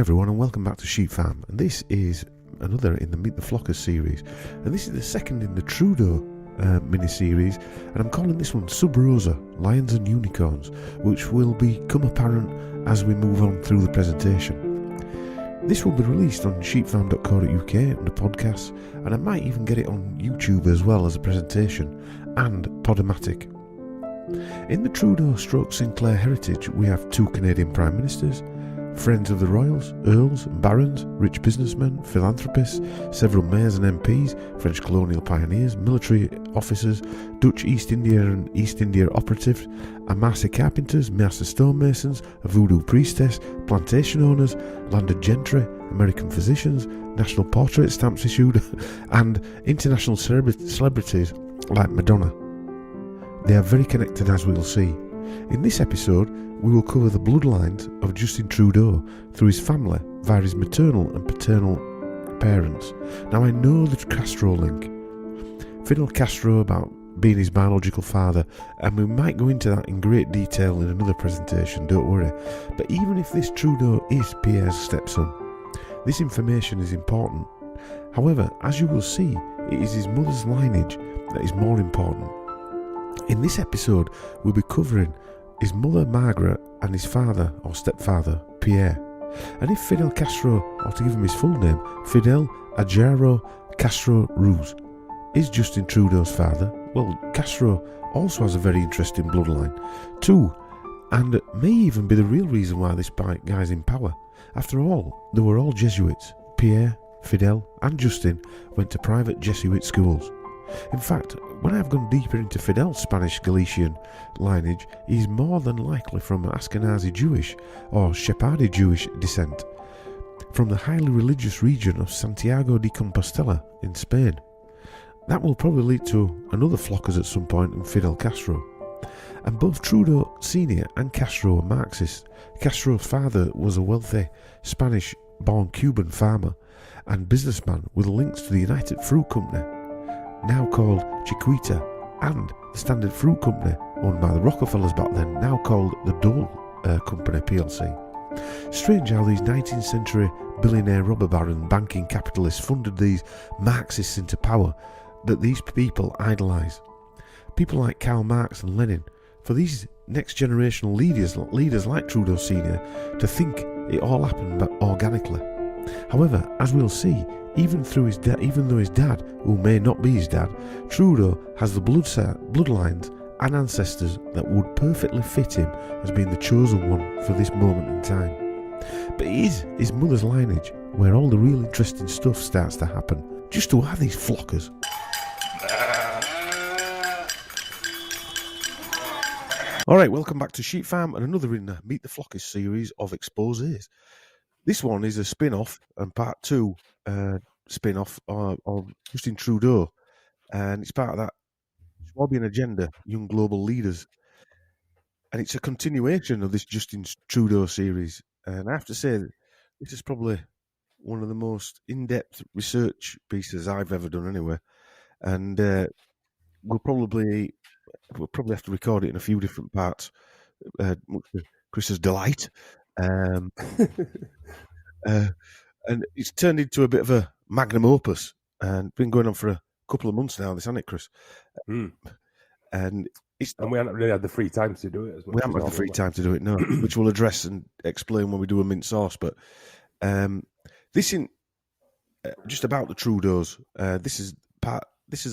Hi everyone and welcome back to Sheep Farm, and this is another in the Meet the Flockers series, and this is the second in the Trudeau mini-series, and I'm calling this one Sub Rosa, Lions and Unicorns, which will become apparent as we move on through the presentation. This will be released on sheepfarm.co.uk under podcasts, and I might even get it on YouTube as well as a presentation, and Podomatic. In the Trudeau/Sinclair heritage, we have two Canadian Prime Ministers, friends of the royals, earls and barons, rich businessmen, philanthropists, several mayors and MPs, French colonial pioneers, military officers, Dutch East India and East India operatives, Amasi carpenters, master stonemasons, a voodoo priestess, plantation owners, landed gentry, American physicians, national portrait stamps issued, and international celebrities like Madonna. They are very connected, as we'll see. In this episode, we will cover the bloodlines of Justin Trudeau through his family via his maternal and paternal parents. Now, I know the Castro link. Fidel Castro about being his biological father, and we might go into that in great detail in another presentation, don't worry. But even if this Trudeau is Pierre's stepson, this information is important. However, as you will see, it is his mother's lineage that is more important. In this episode, we'll be covering his mother Margaret and his father or stepfather Pierre. And if Fidel Castro, or to give him his full name, Fidel Ajaro Castro Ruz, is Justin Trudeau's father, well, Castro also has a very interesting bloodline too, and may even be the real reason why this guy's in power. After all, they were all Jesuits. Pierre, Fidel and Justin went to private Jesuit schools. In fact, when I've gone deeper into Fidel's Spanish Galician lineage, he's more than likely from Ashkenazi Jewish or Sephardi Jewish descent, from the highly religious region of Santiago de Compostela in Spain. That will probably lead to another Flockers at some point in Fidel Castro. And both Trudeau Sr. and Castro are Marxists. Castro's father was a wealthy Spanish-born Cuban farmer and businessman with links to the United Fruit Company, now called Chiquita, and the Standard Fruit Company, owned by the Rockefellers back then, now called the Dole Company plc. Strange how these 19th century billionaire robber baron banking capitalists funded these Marxists into power that these people idolise. People like Karl Marx and Lenin. For these next generational leaders like Trudeau Sr. to think it all happened organically. However, as we'll see, even though his dad, who may not be his dad, Trudeau has the bloodlines and ancestors that would perfectly fit him as being the chosen one for this moment in time. But it is his mother's lineage where all the real interesting stuff starts to happen. Just to have these flockers. Alright, welcome back to Sheep Farm and another in the Meet the Flockers series of exposés. This one is a spin-off and part two spin-off of Justin Trudeau, and it's part of that Schwabian agenda, Young Global Leaders, and it's a continuation of this Justin Trudeau series. And I have to say, this is probably one of the most in-depth research pieces I've ever done anyway, and we'll probably have to record it in a few different parts, much to Chris's delight. And it's turned into a bit of a magnum opus and been going on for a couple of months now, this, hasn't it, Chris? And we haven't really had the free time to do it as well. We haven't had the free time to do it, no, which we'll address and explain when we do a mint sauce. But this isn't just about the Trudeaus. This is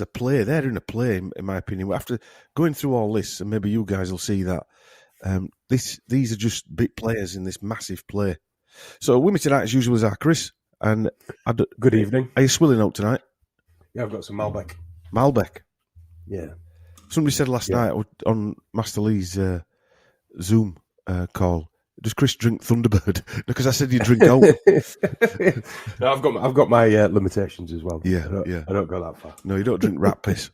a play. They're in a play, in my opinion. After going through all this, and maybe you guys will see that these are just big players in this massive play. So with me tonight, as usual, is our Chris. And good evening. Are you swilling out tonight? Yeah, I've got some Malbec. Malbec? Yeah. Somebody said last night on Master Lee's Zoom call, does Chris drink Thunderbird? Because I said you drink out. No, I've got my limitations as well. Yeah, I don't go that far. No, you don't drink rat piss.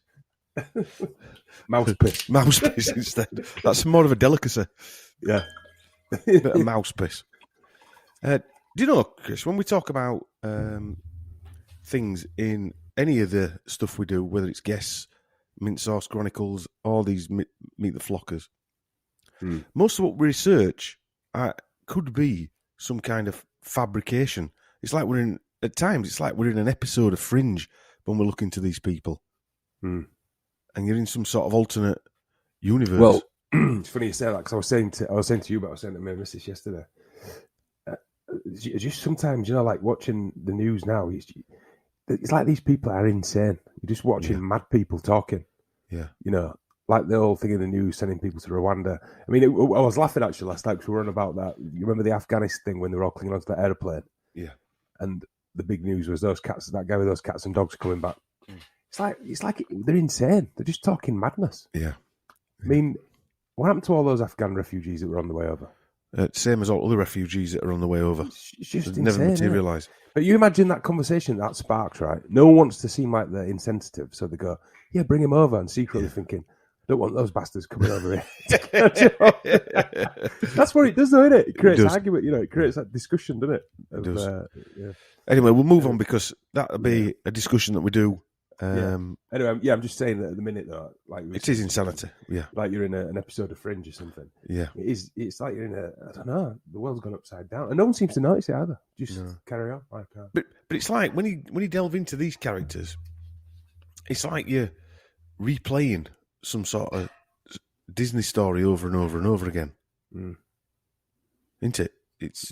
Mouse piss. Mouse piss instead. That's more of a delicacy. Yeah. Bit of mouse piss. Do you know, Chris, when we talk about things in any of the stuff we do, whether it's Guests, Mint Sauce Chronicles, all these Meet the Flockers, most of what we research could be some kind of fabrication. It's like at times, it's like we're in an episode of Fringe when we're looking to these people. Mm. And you're in some sort of alternate universe. Well, it's funny you say that, because I was saying to you, but I was saying to my missus yesterday. Just sometimes, like watching the news now, it's like these people are insane. You're just watching mad people talking. Yeah. Like the whole thing in the news, sending people to Rwanda. I mean, I was laughing actually last night because we were on about that. You remember the Afghanistan thing when they were all clinging onto that aeroplane? Yeah. And the big news was that guy with those cats and dogs coming back. Mm. It's like they're insane. They're just talking madness. Yeah. I mean, what happened to all those Afghan refugees that were on the way over? Same as all other refugees that are on the way over. It's just insane, never materialise. But you imagine that conversation that sparks, right? No one wants to seem like they're insensitive, so they go, "Yeah, bring him over," and secretly thinking, "Don't want those bastards coming over here." That's what it does, though, isn't it? It creates argument, It creates that discussion, doesn't it? It does. Anyway, we'll move on because that'll be a discussion that we do. Anyway, I'm just saying that at the minute, though, like it is insanity. Yeah, like you're in an episode of Fringe or something. Yeah, it is. It's like you're in I don't know. The world's gone upside down, and no one seems to notice it either. Just carry on. But it's like when you delve into these characters, it's like you're replaying some sort of Disney story over and over and over again. Isn't it? It's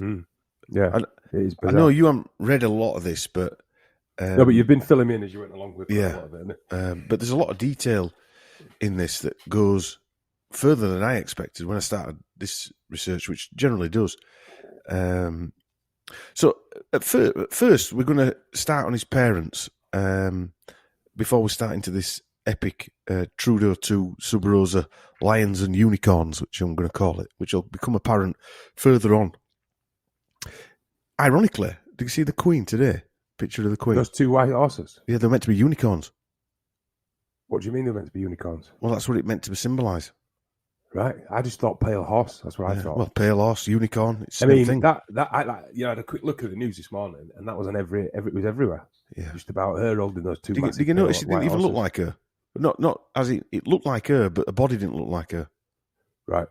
yeah. It is bizarre. I know you haven't read a lot of this, but no, but you've been filling in as you went along with a lot of it, but there's a lot of detail in this that goes further than I expected when I started this research, which generally does. So at first, we're going to start on his parents before we start into this epic Trudeau 2 Sub Rosa Lions and Unicorns, which I'm going to call it, which will become apparent further on. Ironically, did you see the Queen today? Picture of the Queen. Those two white horses? Yeah, they're meant to be unicorns. What do you mean they're meant to be unicorns? Well, that's what it meant to symbolise. Right. I just thought pale horse. That's what I thought. Well, pale horse, unicorn. It's I mean, thing. I had a quick look at the news this morning, and that was on it was everywhere. Yeah. Just about her holding those two. Did you notice it didn't even look like her? Not as it looked like her, but the body didn't look like her. Right.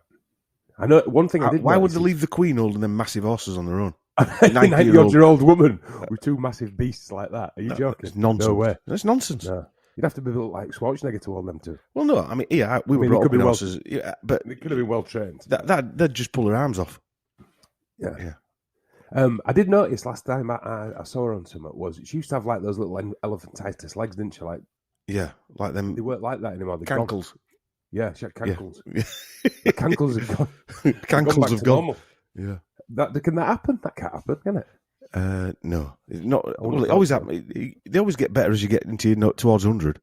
I know one thing I did. Why would they leave the Queen holding them massive horses on their own? A 90-year-old woman with two massive beasts like that. Are you joking? It's nonsense. No way. That's nonsense. No. You'd have to be like Schwarzenegger to hold them two. Well, no. I mean, we were brought up with horses. But they could have been well trained. They'd just pull their arms off. Yeah. I did notice last time I saw her on something was she used to have like those little elephantitis legs, didn't she? Like like them. They weren't like that anymore. Cankles. Gone. Yeah, she had cankles. Yeah. The cankles have gone. Cankles have gone. Normal. Yeah. Can that happen? That can't happen, can it? No, it's not. Well, it always happens. They always get better as you get into towards 100.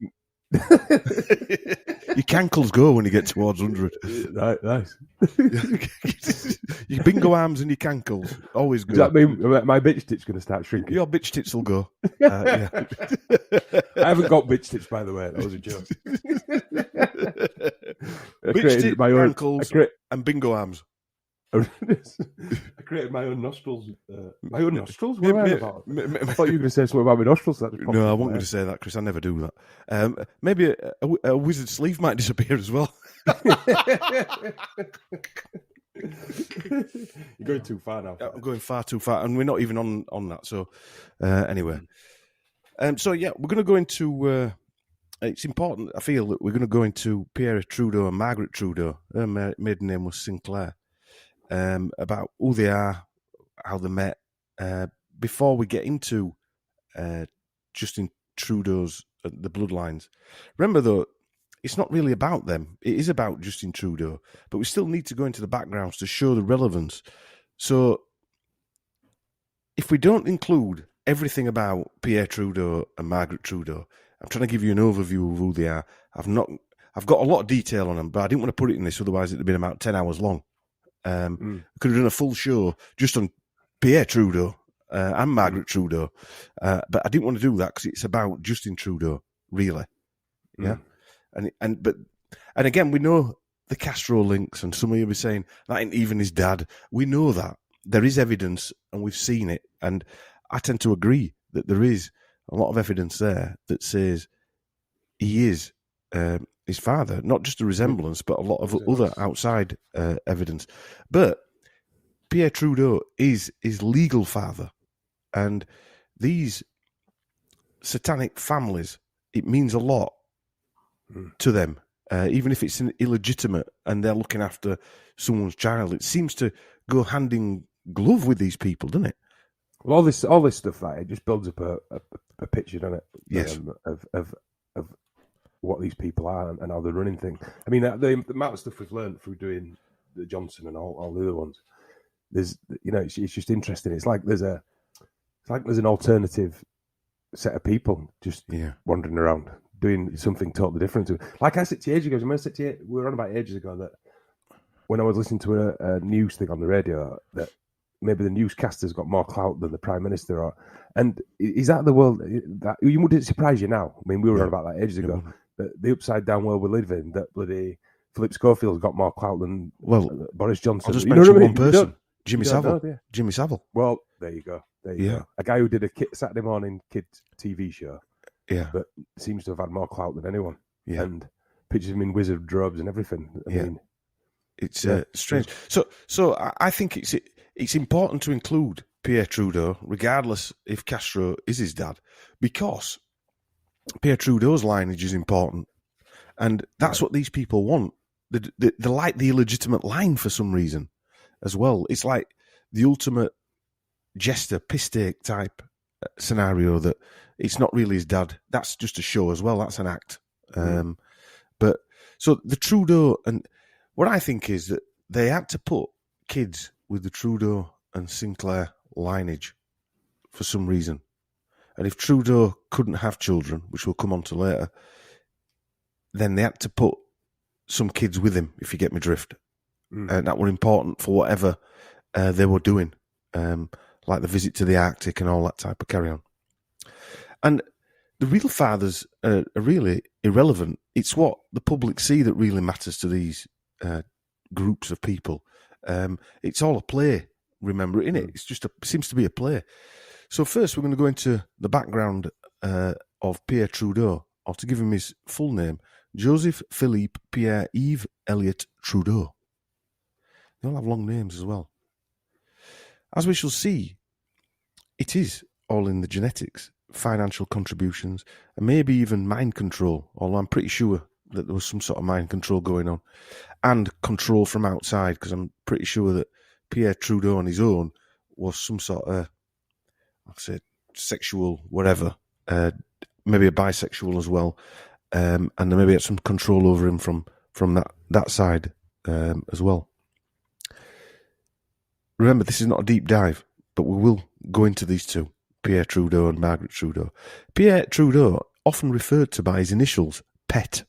Your cankles go when you get towards 100. Right, nice. Your bingo arms and your cankles always go. Does that mean my bitch tit's going to start shrinking? Your bitch tits will go. Yeah. I haven't got bitch tits, by the way. That was a joke. Bitch tits, cankles, and bingo arms. I created my own nostrils. My own nostrils? What am I about? I thought you were going to say something about my nostrils. No, I wasn't going to say that, Chris. I never do that. Maybe a wizard's sleeve might disappear as well. You're going too far now. I'm going far too far, and we're not even on that. So, anyway. So, yeah, we're going to go into... it's important, I feel, that we're going to go into Pierre Trudeau and Margaret Trudeau. Her maiden name was Sinclair. About who they are, how they met, before we get into Justin Trudeau's the bloodlines. Remember, though, it's not really about them. It is about Justin Trudeau, but we still need to go into the backgrounds to show the relevance. So, if we don't include everything about Pierre Trudeau and Margaret Trudeau, I'm trying to give you an overview of who they are. I've got a lot of detail on them, but I didn't want to put it in this, otherwise it'd have been about 10 hours long. Could have done a full show just on Pierre Trudeau and Margaret Trudeau, but I didn't want to do that because it's about Justin Trudeau, really. Yeah, and again, we know the Castro links, and some of you will be saying that ain't even his dad. We know that there is evidence, and we've seen it, and I tend to agree that there is a lot of evidence there that says he is his father, not just a resemblance, but a lot of other outside evidence. But Pierre Trudeau is his legal father, and these satanic families, it means a lot to them, even if it's an illegitimate and they're looking after someone's child. It seems to go hand in glove with these people, doesn't it? Well, all this stuff, like, it just builds up a picture, doesn't it? Yes. Of what these people are and how they're running things. I mean, the amount of stuff we've learned through doing the Johnson and all the other ones. There's, it's just interesting. It's like there's an alternative set of people just wandering around doing something totally different. Like I said to you ages ago, we were on about ages ago that when I was listening to a news thing on the radio, that maybe the newscaster's got more clout than the Prime Minister. And is that the world that you wouldn't surprise you now? I mean, we were on about that ages ago. The upside down world we live in, that bloody Philip Schofield's got more clout than Boris Johnson. I'll just mention one person, Jimmy Savile. Know, Jimmy Savile. Well, there you go. A guy who did a Saturday morning kids TV show. Yeah. But seems to have had more clout than anyone. Yeah. And pictures of him in wizard robes and everything. I mean, it's strange. So I think it's important to include Pierre Trudeau, regardless if Castro is his dad, because Pierre Trudeau's lineage is important, and that's what these people want. They like the illegitimate line for some reason, as well. It's like the ultimate jester, piss take type scenario that it's not really his dad. That's just a show as well. That's an act. But so the Trudeau, and what I think is that they had to put kids with the Trudeau and Sinclair lineage for some reason. And if Trudeau couldn't have children, which we'll come on to later, then they had to put some kids with him, if you get my drift. And that were important for whatever they were doing, like the visit to the Arctic and all that type of carry on. And the real fathers are really irrelevant. It's what the public see that really matters to these groups of people. It's all a play, remember, isn't it? It's just seems to be a play. So first we're going to go into the background of Pierre Trudeau, or to give him his full name, Joseph Philippe Pierre Yves Elliott Trudeau. They all have long names as well. As we shall see, it is all in the genetics, financial contributions, and maybe even mind control, although I'm pretty sure that there was some sort of mind control going on, and control from outside, because I'm pretty sure that Pierre Trudeau on his own was some sort of, I'd say, sexual whatever, maybe a bisexual as well, and they maybe had some control over him from that side as well. Remember, this is not a deep dive, but we will go into these two, Pierre Trudeau and Margaret Trudeau. Pierre Trudeau, often referred to by his initials, Pet,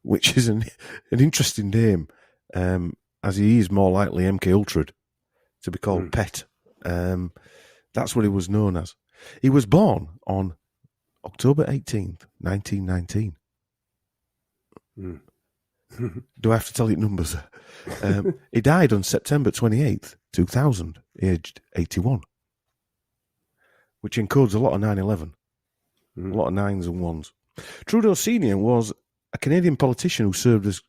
which is an interesting name, as he is more likely MK Ultra to be called Pet. That's what he was known as. He was born on October 18th, 1919. Do I have to tell you numbers? He died on September 28th, 2000, aged 81, which encodes a lot of 9/11, a lot of nines and ones. Trudeau Sr. was a Canadian politician who served as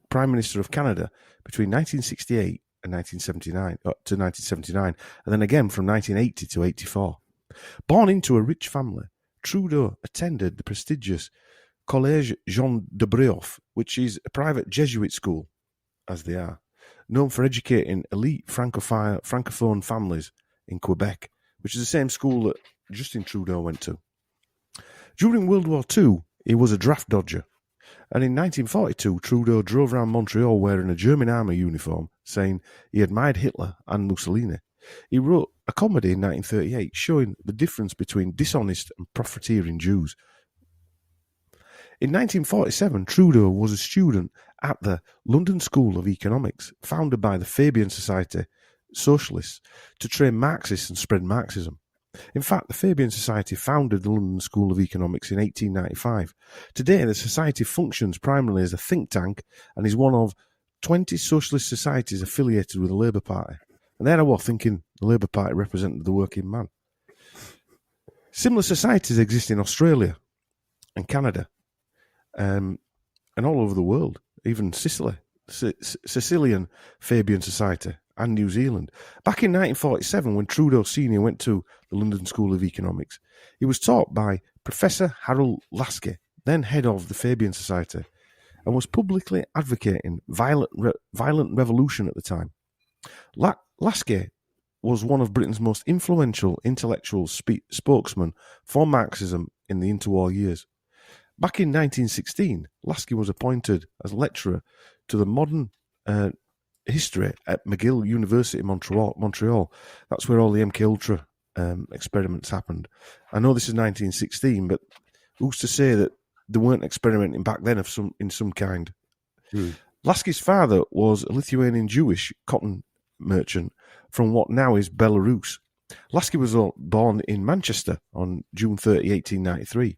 Prime Minister of Canada between 1968 and 1979, and then again from 1980 to 84. Born into a rich family, Trudeau attended the prestigious Collège Jean de Brébeuf, which is a private Jesuit school, as they are, known for educating elite francophone families in Quebec, which is the same school that Justin Trudeau went to. During World War II, he was a draft dodger, and in 1942, Trudeau drove around Montreal wearing a German army uniform, saying he admired Hitler and Mussolini. He wrote a comedy in 1938 showing the difference between dishonest and profiteering Jews. In 1947, Trudeau was a student at the London School of Economics, founded by the Fabian Society Socialists to train Marxists and spread Marxism. In fact, the Fabian Society founded the London School of Economics in 1895. Today, the society functions primarily as a think tank and is one of 20 socialist societies affiliated with the Labour Party. And there I was thinking the Labour Party represented the working man. Similar societies exist in Australia and Canada, and all over the world, even Sicily. Sicilian Fabian Society, and New Zealand. Back in 1947, when Trudeau Sr. went to the London School of Economics, he was taught by Professor Harold Laski, then head of the Fabian Society, and was publicly advocating violent revolution at the time. Laski was one of Britain's most influential intellectual spokesmen for Marxism in the interwar years. Back in 1916, Laski was appointed as lecturer to the modern history at McGill University in Montreal. That's where all the MKUltra experiments happened. I know this is 1916, but who's to say that they weren't experimenting back then in some kind? Laski's father was a Lithuanian Jewish cotton merchant from what now is Belarus. Laski was born in Manchester on June 30, 1893.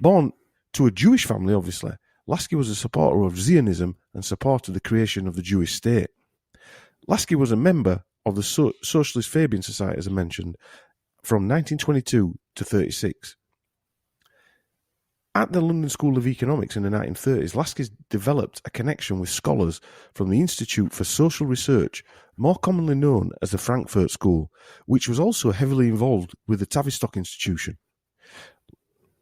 Born to a Jewish family, obviously, Laski was a supporter of Zionism and supported the creation of the Jewish state. Laski was a member of the Socialist Fabian Society, as I mentioned, from 1922 to 36. At the London School of Economics in the 1930s, Laski developed a connection with scholars from the Institute for Social Research, more commonly known as the Frankfurt School, which was also heavily involved with the Tavistock Institution.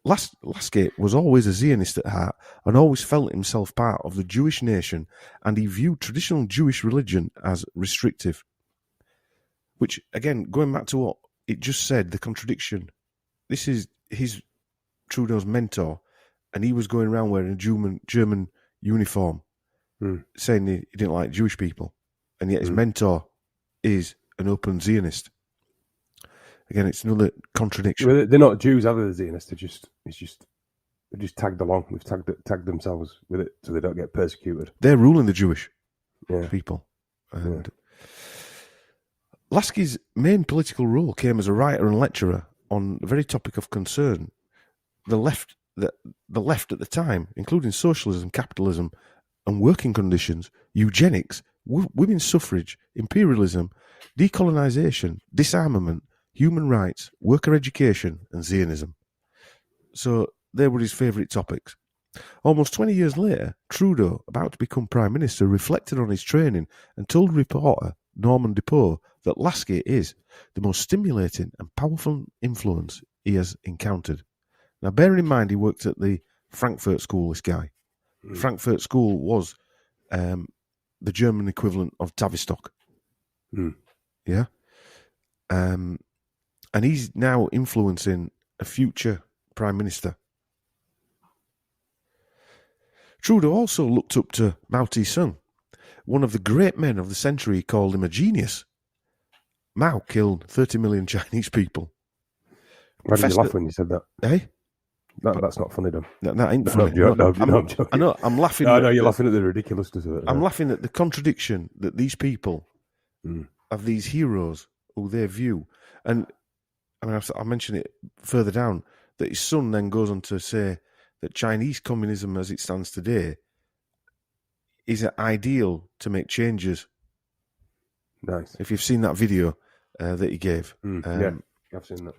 Laski was always a Zionist at heart and always felt himself part of the Jewish nation, and he viewed traditional Jewish religion as restrictive. Which, again, going back to what it just said, the contradiction, this is Trudeau's mentor, and he was going around wearing a German uniform, saying he didn't like Jewish people, and yet his mentor is an open Zionist. Again, it's another contradiction. Well, they're not Jews, are they? The Zionists? They're just tagged along. They've tagged themselves with it, so they don't get persecuted. They're ruling the Jewish people. And Laski's main political role came as a writer and lecturer on the very topic of concern. The left at the time, including socialism, capitalism, and working conditions, eugenics, women's suffrage, imperialism, decolonisation, disarmament, human rights, worker education, and Zionism. So they were his favourite topics. Almost 20 years later, Trudeau, about to become Prime Minister, reflected on his training and told reporter Norman Depew that Laski is the most stimulating and powerful influence he has encountered. Now, bearing in mind he worked at the Frankfurt School, this guy. Frankfurt School was the German equivalent of Tavistock. Yeah? And he's now influencing a future Prime Minister. Trudeau also looked up to Mao Tse-tung, one of the great men of the century. He called him a genius. Mao killed 30 million Chinese people. Why did you laugh when you said that? Eh? That's not funny, Dom. That ain't funny. I'm joking. I know, I'm laughing. No, you're laughing at the ridiculousness of it. I'm laughing at the contradiction that these people have these heroes who they view. And I mean, I'll mention it further down, that his son then goes on to say that Chinese communism as it stands today is ideal to make changes. Nice. If you've seen that video that he gave. Yeah, I've seen that.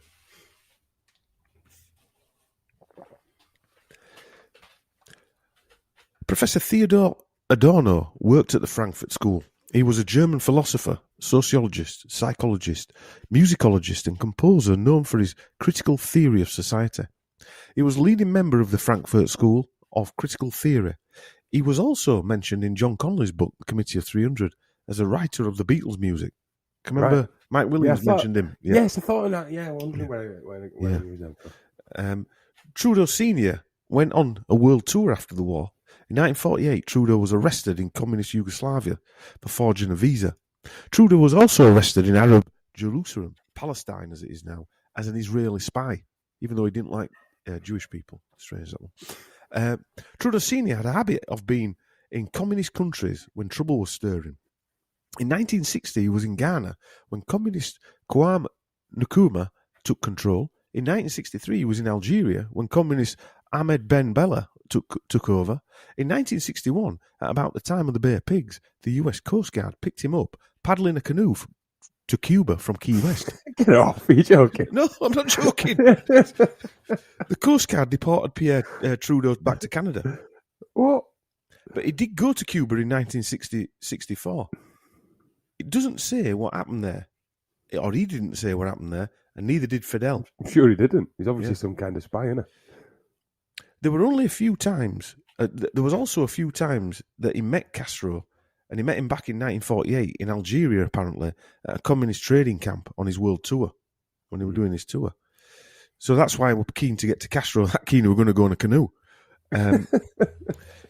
Professor Theodor Adorno worked at the Frankfurt School. He was a German philosopher, sociologist, psychologist, musicologist, and composer known for his critical theory of society. He was a leading member of the Frankfurt School of Critical Theory. He was also mentioned in John Connolly's book, The Committee of 300, as a writer of the Beatles music. Can you remember Mike Williams mentioned him? Yeah. Yes, I thought of that. Yeah, I wondered where he was from. Trudeau Sr. went on a world tour after the war. In 1948, Trudeau was arrested in communist Yugoslavia for forging a visa. Trudeau was also arrested in Arab Jerusalem, Palestine as it is now, as an Israeli spy, even though he didn't like Jewish people. Strange that one. Trudeau Sr. had a habit of being in communist countries when trouble was stirring. In 1960, he was in Ghana when communist Kwame Nkrumah took control. In 1963, he was in Algeria when communist Ahmed Ben Bella took over. In 1961, at about the time of the Bay of Pigs, the US Coast Guard picked him up, paddling a canoe to Cuba from Key West. Get off, are you joking? No, I'm not joking. The Coast Guard deported Pierre Trudeau back to Canada. What? But he did go to Cuba in 1964. It doesn't say what happened there, or he didn't say what happened there, and neither did Fidel. I'm sure he didn't. He's obviously some kind of spy, isn't he? There were only a few times. There was also a few times that he met Castro, and he met him back in 1948 in Algeria, apparently, at a communist trading camp on his world tour, when they were doing his tour. So that's why we're keen to get to Castro, that keen we're going to go on a canoe.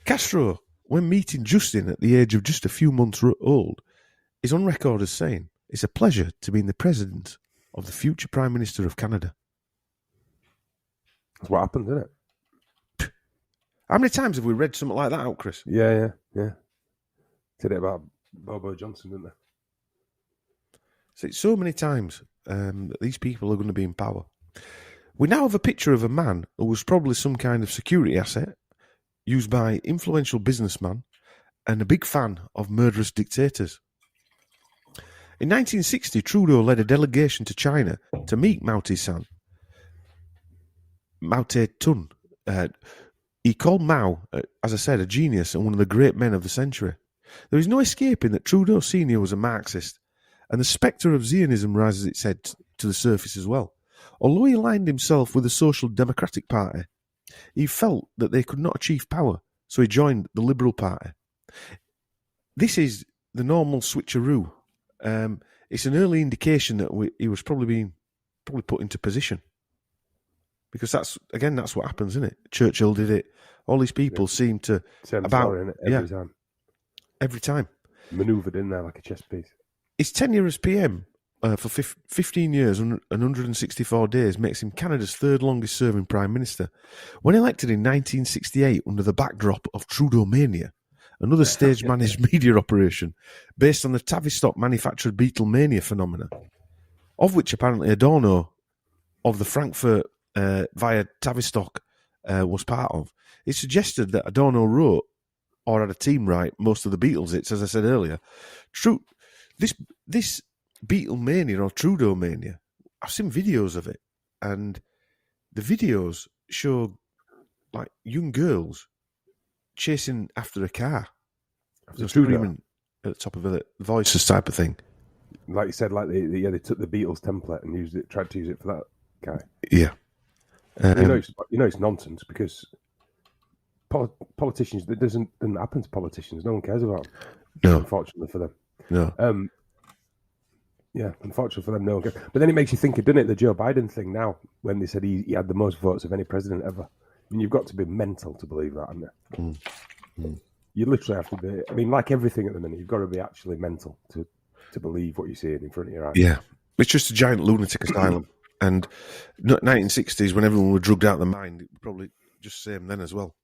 Castro, when meeting Justin at the age of just a few months old, is on record as saying, "It's a pleasure to be in the presence of the future Prime Minister of Canada." That's what happened, isn't it? How many times have we read something like that out, Chris? Yeah. Did it about Bobo Johnson, didn't they? So many times that these people are going to be in power. We now have a picture of a man who was probably some kind of security asset used by influential businessman and a big fan of murderous dictators. In 1960, Trudeau led a delegation to China to meet Mao Tse-tung. He called Mao, as I said, a genius and one of the great men of the century. There is no escaping that Trudeau Sr. was a Marxist, and the spectre of Zionism rises its head to the surface as well. Although he aligned himself with the Social Democratic Party, he felt that they could not achieve power, so he joined the Liberal Party. This is the normal switcheroo. It's an early indication that he was probably put into position. Because that's what happens, isn't it? Churchill did it. All these people seem to... Same story, innit? Every time. Every time. Manoeuvred in there like a chess piece. His tenure as PM for 15 years and 164 days makes him Canada's third longest serving Prime Minister. When elected in 1968 under the backdrop of Trudeau Mania, another stage-managed media operation based on the Tavistock manufactured Beatlemania phenomena, of which apparently Adorno of the Frankfurt via Tavistock was part of. It suggested that Adorno wrote or had a team write most of the Beatles hits, as I said earlier. This Beatlemania or Trudeau Mania, I've seen videos of it, and the videos show like young girls chasing after a car, screaming at the top of the voices type of thing. Like you said, like they took the Beatles template and tried to use it for that guy. Yeah. It's nonsense because politicians, it doesn't happen to politicians. No one cares about them. No. Unfortunately for them. No. Unfortunately for them, no one cares. But then it makes you think, doesn't it, the Joe Biden thing now, when they said he had the most votes of any president ever. I mean, you've got to be mental to believe that, haven't you? You literally have to be, I mean, like everything at the minute, you've got to be actually mental to believe what you're seeing in front of your eyes. Yeah. It's just a giant lunatic asylum. And 1960s, when everyone was drugged out of their mind, it was probably just the same then as well.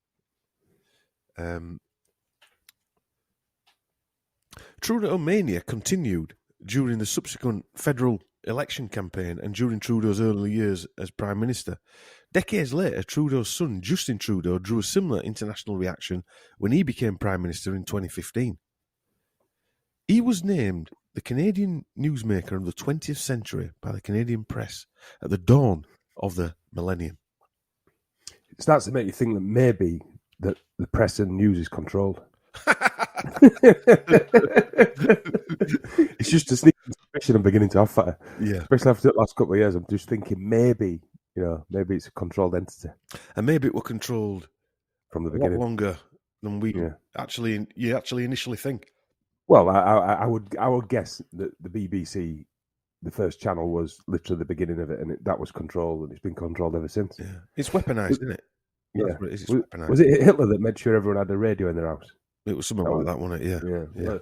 Trudeau mania continued during the subsequent federal election campaign and during Trudeau's early years as Prime Minister. Decades later, Trudeau's son, Justin Trudeau, drew a similar international reaction when he became Prime Minister in 2015. He was named the Canadian newsmaker of the 20th century by the Canadian press at the dawn of the millennium. It starts to make you think that maybe that the press and news is controlled. It's just a sneaking suspicion I'm beginning to have for it. Yeah. Especially after the last couple of years, I'm just thinking maybe it's a controlled entity. And maybe it were controlled from the beginning. A lot longer than we actually initially think. Well, I would guess that the BBC, the first channel, was literally the beginning of it, and that was controlled, and it's been controlled ever since. Yeah. It's weaponized, isn't it? Yeah. Was it Hitler that made sure everyone had a radio in their house? It was something like that, wasn't it? Yeah. Well,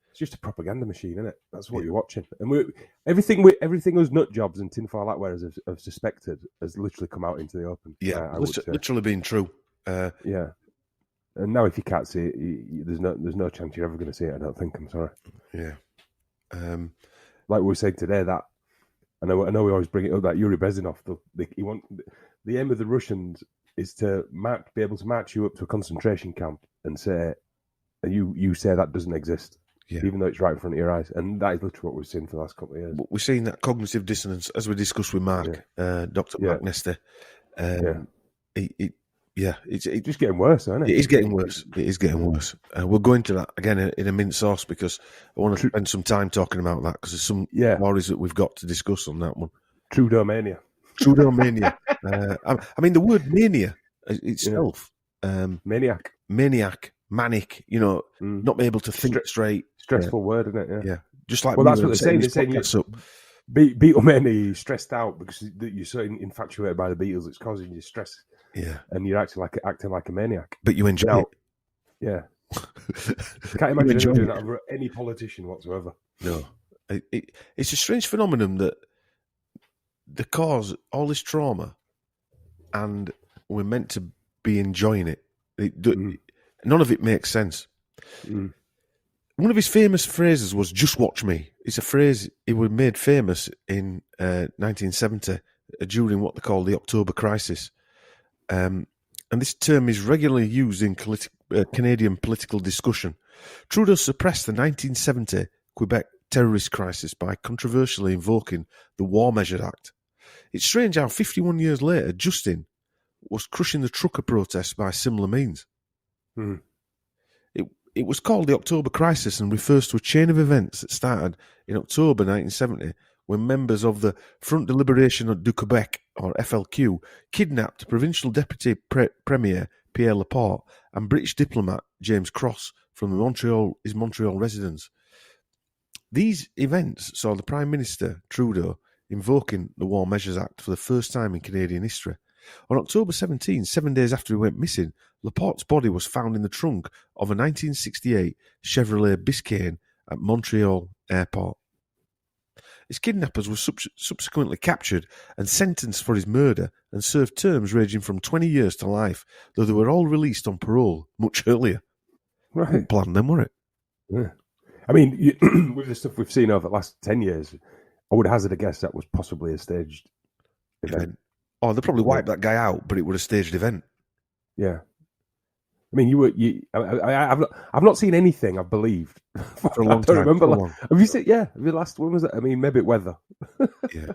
it's just a propaganda machine, isn't it? That's what you're watching. And everything us nut jobs and tinfoil hatwearers have suspected has literally come out into the open. Yeah, literally been true. Yeah. And now, if you can't see it, there's no chance you're ever going to see it. I don't think. I'm sorry. Yeah. Like we were saying today, that I know we always bring it up, that Yuri Bezmenov. The aim of the Russians is to be able to march you up to a concentration camp and say, you say that doesn't exist, even though it's right in front of your eyes. And that is literally what we've seen for the last couple of years. We're seeing that cognitive dissonance, as we discussed with Mark, Dr. Mark Nestor. Yeah, It's just getting worse, isn't it? It is getting worse. It is getting worse. We'll go into that again in a mint sauce because I want to spend some time talking about that because there's some stories that we've got to discuss on that one. Trudeau mania. Trudeau mania. I mean, the word mania itself. Maniac. Manic, not be able to think straight. Stressful word, isn't it? Yeah. Just like that's what they're saying. They're saying Beatlemania, you're stressed out because you're so infatuated by the Beatles. It's causing you stress. Yeah. And you're acting like a maniac. But you enjoy it. Yeah. Can't imagine doing that over any politician whatsoever. No. It's a strange phenomenon that they cause all this trauma and we're meant to be enjoying it. None of it makes sense. Mm. One of his famous phrases was "just watch me." It's a phrase he was made famous in 1970 during what they call the October Crisis. And this term is regularly used in Canadian political discussion. Trudeau suppressed the 1970 Quebec terrorist crisis by controversially invoking the War Measures Act. It's strange how 51 years later, Justin was crushing the trucker protests by similar means. Mm. It was called the October Crisis and refers to a chain of events that started in October 1970 when members of the Front de Libération du Québec, or FLQ, kidnapped Provincial Deputy Premier Pierre Laporte and British diplomat James Cross from his Montreal residence. These events saw the Prime Minister, Trudeau, invoking the War Measures Act for the first time in Canadian history. On October 17, 7 days after he went missing, Laporte's body was found in the trunk of a 1968 Chevrolet Biscayne at Montreal Airport. His kidnappers were subsequently captured and sentenced for his murder and served terms ranging from 20 years to life, though they were all released on parole much earlier. Right. Planned them, were it? Yeah. I mean, with the stuff we've seen over the last 10 years, I would hazard a guess that was possibly a staged event. Oh, they probably wiped that guy out, but it was a staged event. Yeah. I mean, I've not seen anything I've believed for a long time. I don't remember. Have you seen? Yeah, the last one was that. I mean, maybe weather. Yeah.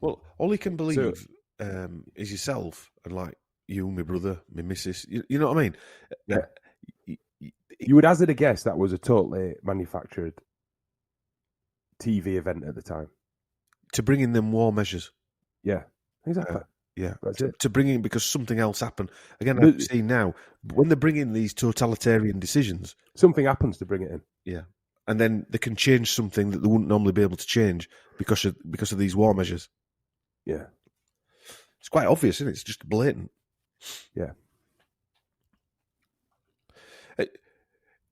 Well, all you can believe is yourself and like you, my brother, my missus. You know what I mean? Yeah. You would hazard a guess that was a totally manufactured TV event at the time to bring in them war measures. Yeah, exactly. Yeah, to bring in because something else happened. Again, I'm seeing now when they bring in these totalitarian decisions, something happens to bring it in. Yeah, and then they can change something that they wouldn't normally be able to change because of these war measures. Yeah, it's quite obvious, isn't it? It's just blatant. Yeah.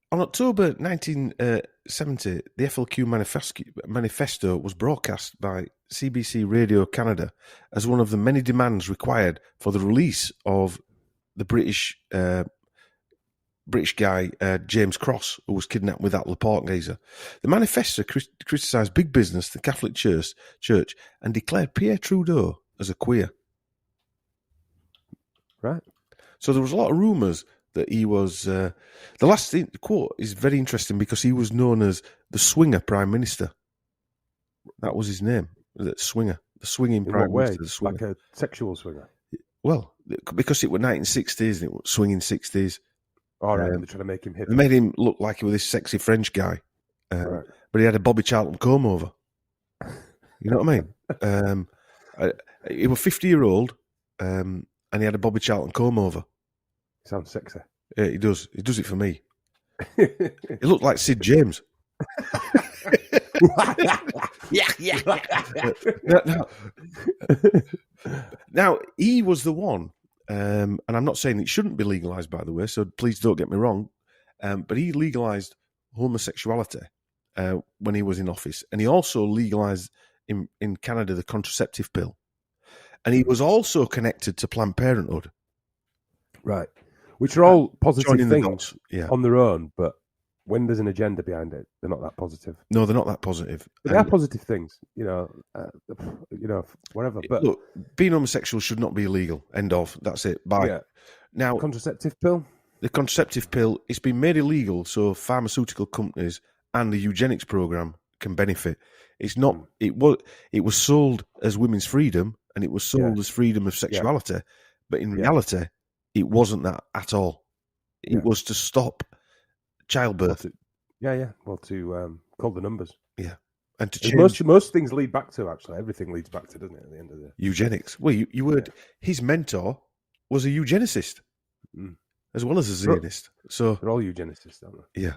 On October 1970, the FLQ manifesto was broadcast by CBC Radio Canada as one of the many demands required for the release of the British guy, James Cross, who was kidnapped with that Laporte geezer. The manifesto criticised big business, the Catholic Church, and declared Pierre Trudeau as a queer. Right. So there was a lot of rumours that he was... the last quote is very interesting because he was known as the Swinger Prime Minister. That was his name, the Swinger. The swinging In Prime what way? Minister. The swinger. Like a sexual swinger? Well, because it was 1960s and it was swinging 60s. All right, they're trying to make him hip. They made him look like he was this sexy French guy. Right. But he had a Bobby Charlton comb over. You know what I mean? He was 50-year-old and he had a Bobby Charlton comb over. Sounds sexy. Yeah, he does. He does it for me. He looked like Sid James. Yeah. Now, he was the one, and I'm not saying it shouldn't be legalised, by the way, so please don't get me wrong, but he legalised homosexuality when he was in office, and he also legalised in Canada the contraceptive pill. And he was also connected to Planned Parenthood. Right. Which are all positive things on their own, but when there's an agenda behind it, they're not that positive. No, they're not that positive. But they are positive things, whatever. But look, being homosexual should not be illegal. End of. That's it. Bye. Yeah. Now, contraceptive pill. The contraceptive pill, it's been made illegal so pharmaceutical companies and the eugenics program can benefit. It's not. It was sold as women's freedom and it was sold as freedom of sexuality, but in reality, it wasn't that at all. It Yeah. was to stop childbirth. Well, to call the numbers. Yeah. And to As change most things lead back to, actually. Everything leads back to, doesn't it, at the end of the... eugenics. Well, you heard his mentor was a eugenicist as well as a Zionist. So they're all eugenicists, aren't they? yeah.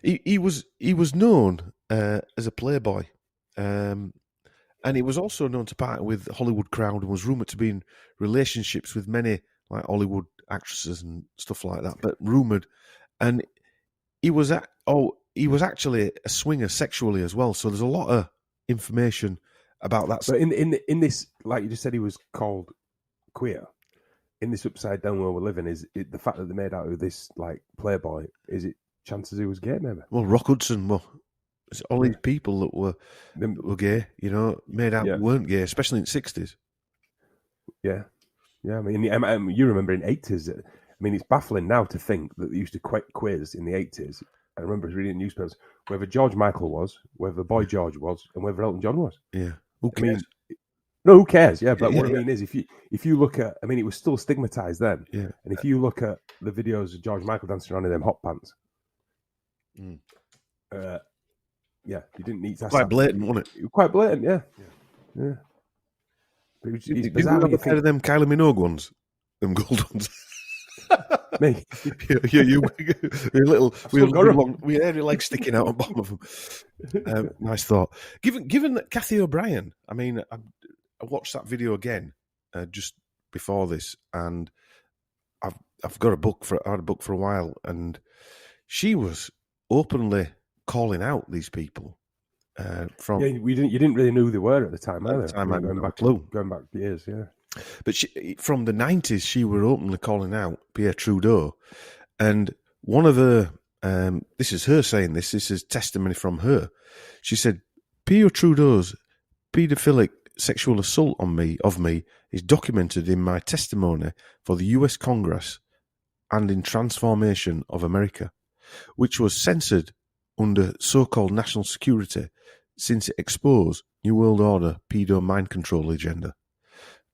He was known as a playboy. And he was also known to partner with the Hollywood crowd and was rumoured to be in relationships with many like Hollywood actresses and stuff like that. But rumoured, and he was actually a swinger sexually as well. So there's a lot of information about that. But in this, like you just said, he was called queer. In this upside down world we're living, is it the fact that they made out of this like playboy? Is it chances he was gay? Maybe. Well, Rock Hudson, all these people that were gay, made out weren't gay, especially in the 60s. Yeah. I mean, you remember in the 80s. I mean, it's baffling now to think that they used to quiz in the 80s. I remember reading newspapers whether George Michael was, whether Boy George was, and whether Elton John was. Yeah. Who cares? No, who cares? Yeah, but what I mean is, if you look at, I mean, it was still stigmatized then. Yeah. And if you look at the videos of George Michael dancing around in them hot pants, you didn't need to. Quite blatant, wasn't it? Quite blatant, yeah. But it's bizarre. Did you ever of them Kylie Minogue ones, them gold ones? Me, you little, we had your legs sticking out on the bottom of them. Nice thought. Given that Kathy O'Brien, I mean, I watched that video again just before this, and I've got a book I had a book for a while, and she was openly calling out these people. You didn't really know who they were at the time either. Going back years, yeah. But from the 90s, she were openly calling out Pierre Trudeau, and one of her, this is her saying this is testimony from her. She said, Pierre Trudeau's paedophilic sexual assault of me is documented in my testimony for the US Congress and in Transformation of America, which was censored under so-called national security since it exposed New World Order pedo mind control agenda.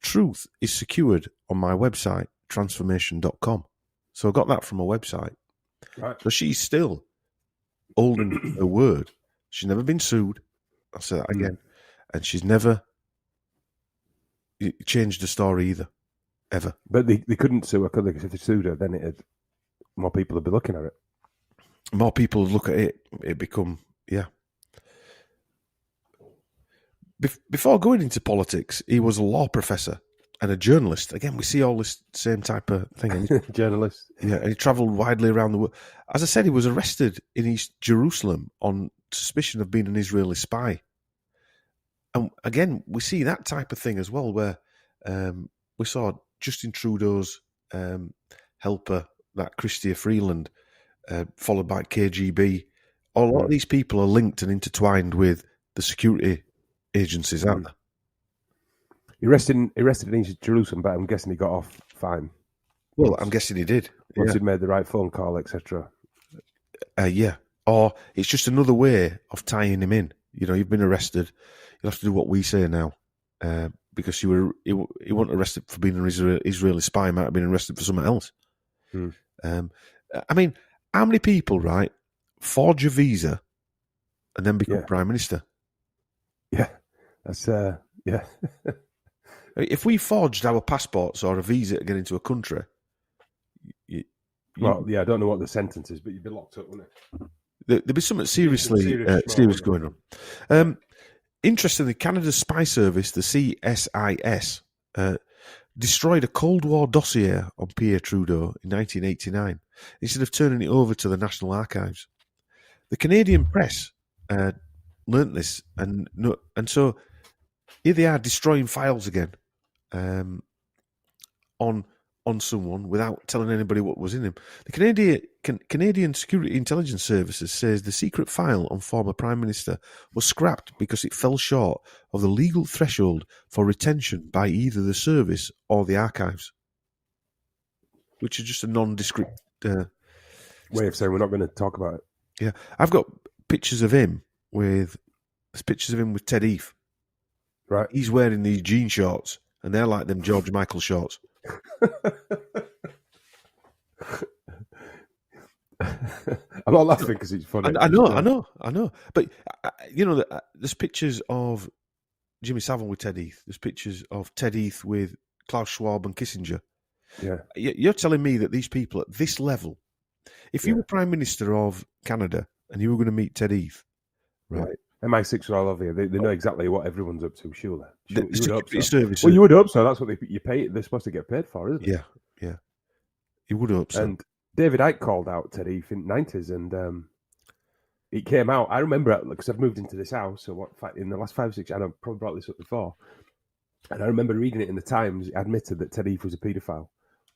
Truth is secured on my website, transformation.com. So I got that from a website. Right. So she's still holding her word. She's never been sued. I'll say that again. And she's never changed the story either. Ever. But they couldn't sue her, could they? Because if they sued her, then more people would be looking at it. More people would look at it. It become, yeah. Before going into politics, he was a law professor and a journalist. Again, we see all this same type of thing. Journalist. Yeah, and he travelled widely around the world. As I said, he was arrested in East Jerusalem on suspicion of being an Israeli spy. And again, we see that type of thing as well, where we saw Justin Trudeau's helper, that Chrystia Freeland, followed by KGB. A lot of these people are linked and intertwined with the security agencies, aren't they? He arrested in East Jerusalem, but I'm guessing he got off fine. Well, I'm guessing he did. Once he'd made the right phone call, etc. Yeah. Or it's just another way of tying him in. You've been arrested. You'll have to do what we say now. Because he wasn't arrested for being an Israeli spy. He might have been arrested for something else. I mean, how many people, right, forge a visa and then become Prime Minister? Yeah. That's, yeah. If we forged our passports or a visa to get into a country... I don't know what the sentence is, but you'd be locked up, wouldn't it? There'd be something serious going on. Interestingly, Canada's spy service, the CSIS, destroyed a Cold War dossier on Pierre Trudeau in 1989 instead of turning it over to the National Archives. The Canadian press learnt this, and so here they are destroying files again on someone without telling anybody what was in them. The Canadian Security Intelligence Services says the secret file on former Prime Minister was scrapped because it fell short of the legal threshold for retention by either the service or the archives, which is just a nondescript way of saying we're not going to talk about it. Yeah, I've got pictures of him with Ted Heath. Right, he's wearing these jean shorts, and they're like them George Michael shorts. I'm not laughing because it's funny. I know. But there's pictures of Jimmy Savile with Ted Heath. There's pictures of Ted Heath with Klaus Schwab and Kissinger. Yeah. You're telling me that these people at this level, if you were Prime Minister of Canada and you were going to meet Ted Heath, right? MI6 are all over you. They know exactly what everyone's up to, surely. You would hope so. Service. Well, you would hope so. That's what you pay. They're supposed to get paid for, isn't it? Yeah. You would hope so. And David Icke called out Ted Heath in the 90s, and it came out. I remember it because I've moved into this house. So in the last 5 or 6 years, and I've probably brought this up before. And I remember reading it in the Times. It admitted that Ted Heath was a paedophile.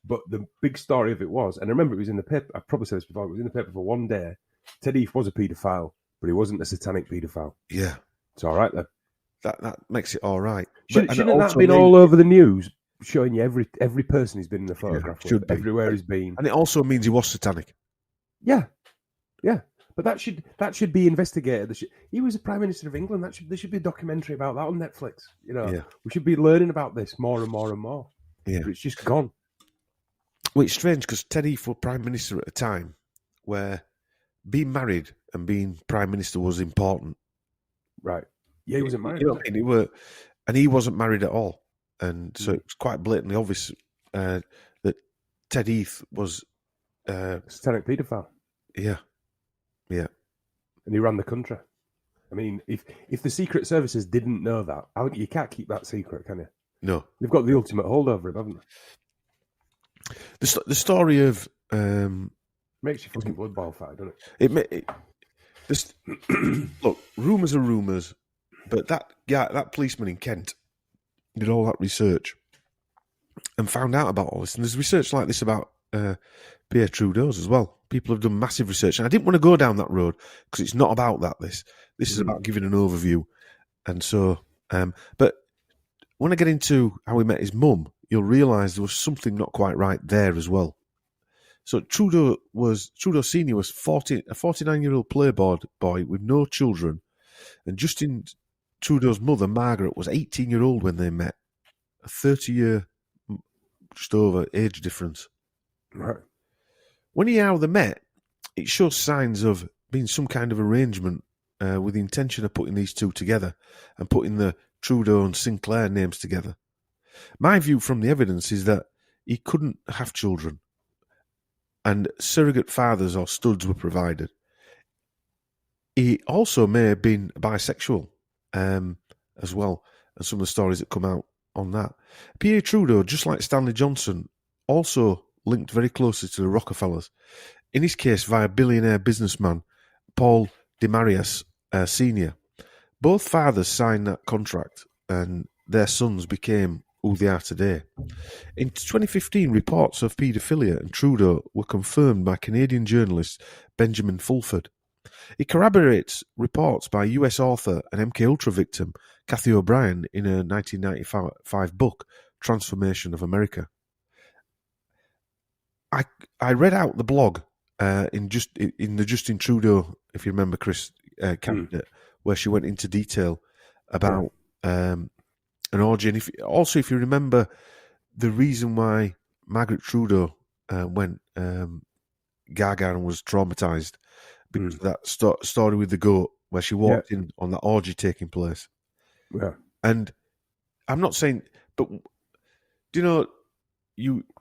But the big story of it was, and I remember it was in the paper. I've probably said this before. It was in the paper for one day. Ted Heath was a paedophile, but he wasn't a satanic paedophile. Yeah, it's all right then. That makes it all right. Shouldn't that have been all over the news, showing you every person he's been in the photograph with, should be. Everywhere he's been? And it also means he was satanic. Yeah. But that should be investigated. He was the Prime Minister of England. There should be a documentary about that on Netflix. We should be learning about this more and more and more. Yeah, but it's just gone. Well, it's strange because Ted Heath was Prime Minister at a time where being married and being Prime Minister was important. Right. Yeah, he wasn't married. And he wasn't married at all. And so it was quite blatantly obvious that Ted Heath was satanic paedophile. Yeah. And he ran the country. I mean, if the Secret Services didn't know that, you can't keep that secret, can you? No. They've got the ultimate hold over him, haven't they? The story of makes you fucking blood boil fat, doesn't it? Look, rumours are rumours, but that policeman in Kent did all that research and found out about all this. And there's research like this about Pt2 as well. People have done massive research, and I didn't want to go down that road because it's not about that. This is about giving an overview, and so. But when I get into how he met his mum, you'll realise there was something not quite right there as well. So Trudeau Senior was a 49-year-old playboy with no children, and Justin Trudeau's mother Margaret was 18-year-old when they met, a 30-year just over age difference. Right. When you hear how they met, it shows signs of being some kind of arrangement with the intention of putting these two together and putting the Trudeau and Sinclair names together. My view from the evidence is that he couldn't have children, and surrogate fathers or studs were provided. He also may have been bisexual as well, and some of the stories that come out on that. Pierre Trudeau, just like Stanley Johnson, also linked very closely to the Rockefellers, in his case via billionaire businessman Paul Demarius Sr. Both fathers signed that contract, and their sons became who they are today. In 2015, reports of paedophilia and Trudeau were confirmed by Canadian journalist Benjamin Fulford. It corroborates reports by US author and MKUltra victim Cathy O'Brien in her 1995 book, Transformation of America. I read out the blog in the Justin Trudeau, if you remember, Chris, candidate, where she went into detail about an orgy. And if you remember the reason why Margaret Trudeau went gaga and was traumatised, because of that story with the goat, where she walked in on that orgy taking place. Yeah. And I'm not saying, but do you know,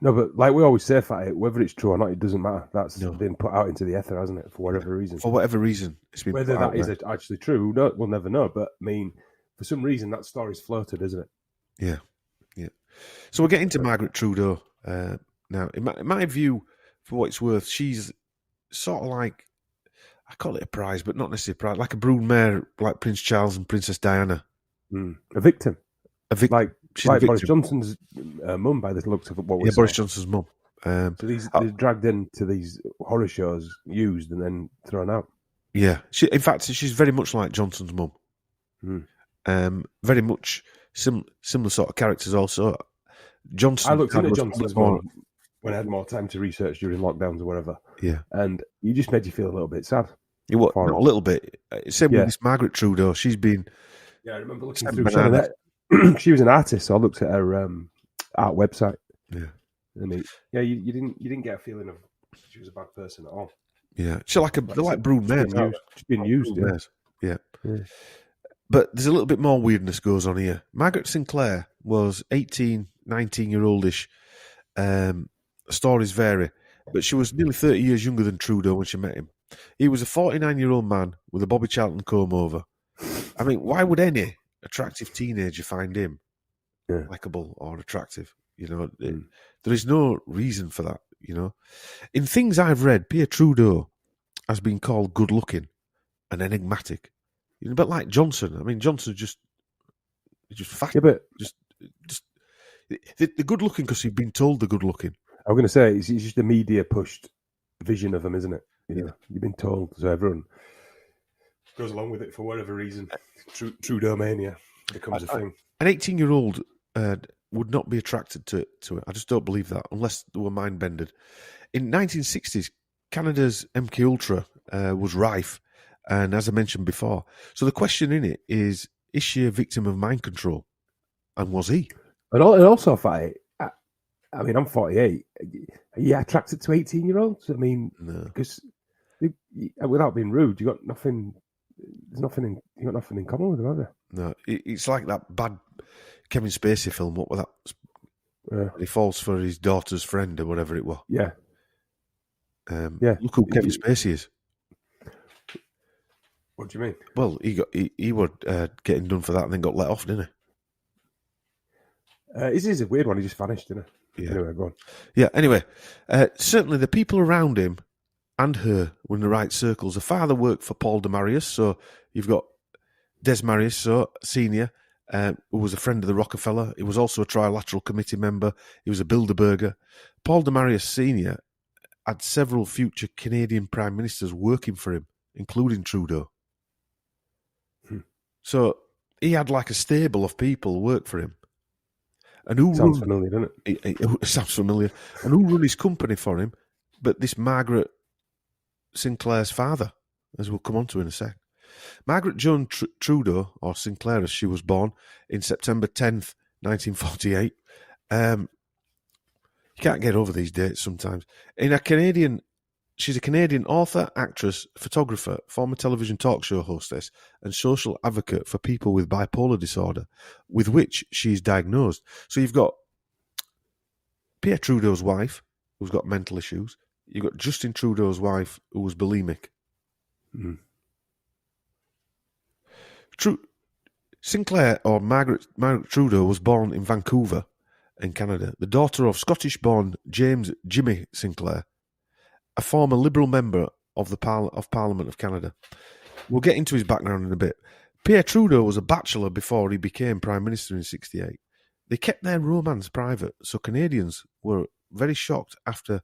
No, but like we always say, whether it's true or not, it doesn't matter. That's been put out into the ether, hasn't it? For whatever reason. For whatever reason, it's been whether put that out is there. actually true, no, we'll never know. But I mean, for some reason, that story's floated, isn't it? Yeah. So we're getting to Margaret Trudeau now. In my view, for what it's worth, she's sort of like, I call it a prize, but not necessarily a prize, like a broodmare, like Prince Charles and Princess Diana. A victim. Like Boris Boris Johnson's mum, by the looks of what we saw. Boris Johnson's mum. So they're dragged into these horror shows, used and then thrown out. Yeah. In fact, she's very much like Johnson's mum. Very much similar sort of characters also. Johnson. I looked into Johnson's mum when I had more time to research during lockdowns or whatever. Yeah. And you just made you feel a little bit sad. Not a little bit. Same with this Margaret Trudeau. She's been... Yeah, I remember looking through some of that. She was an artist, so I looked at her art website. Yeah. I mean, yeah, you didn't get a feeling of she was a bad person at all. Yeah. She's like they're like brood mares. She's been used, yeah. Yeah. Yeah. But there's a little bit more weirdness goes on here. Margaret Sinclair was 18, 19-year-oldish. Stories vary, but she was nearly 30 years younger than Trudeau when she met him. He was a 49-year-old man with a Bobby Charlton comb over. I mean, why would any attractive teenager find him likable or attractive? You know, there is no reason for that, you know. In things I've read, Pt2 has been called good-looking and enigmatic. You know, a bit like Johnson. I mean, Johnson's just fat. Yeah, but just the good-looking because you've been told they're good-looking. I'm going to say it's just a media-pushed vision of them, isn't it? You know, you've been told, so everyone goes along with it for whatever reason. Trudeau mania becomes a thing. An 18-year-old would not be attracted to it. I just don't believe that, unless they were mind-bended. In 1960s, Canada's MK Ultra was rife, and as I mentioned before. So the question in it is she a victim of mind control? And was he? And also, I mean, I'm 48. Are you attracted to 18-year-olds? I mean, because without being rude, you got nothing. You got nothing in common with them, have you? No, it's like that bad Kevin Spacey film. What was that? Yeah. He falls for his daughter's friend or whatever it was. Yeah. Look who Kevin Spacey is. What do you mean? Well, he was getting done for that and then got let off, didn't he? This is a weird one. He just vanished, didn't he? Yeah. Anyway, go on. Yeah. Anyway, certainly the people around him and her were in the right circles. The father worked for Paul de Marius, so you've got Des Marius, so senior, who was a friend of the Rockefeller. He was also a trilateral committee member. He was a Bilderberger. Paul de Marius Senior had several future Canadian prime ministers working for him, including Trudeau. So he had like a stable of people work for him. And who sounds familiar, doesn't it? It sounds familiar. And who run his company for him? But this Margaret Sinclair's father, as we'll come on to in a sec. Margaret Joan Trudeau, or Sinclair as she was born, in September 10th, 1948. You can't get over these dates sometimes. She's a Canadian author, actress, photographer, former television talk show hostess, and social advocate for people with bipolar disorder, with which she is diagnosed. So you've got Pierre Trudeau's wife, who's got mental issues. You've got Justin Trudeau's wife, who was bulimic. Sinclair, or Margaret Trudeau, was born in Vancouver, in Canada, the daughter of Scottish-born James Jimmy Sinclair, a former Liberal member of Parliament of Canada. We'll get into his background in a bit. Pierre Trudeau was a bachelor before he became Prime Minister in 1968. They kept their romance private, so Canadians were very shocked after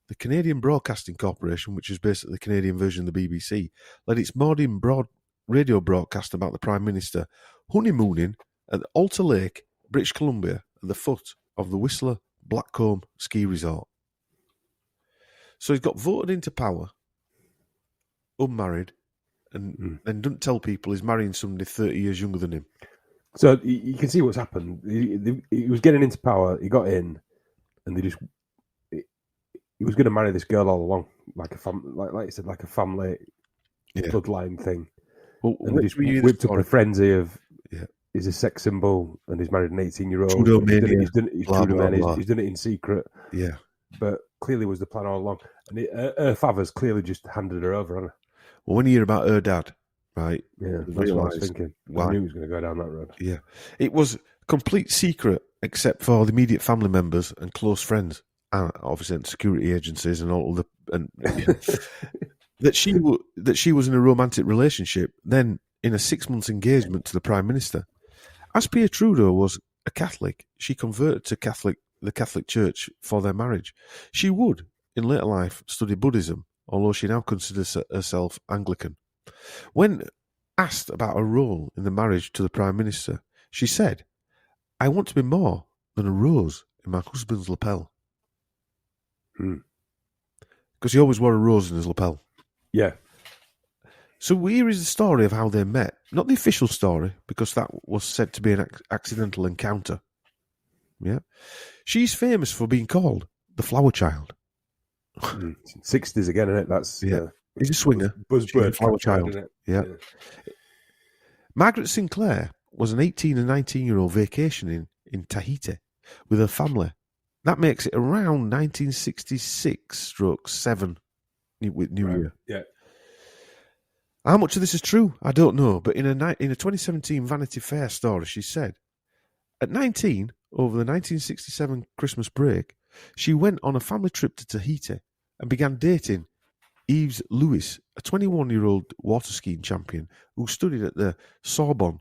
the Canadian Broadcasting Corporation, which is basically the Canadian version of the BBC, led its morning radio broadcast about the Prime Minister honeymooning at Alta Lake, British Columbia, at the foot of the Whistler Blackcomb ski resort. So he's got voted into power, unmarried, and then doesn't tell people he's marrying somebody 30 years younger than him. So you can see what's happened. He was getting into power, he got in, and he was going to marry this girl all along, like you said, like a family bloodline thing. Well, and they just whipped up a frenzy of he's a sex symbol and he's married an 18-year-old. He's done it in secret. Yeah. But clearly was the plan all along. And her father's clearly just handed her over, hasn't he? Well, when you hear about her dad, right? Yeah, that's what I was thinking. I knew he was going to go down that road. Yeah. It was complete secret except for the immediate family members and close friends, and obviously and security agencies and all that she was in a romantic relationship, then in a 6 months engagement to the Prime Minister. As Pierre Trudeau was a Catholic, she converted to the Catholic Church for their marriage. She would, in later life, study Buddhism, although she now considers herself Anglican. When asked about her role in the marriage to the Prime Minister, she said, "I want to be more than a rose in my husband's lapel." Because he always wore a rose in his lapel. Yeah. So here is the story of how they met. Not the official story, because that was said to be an accidental encounter. Yeah. She's famous for being called the Flower Child. 60s again, isn't it? That's He's a swinger. She's a buzzword, flower child. isn't it? Yeah. Margaret Sinclair was an 18 and 19-year-old vacationing in Tahiti with her family. That makes it around 1966/7 with New Year. Yeah. How much of this is true? I don't know. But in a 2017 Vanity Fair story, she said, at 19, over the 1967 Christmas break, she went on a family trip to Tahiti and began dating Yves Lewis, a 21-year-old water skiing champion who studied at the Sorbonne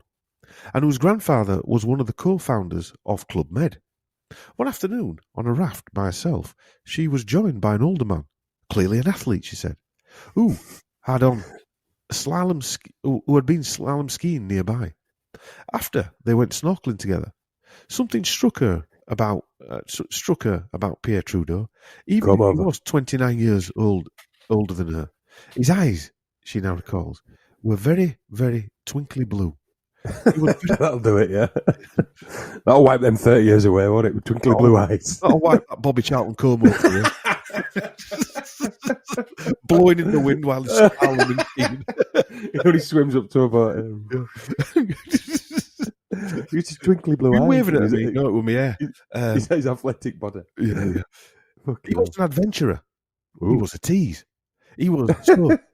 and whose grandfather was one of the co-founders of Club Med. One afternoon, on a raft by herself, she was joined by an older man, clearly an athlete, she said, who had been slalom skiing nearby. After they went snorkeling together, something struck her about Pierre Trudeau, even if he was 29 years older than her. His eyes, she now recalls, were very, very twinkly blue. That'll do it, yeah. That'll wipe them 30 years away, won't it? With twinkly blue eyes. That'll wipe that Bobby Charlton comb over you. Blowing in the wind while he's smiling and He only swims up to about It's his twinkly blue eyes. Waving at me, no, it was my hair. His athletic body. Yeah. He was an adventurer. Ooh. He was a tease. He was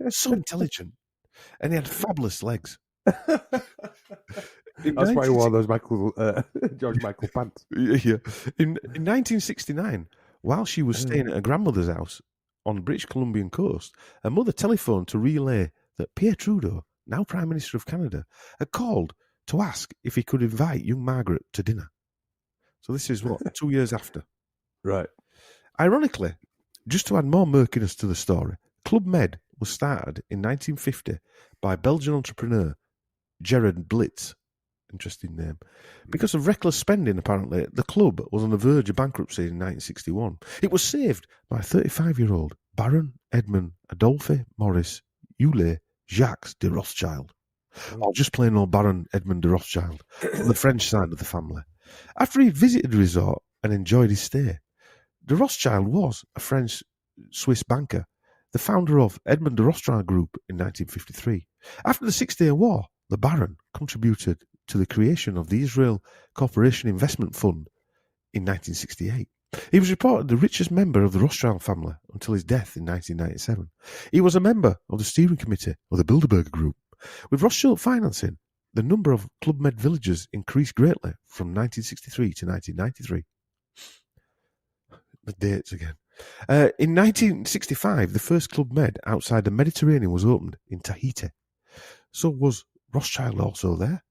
so intelligent, and he had fabulous legs. That's why he wore those George Michael pants. Yeah. In 1969, while she was staying at her grandmother's house on the British Columbian coast, her mother telephoned to relay that Pierre Trudeau, now Prime Minister of Canada, had called to ask if he could invite young Margaret to dinner. So this is 2 years after. Right. Ironically, just to add more murkiness to the story, Club Med was started in 1950 by Belgian entrepreneur Gerard Blitz. Interesting name. Because of reckless spending, apparently, the club was on the verge of bankruptcy in 1961. It was saved by 35-year-old Baron Edmond Adolphe Maurice Euler Jacques de Rothschild. Or just plain old Baron Edmond de Rothschild, on the French side of the family. After he'd visited the resort and enjoyed his stay, de Rothschild was a French-Swiss banker, the founder of Edmond de Rothschild Group in 1953. After the Six-Day War, the Baron contributed to the creation of the Israel Corporation Investment Fund in 1968. He was reported the richest member of the Rothschild family until his death in 1997. He was a member of the steering committee of the Bilderberg Group. With Rothschild financing, the number of Club Med villagers increased greatly from 1963 to 1993. The dates again. In 1965, the first Club Med outside the Mediterranean was opened in Tahiti. So was Rothschild also there?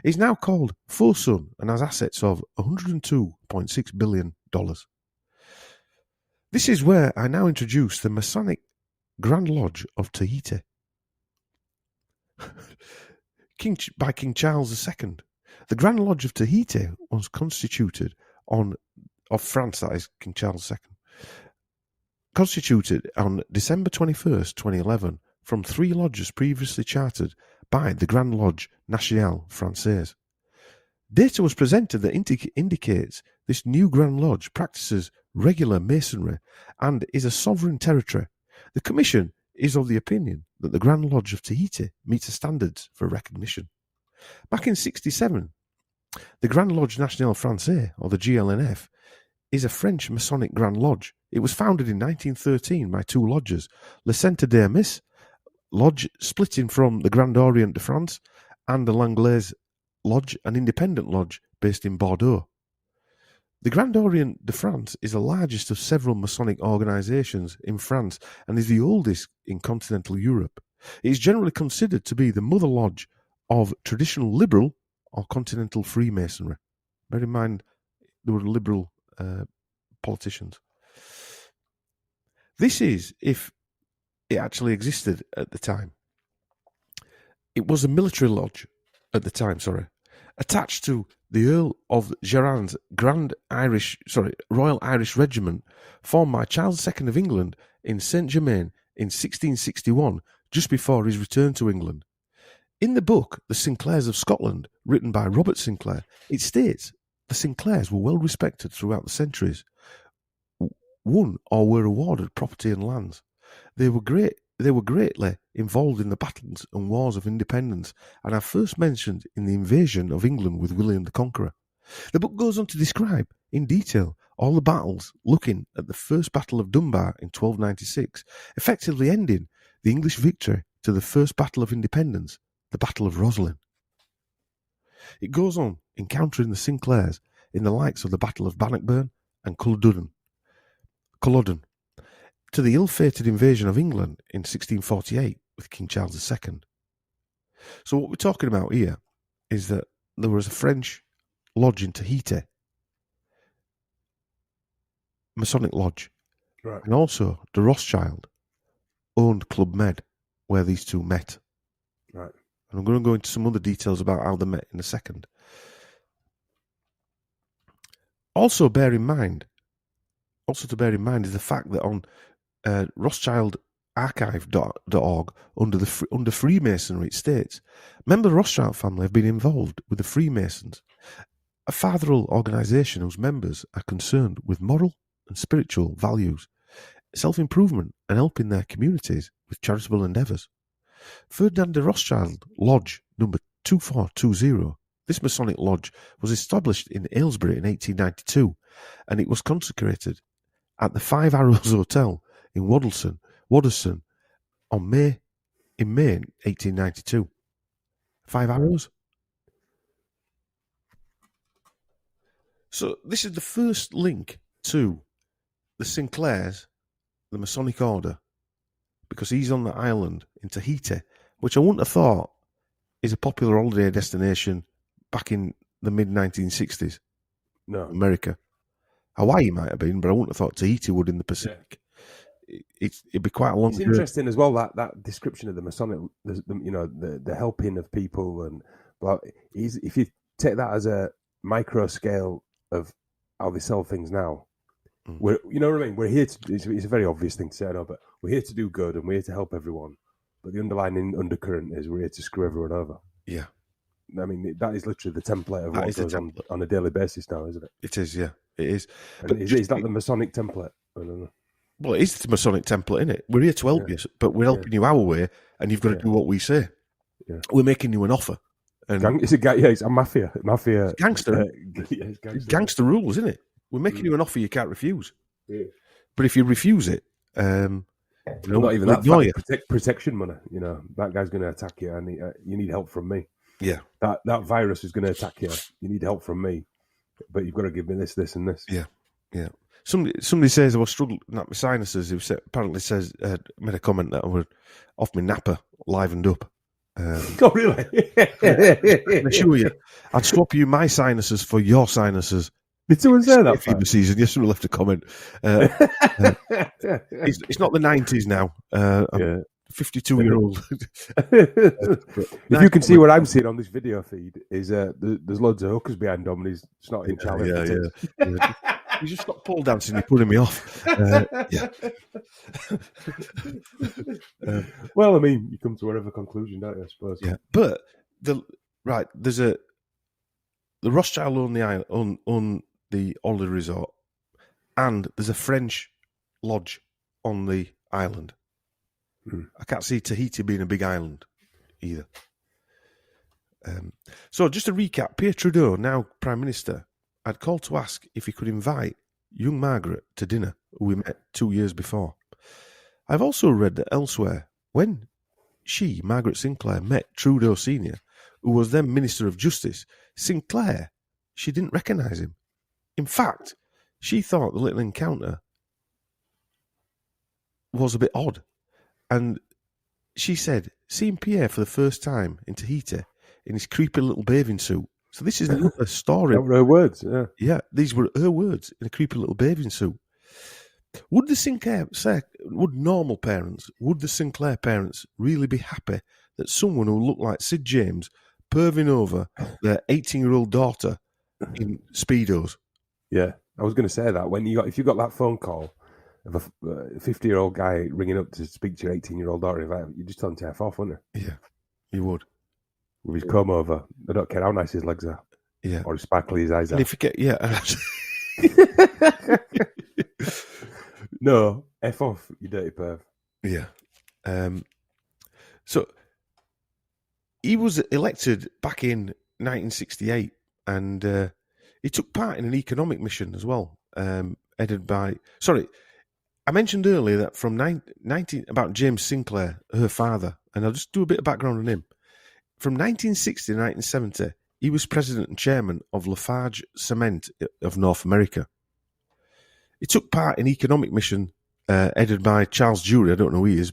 He's now called Fosun and has assets of $102.6 billion. This is where I now introduce the Masonic Grand Lodge of Tahiti. By King Charles II. The Grand Lodge of Tahiti was constituted of France, that is, King Charles II. Constituted on December 21st, 2011, from 3 lodges previously chartered by the Grand Lodge Nationale Française. Data was presented that indicates this new Grand Lodge practices regular masonry and is a sovereign territory. The Commission is of the opinion that the Grand Lodge of Tahiti meets the standards for recognition. Back in 1967, the Grand Lodge Nationale Française, or the GLNF, is a French Masonic Grand Lodge. It was founded in 1913 by 2 lodges, Le Centre d'Hermès, lodge splitting from the Grand Orient de France, and the L'Anglaise Lodge, an independent lodge based in Bordeaux. The Grand Orient de France is the largest of several Masonic organisations in France and is the oldest in continental Europe. It is generally considered to be the mother lodge of traditional liberal or continental Freemasonry. Bear in mind, there were liberal politicians. This is if it actually existed at the time. It was a military lodge at the time, attached to the Earl of Gerard's Royal Irish Regiment, formed by Charles II of England in Saint-Germain in 1661, just before his return to England. In the book, The Sinclairs of Scotland, written by Robert Sinclair, it states the Sinclairs were well respected throughout the centuries, won or were awarded property and lands. They were greatly involved in the battles and wars of independence, and are first mentioned in the invasion of England with William the Conqueror. The book goes on to describe in detail all the battles, looking at the First Battle of Dunbar in 1296, effectively ending the English victory to the First Battle of Independence, the Battle of Roslin. It goes on encountering the Sinclairs in the likes of the Battle of Bannockburn and Culloden, to the ill-fated invasion of England in 1648 with King Charles II. So what we're talking about here is that there was a French lodge in Tahiti, Masonic Lodge, Right. and also the Rothschild owned Club Med, where these two met. Right. And I'm going to go into some other details about how they met in a second. Also to bear in mind is the fact that on RothschildArchive.org, under Freemasonry, it states, members of the Rothschild family have been involved with the Freemasons, a fatherly organisation whose members are concerned with moral and spiritual values, self-improvement, and helping their communities with charitable endeavours. Ferdinand de Rothschild Lodge number 2420. This Masonic lodge was established in Aylesbury in 1892, and it was consecrated at the Five Arrows Hotel in Waddesdon in May 1892. Five Arrows. So this is the first link to the Sinclairs, the Masonic Order, because he's on the island in Tahiti, which I wouldn't have thought is a popular holiday destination back in the mid-1960s. No. America. Hawaii might have been, but I wouldn't have thought Tahiti would in the Pacific. Yeah. It'd be quite a long. It's interesting as well that description of the Masonic, the helping of people, and well, if you take that as a micro scale of how they sell things now, we're, you know what I mean. We're here to. It's a very obvious thing to say, I know, but we're here to do good and we're here to help everyone. But the underlying undercurrent is we're here to screw everyone over. Yeah. I mean, that is literally the template of what goes on a daily basis now, isn't it? It is, yeah. It is. But is that the Masonic template? I don't know. Well, it is the Masonic template, isn't it? We're here to help you, but we're helping you our way, and you've got to do what we say. Yeah. We're making you an offer. And it's a mafia. It's gangster. Gangster rules, isn't it? We're making you an offer you can't refuse. Yeah. But if you refuse it, not even that protection money. You know, that guy's going to attack you, and you need help from me. Yeah, that virus is going to attack you. You need help from me, but you've got to give me this, and this. Yeah, yeah. Somebody says I was struggling with my sinuses. Who apparently says made a comment that I was off my napper, livened up. Oh really? I assure you, I'd swap you my sinuses for your sinuses. Did someone say that? Fever season. Yes, someone left a comment. It's not the 90s now. I'm 52-year-old. If you can see what I'm seeing on this video feed, is there's loads of hookers behind Dom, and he's snotting challenge. Yeah. You just stop pole dancing. You're putting me off. Yeah. Well, I mean, you come to whatever conclusion, don't you? I suppose. Yeah, but there's the Rothschild own the Holiday Resort, and there's a French lodge on the island. I can't see Tahiti being a big island either. So just to recap, Pierre Trudeau, now Prime Minister, had called to ask if he could invite young Margaret to dinner, who we met 2 years before. I've also read that elsewhere, when Margaret Sinclair, met Trudeau Sr., who was then Minister of Justice, Sinclair, she didn't recognise him. In fact, she thought the little encounter was a bit odd. And she said, seeing Pierre for the first time in Tahiti in his creepy little bathing suit. So this is another story. That were her words, yeah. Yeah, these were her words in a creepy little bathing suit. Would the Sinclair parents really be happy that someone who looked like Sid James perving over their 18-year-old daughter in Speedos? Yeah, I was going to say that. If you got that phone call of a 50-year-old guy ringing up to speak to your 18-year-old daughter, you just tell him to F off, wouldn't you? Yeah, you would. With his comb over. I don't care how nice his legs are. Yeah. Or sparkly his eyes And out. if you get, yeah. No, F off, you dirty perv. Yeah. So he was elected back in 1968, and he took part in an economic mission as well, headed by. Sorry, I mentioned earlier that from 19 about James Sinclair, her father, and I'll just do a bit of background on him. From 1960 to 1970, he was president and chairman of Lafarge Cement of North America. He took part in economic mission headed by Charles Jury, I don't know who he is,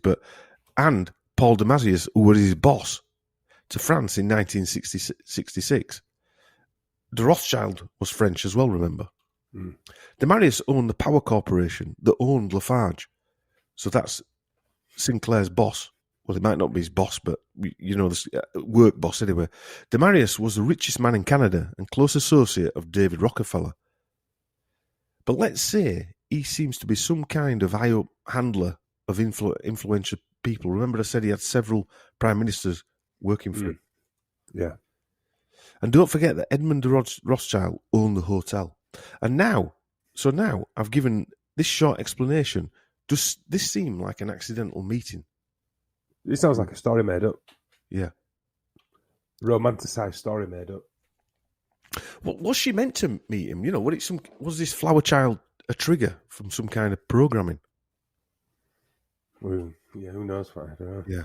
and Paul Damasio, who was his boss, to France in 1966. De Rothschild was French as well, remember? Mm. Damasio owned the power corporation that owned Lafarge. So that's Sinclair's boss. Well, it might not be his boss, but, you know, the work boss anyway. Damasio was the richest man in Canada and close associate of David Rockefeller. But let's say he seems to be some kind of high-up handler of influential people. Remember I said he had several prime ministers working for him. Yeah. And don't forget that Edmund de Rothschild owned the hotel. And now I've given this short explanation. Does this seem like an accidental meeting? It sounds like a story made up. Yeah. Romanticised story made up. Well, was she meant to meet him? You know, was this flower child a trigger from some kind of programming? Well, yeah, who knows? I don't know. Yeah.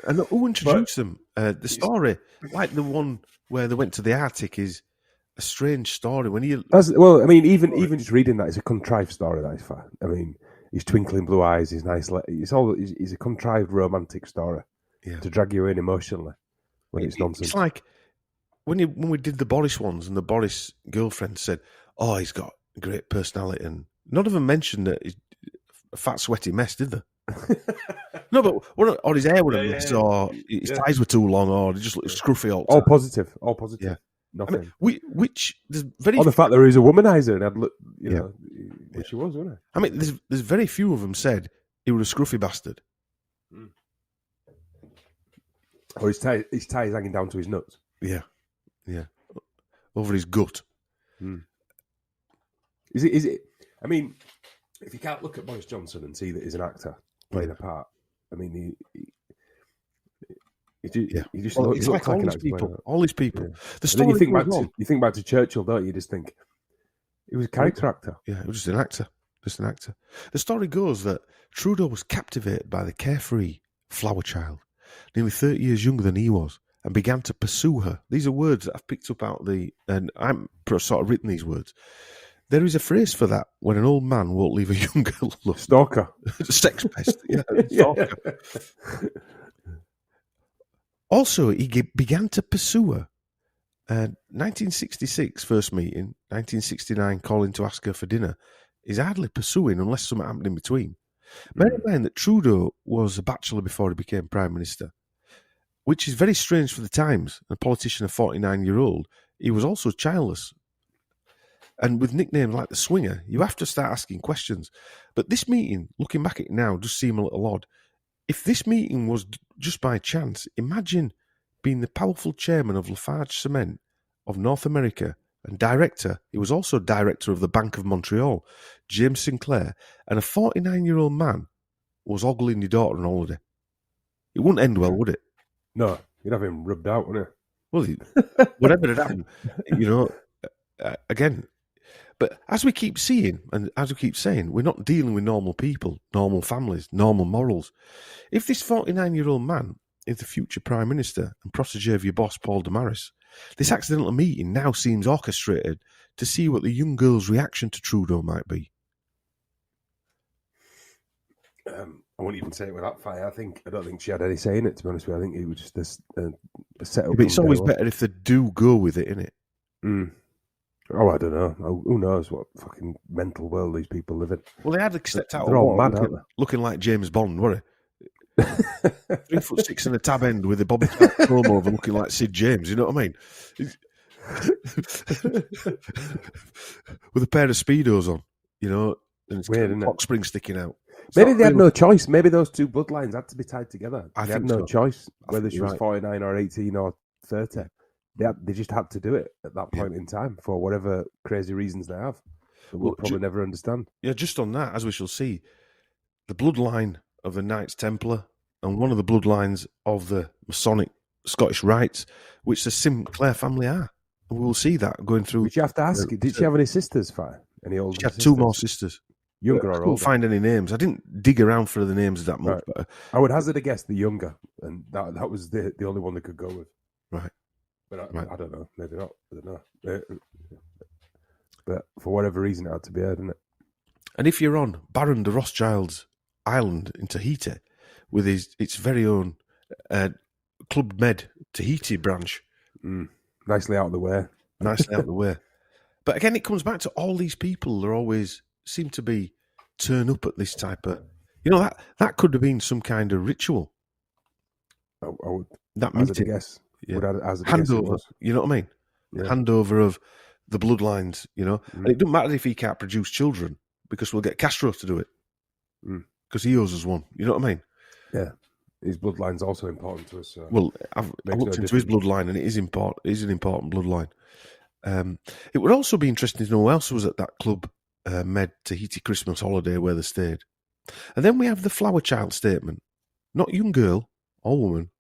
And who introduced them? The story, like the one where they went to the Arctic, is a strange story. Well, I mean, even just reading that, it's a contrived story. That is fine. I mean, his twinkling blue eyes, his nice. It's a contrived romantic story to drag you in emotionally when it's nonsense. It's like when we did the Boris ones, and the Boris girlfriend said, "Oh, he's got a great personality," and none of them mentioned that he's a fat, sweaty mess, did they? No, but or his hair would have missed, or his ties were tue long, or he just looked scruffy all the time. All positive. Yeah. Nothing. I mean, which there's very the fact that he's a womanizer, and I'd look, you know, which he was, wasn't he? I mean, there's very few of them said he was a scruffy bastard. Mm. Or his tie is hanging down to his nuts. Yeah, over his gut. Mm. Is it? I mean, if you can't look at Boris Johnson and see that he's an actor playing a part, I mean, he just it's like all these people. All these people. Yeah. The story you think back to Churchill, don't you? You just think he was a character actor. Yeah, he was just an actor. The story goes that Trudeau was captivated by the carefree flower child, nearly 30 years younger than he was, and began to pursue her. These are words that I've picked up and I'm sort of written these words. There is a phrase for that when an old man won't leave a young girl alone. Stalker. Sex pest. Yeah, stalker. Also, he began to pursue her. 1966, first meeting. 1969, calling to ask her for dinner. He's hardly pursuing unless something happened in between. Bear in mind that Trudeau was a bachelor before he became Prime Minister, which is very strange for the times. A politician of 49-year-old, he was also childless. And with nicknames like the Swinger, you have to start asking questions. But this meeting, looking back at it now, does seem a little odd. If this meeting was just by chance, imagine being the powerful chairman of Lafarge Cement of North America and director. He was also director of the Bank of Montreal, James Sinclair, and a 49-year-old man was ogling your daughter on holiday. It wouldn't end well, would it? No, you'd have him rubbed out, wouldn't it? Well, whatever had happened, again. But as we keep seeing, and as we keep saying, we're not dealing with normal people, normal families, normal morals. If this 49-year-old man is the future Prime Minister and protégé of your boss, Paul Damasio, this accidental meeting now seems orchestrated to see what the young girl's reaction to Trudeau might be. I won't even say it without fire. I don't think she had any say in it, to be honest with you. I think it was just a setup. But it's always better if they do go with it, innit? Mm. Oh, I don't know. Who knows what fucking mental world these people live in? Well, they had stepped out. They're all mad, aren't they? Looking like James Bond, weren't they? 3'6" and a tab end with a Bobby comb over, looking like Sid James. You know what I mean? With a pair of speedos on, and it's weird, isn't it? Box spring sticking out. Maybe they had no choice. Maybe those two bloodlines had to be tied together. They had no choice whether she was 49 or 18 or 30. they just had to do it at that point in time for whatever crazy reasons they have that we'll probably never understand. Yeah, just on that, as we shall see, the bloodline of the Knights Templar and one of the bloodlines of the Masonic Scottish Rites, which the Sinclair family are. And we will see that going through. But you have to ask, did she have any sisters, Fi? Any older She had sisters? 2 more sisters. Younger or I couldn't older? find any names. I didn't dig around for the names that much. Right. But, I would hazard a guess the younger, and that was the only one they could go with. Right. But I don't know. Maybe not. I don't know. But for whatever reason, it had to be her, didn't it? And if you're on Baron de Rothschild's island in Tahiti with its very own Club Med Tahiti branch. Nicely out of the way. Nicely out of the way. But again, it comes back to all these people that always seem to be turn up at this type of... that could have been some kind of ritual. I would that hazard a guess. Yeah. Handover. You know what I mean? Yeah. Handover of the bloodlines, And it doesn't matter if he can't produce children, because we'll get Castro to do it. Because he owes us one. You know what I mean? Yeah. His bloodline's also important to us. So well, I've looked into his bloodline, and it is important. It is an important bloodline. It would also be interesting to know who else was at that Club Med Tahiti Christmas holiday where they stayed. And then we have the flower child statement. Not young girl or woman,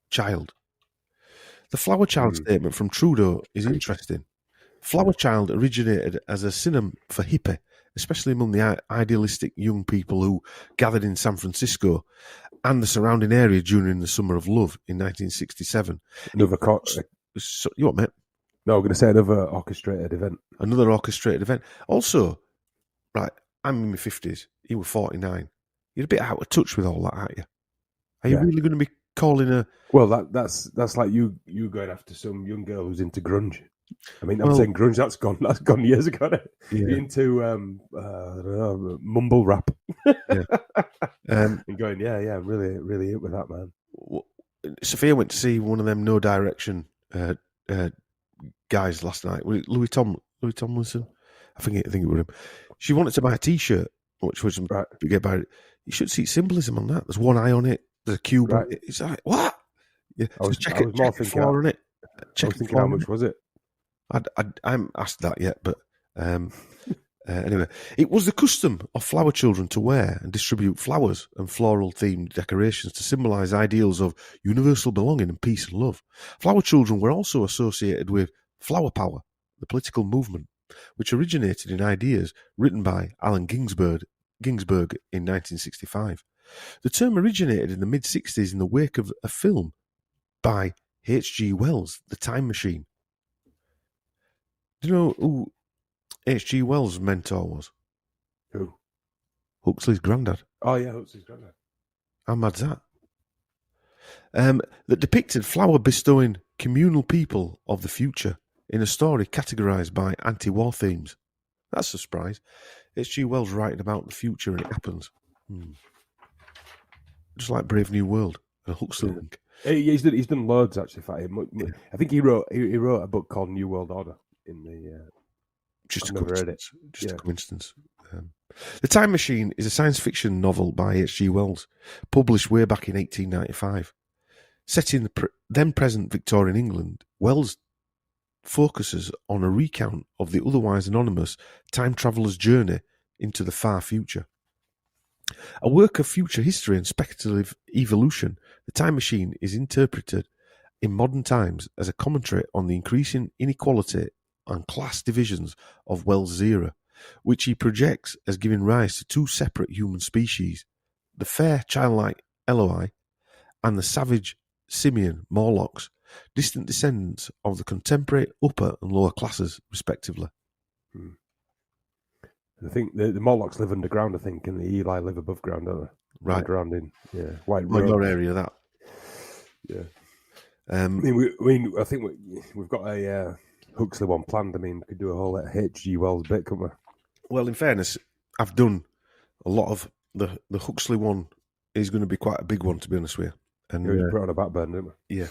child. The flower child statement from Trudeau is interesting. Flower child originated as a synonym for hippie, especially among the idealistic young people who gathered in San Francisco and the surrounding area during the Summer of Love in 1967. You what, mate? No, I'm going to say another orchestrated event. Another orchestrated event. Also, right, I'm in my 50s. You were 49. You're a bit out of touch with all that, aren't you? Are you really going to be calling a... Well, that's like you going after some young girl who's into grunge. I mean, I'm saying grunge, that's gone years ago. Yeah. Into, I don't know, mumble rap. Yeah. And going, I'm really, really into that, man. Sophia went to see one of them No Direction guys last night. Was it Louis Tomlinson? I think it was him. She wanted to buy a T-shirt, which was get by. You should see symbolism on that. There's one eye on it. There's a cube on it. It's like, what? Yeah. I was more thinking on it. I was thinking how much was it? I haven't asked that yet, but anyway, it was the custom of flower children to wear and distribute flowers and floral-themed decorations to symbolise ideals of universal belonging and peace and love. Flower children were also associated with flower power, the political movement, which originated in ideas written by Allen Ginsberg in 1965. The term originated in the mid-60s in the wake of a film by H.G. Wells, The Time Machine. Do you know who H.G. Wells' mentor was? Who? Huxley's granddad. Oh, yeah, Huxley's granddad. How mad's that? That depicted flower-bestowing communal people of the future in a story categorised by anti-war themes. That's a surprise. H.G. Wells writing about the future and it happens. Just like Brave New World and Huxley link. He's done loads, actually. I think he wrote a book called New World Order. Just a coincidence. The Time Machine is a science fiction novel by H.G. Wells, published way back in 1895. Set in the then-present Victorian England, Wells focuses on a recount of the otherwise anonymous time traveller's journey into the far future. A work of future history and speculative evolution, The Time Machine is interpreted in modern times as a commentary on the increasing inequality and class divisions of Wells' era, which he projects as giving rise to two separate human species, the fair childlike Eloi and the savage simian Morlocks, distant descendants of the contemporary upper and lower classes, respectively. I think the Morlocks live underground, I think, and the Eli live above ground, don't they? Right. Underground in, White Well, Road. your area, that. Yeah. I think we've got a Huxley one planned. I mean, we could do a whole H.G. Wells bit, couldn't we? Well, in fairness, I've done a lot of the Huxley one is going to be quite a big one, to be honest with you. And we put on a backburn, didn't we? Yeah.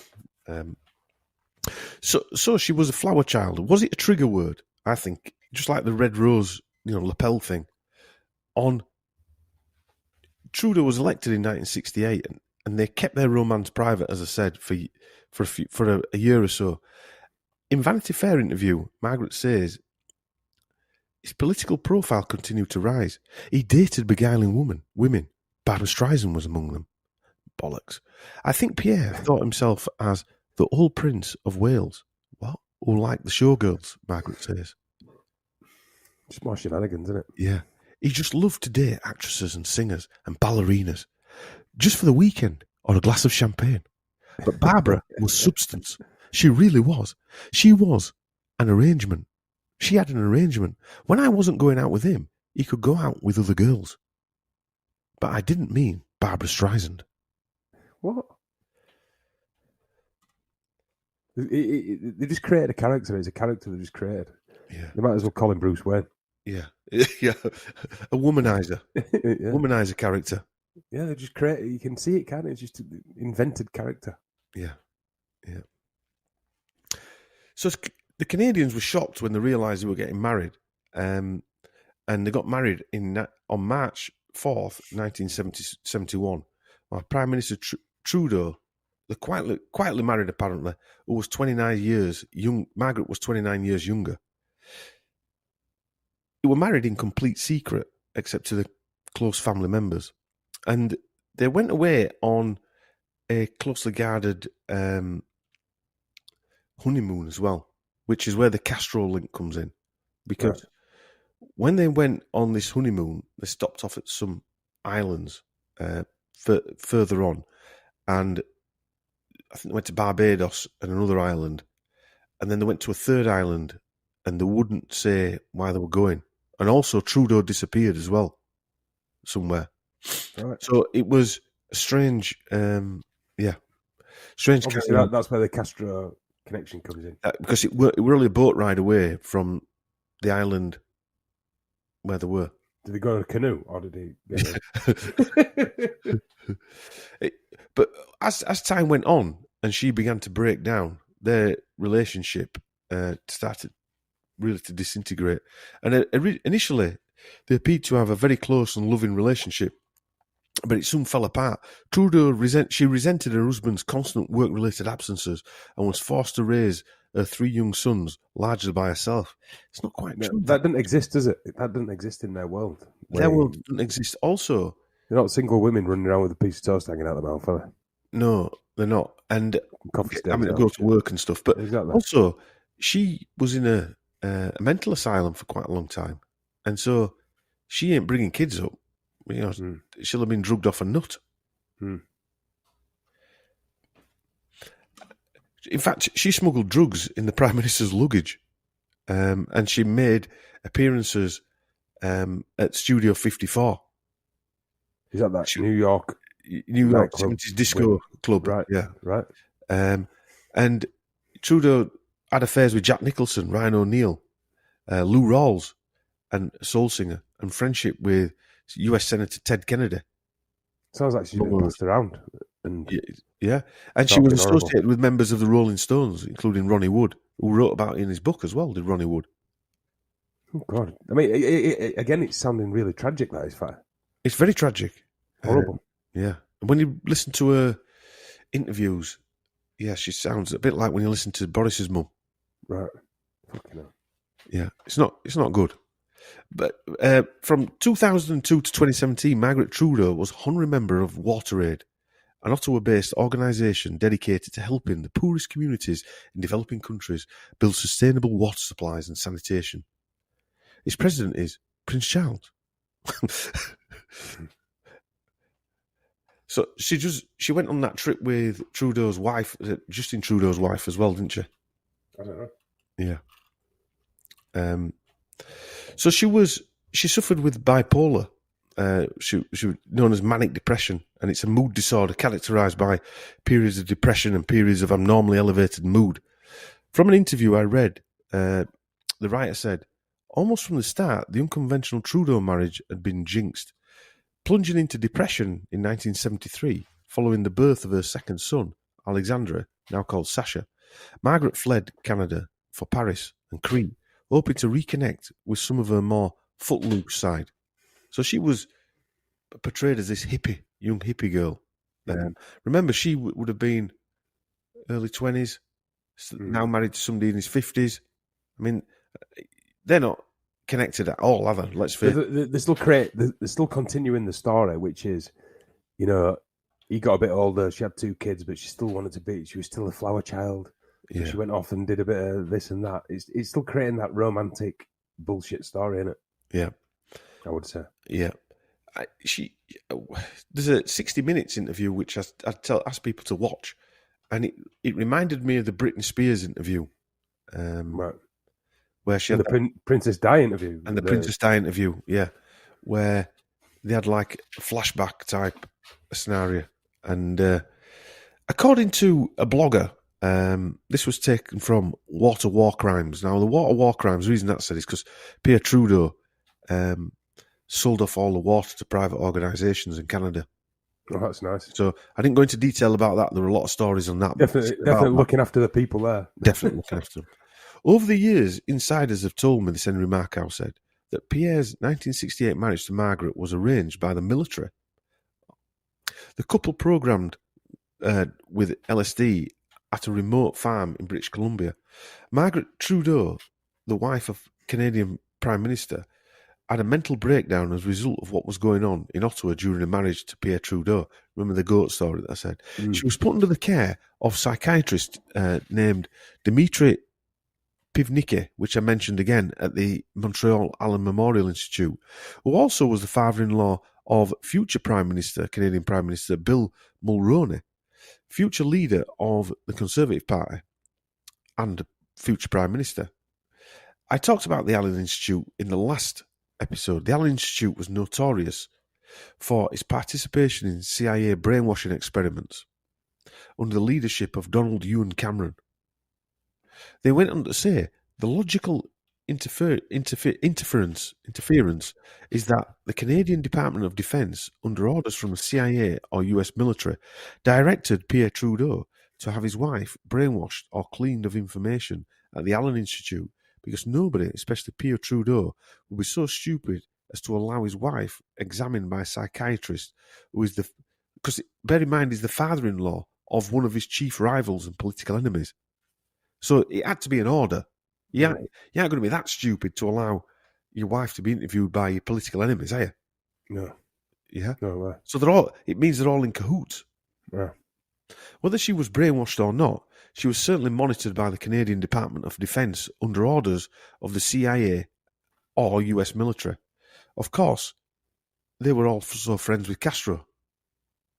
So she was a flower child. Was it a trigger word? I think, just like the red rose, lapel thing. Trudeau was elected in 1968, and they kept their romance private, as I said, for a year or so. In Vanity Fair interview, Margaret says his political profile continued to rise. He dated beguiling women. Barbara Streisand was among them. Bollocks. I think Pierre thought himself as the old Prince of Wales. What? Who liked the showgirls, Margaret says. Just more shenanigans, isn't it? Yeah. He just loved to date actresses and singers and ballerinas. Just for the weekend or a glass of champagne. But Barbara was substance. She really was. She was an arrangement. She had an arrangement. When I wasn't going out with him, he could go out with other girls. But I didn't mean Barbara Streisand. What? They just created a character. It's a character they just created. Yeah. They might as well call him Bruce Wayne. Yeah. Yeah. A womanizer. Yeah. Womanizer character. Yeah, they just create. You can see it, can't it? It's just an invented character. Yeah. Yeah. So the Canadians were shocked when they realised they were getting married. And they got married on March 4th, 1971. While Prime Minister Trudeau, they quietly married apparently, who was 29 years young. Margaret was 29 years younger. They were married in complete secret, except to the close family members. And they went away on a closely guarded honeymoon as well, which is where the Castro link comes in. Because when they went on this honeymoon, they stopped off at some islands further on. And I think they went to Barbados and another island. And then they went to a third island and they wouldn't say why they were going. And also Trudeau disappeared as well somewhere. Right. So it was a strange, strange. Obviously, that's where the Castro connection comes in. Because it were only a boat ride away from the island where they were. Did they go in a canoe or did he get But as time went on and she began to break down, their relationship started really to disintegrate. And initially, they appeared to have a very close and loving relationship, but it soon fell apart. Trudeau resented her husband's constant work-related absences and was forced to raise her 3 young sons largely by herself. It's not quite true. That didn't exist, does it? That didn't exist in their world. Their world didn't exist. Also, they're not single women running around with a piece of toast hanging out their mouth, are they? No, they're not. And coffee I mean, they go to work and stuff. But exactly. Also, she was in a mental asylum for quite a long time, and so she ain't bringing kids up. You know, she'll have been drugged off a nut. In fact, she smuggled drugs in the Prime Minister's luggage, and she made appearances at Studio 54. Is that New York 70s disco club? Right. Yeah. Right. And Trudeau had affairs with Jack Nicholson, Ryan O'Neill, Lou Rawls, and a soul singer, and friendship with US Senator Ted Kennedy. Sounds like she's been passed around. And yeah. And she was associated with members of the Rolling Stones, including Ronnie Wood, who wrote about it in his book as well, did Ronnie Wood. Oh, God. I mean, again, it's sounding really tragic, that is fact. It's very tragic. Horrible. Yeah. And when you listen to her interviews, yeah, she sounds a bit like when you listen to Boris's mum. Right. Fucking hell. Yeah. It's not good. But from 2002 to 2017, Margaret Trudeau was honorary member of WaterAid, an Ottawa-based organisation dedicated to helping the poorest communities in developing countries build sustainable water supplies and sanitation. Its president is Prince Charles. So she went on that trip with Trudeau's wife, Justin Trudeau's wife as well, didn't she? I don't know. Yeah. So she suffered with bipolar. She was known as manic depression, and it's a mood disorder characterised by periods of depression and periods of abnormally elevated mood. From an interview I read, the writer said, almost from the start, the unconventional Trudeau marriage had been jinxed. Plunging into depression in 1973, following the birth of her second son, Alexandra, now called Sasha, Margaret fled Canada for Paris and Crete, hoping to reconnect with some of her more footloose side. So she was portrayed as this young hippie girl. Remember, she would have been early 20s, now married to somebody in his 50s. I mean, they're not connected at all, are they? Let's face it. They're still continuing the story, which is, you know, he got a bit older. She had 2 kids, but she still wanted to be. She was still a flower child. So Yeah. she went off and did a bit of this and that. It's still creating that romantic bullshit story, isn't it? Yeah. I would say. Yeah. There's a 60 Minutes interview which I ask people to watch, and it reminded me of the Britney Spears interview, Right. where she had the Princess Di interview. And the Princess Di interview, yeah, where they had like a flashback type scenario. And according to a blogger, this was taken from Water War Crimes. Now, the Water War Crimes, the reason that's said is because Pierre Trudeau sold off all the water to private organisations in Canada. Oh, that's nice. So I didn't go into detail about that. There were a lot of stories on that. Definitely looking after the people there. Definitely looking after them. Over the years, insiders have told me, this Henry Markow said, that Pierre's 1968 marriage to Margaret was arranged by the military. The couple programmed with LSD at a remote farm in British Columbia. Margaret Trudeau, the wife of Canadian Prime Minister, had a mental breakdown as a result of what was going on in Ottawa during a marriage to Pierre Trudeau. Remember the goat story that I said? She was put under the care of a psychiatrist named Dmitry Pivnicki, which I mentioned again at the Montreal Allen Memorial Institute, who also was the father-in-law of future Canadian Prime Minister Bill Mulroney, future leader of the Conservative Party and future Prime Minister. I talked about the Allen Institute in the last episode. The Allen Institute was notorious for its participation in CIA brainwashing experiments under the leadership of Donald Ewan Cameron. They went on to say the logical interference is that the Canadian Department of Defence, under orders from the CIA or US military, directed Pierre Trudeau to have his wife brainwashed or cleaned of information at the Allen Institute, because nobody, especially Pierre Trudeau, would be so stupid as to allow his wife examined by a psychiatrist who is because bear in mind, he's the father-in-law of one of his chief rivals and political enemies. So it had to be an order. You aren't going to be that stupid to allow your wife to be interviewed by your political enemies, are you? No. Yeah? No way. So it means they're all in cahoots. Yeah. Whether she was brainwashed or not, she was certainly monitored by the Canadian Department of Defence under orders of the CIA or US military. Of course, they were also friends with Castro.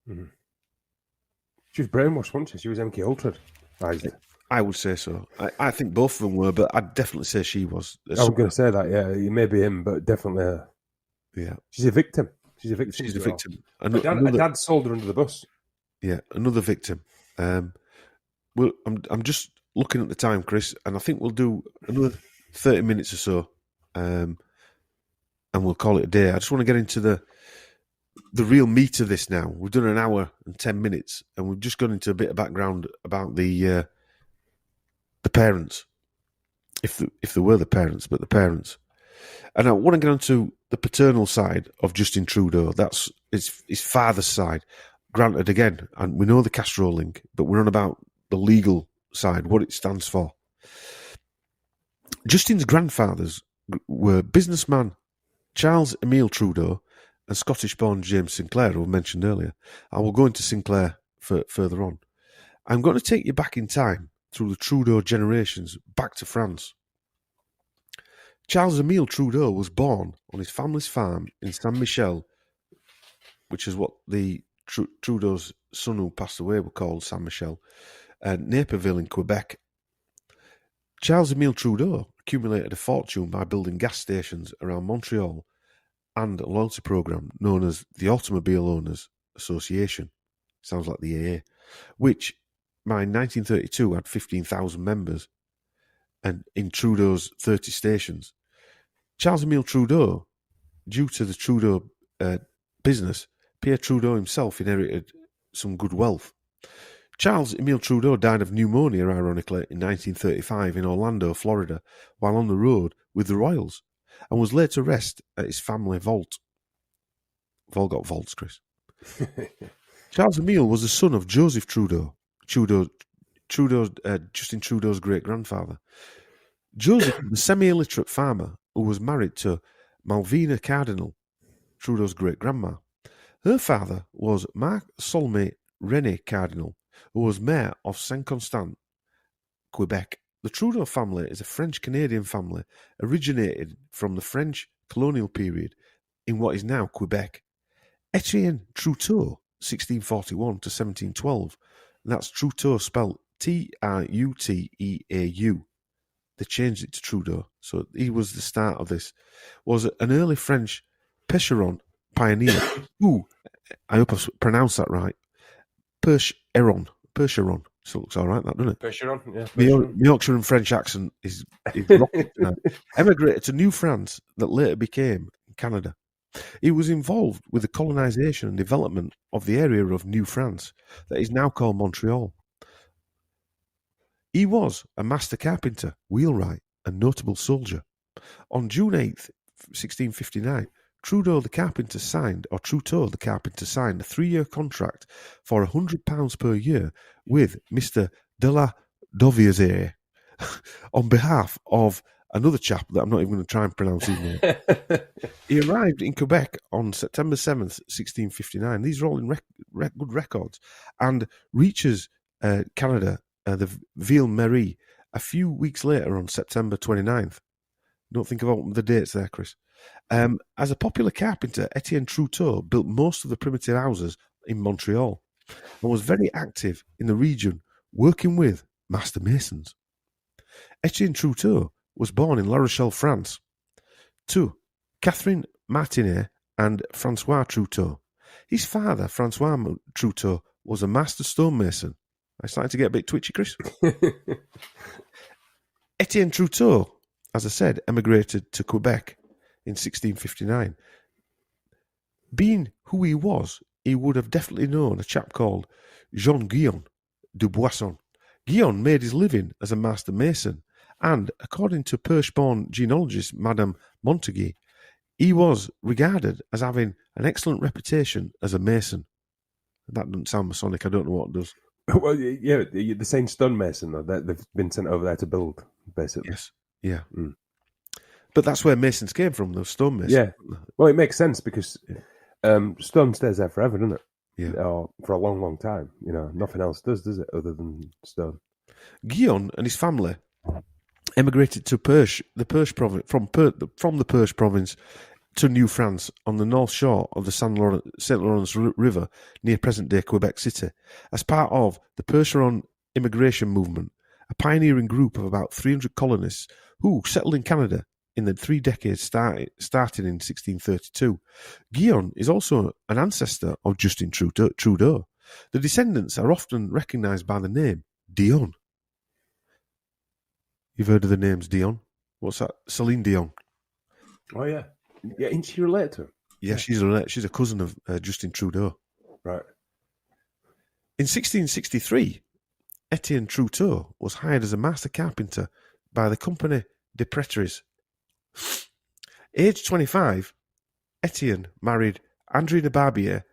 Mm-hmm. She was brainwashed, wasn't she? She was MK Ultra'd. I would say so. I think both of them were, but I'd definitely say she was. I was going to say that, yeah. It may be him, but definitely her. Yeah. She's a victim. She's a victim. Her dad sold her under the bus. Yeah, another victim. I'm just looking at the time, Chris, and I think we'll do another 30 minutes or so, and we'll call it a day. I just want to get into the real meat of this now. We've done an hour and 10 minutes, and we've just gone into a bit of background about the parents, if there were the parents, but the parents. And I want to get onto the paternal side of Justin Trudeau. That's his father's side. Granted, again, and we know the Castro link, but we're on about the legal side, what it stands for. Justin's grandfathers were businessman Charles Emile Trudeau and Scottish-born James Sinclair, who I mentioned earlier. I will go into Sinclair further on. I'm going to take you back in time through the Trudeau generations, back to France. Charles Emile Trudeau was born on his family's farm in Saint-Michel, which is what the Trudeau's son who passed away were called, Saint-Michel, and Naperville in Quebec. Charles Emile Trudeau accumulated a fortune by building gas stations around Montreal and a loyalty program known as the Automobile Owners Association, sounds like the AA, which by 1932 had 15,000 members and in Trudeau's 30 stations. Charles Emile Trudeau, due to the Trudeau business, Pierre Trudeau himself inherited some good wealth. Charles Emile Trudeau died of pneumonia, ironically, in 1935 in Orlando, Florida, while on the road with the Royals, and was laid to rest at his family vault. We've all got vaults, Chris. Charles Emile was the son of Joseph Trudeau, Justin Trudeau's great-grandfather. Joseph was a semi-illiterate farmer who was married to Malvina Cardinal, Trudeau's great-grandma. Her father was Marc Solme René Cardinal, who was mayor of Saint-Constant, Quebec. The Trudeau family is a French-Canadian family originated from the French colonial period in what is now Quebec. Etienne Trudeau, 1641 to 1712, and that's Trudeau spelled Truteau. They changed it to Trudeau, so he was the start of this. Was an early French pêcheron pioneer who, I hope I've pronounced that right, Percheron. So it looks all right, that, doesn't it? Percheron, yeah. My Yorkshire and French accent is rocking tonight. Emigrated to New France that later became Canada. He was involved with the colonisation and development of the area of New France that is now called Montreal. He was a master carpenter, wheelwright, and notable soldier. On June 8th, 1659, Trudeau the carpenter signed a 3-year contract for £100 per year with Mr. de la Dauversière on behalf of another chap that I'm not even going to try and pronounce his name. He arrived in Quebec on September 7th, 1659. These are all in good records, and reaches Canada, the Ville-Marie, a few weeks later on September 29th. Don't think about the dates there, Chris. As a popular carpenter, Etienne Trudeau built most of the primitive houses in Montreal and was very active in the region, working with master masons. Etienne Trudeau was born in La Rochelle, France, to Catherine Martinet and Francois Trudeau. His father, Francois Trudeau, was a master stonemason. I'm starting to get a bit twitchy, Chris. Etienne Trudeau, as I said, emigrated to Quebec in 1659. Being who he was, he would have definitely known a chap called Jean Guyon de Boisson. Guyon made his living as a master mason, and according to Perche-born genealogist Madame Montague, he was regarded as having an excellent reputation as a mason. That doesn't sound Masonic, I don't know what it does. Well, yeah, the same stonemason, though, they've been sent over there to build, basically. Yes, yeah. Mm. But that's where masons came from, those stonemasons. Yeah. Well, it makes sense because stone stays there forever, doesn't it? Yeah. Or for a long, long time. You know, nothing else does it, other than stone? Guyon and his family emigrated to Perche, the Perche province, from the Perche province to New France on the north shore of the St. Lawrence River near present-day Quebec City, as part of the Percheron immigration movement, a pioneering group of about 300 colonists who settled in Canada in the 3 decades starting in 1632. Guyon is also an ancestor of Justin Trudeau. The descendants are often recognised by the name Dion. You've heard of the names Dion? What's that? Celine Dion. Oh, yeah. Yeah, isn't she related to him? Yeah, she's a cousin of Justin Trudeau. Right. In 1663, Etienne Trudeau was hired as a master carpenter by the Compagnie de Prétries. Aged 25, Etienne married Andrina Barbier,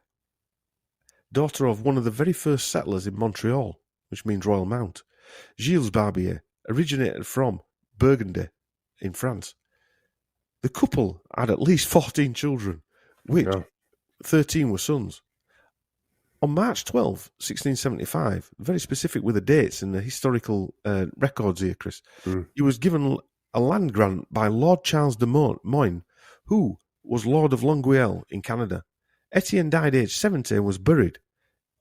daughter of one of the very first settlers in Montreal, which means Royal Mount. Gilles Barbier originated from Burgundy in France. The couple had at least 14 children, which 13 were sons. On March 12, 1675, very specific with the dates and the historical records here, Chris, he was given a land grant by Lord Charles de Moyne, who was Lord of Longueuil in Canada. Etienne died aged 70 and was buried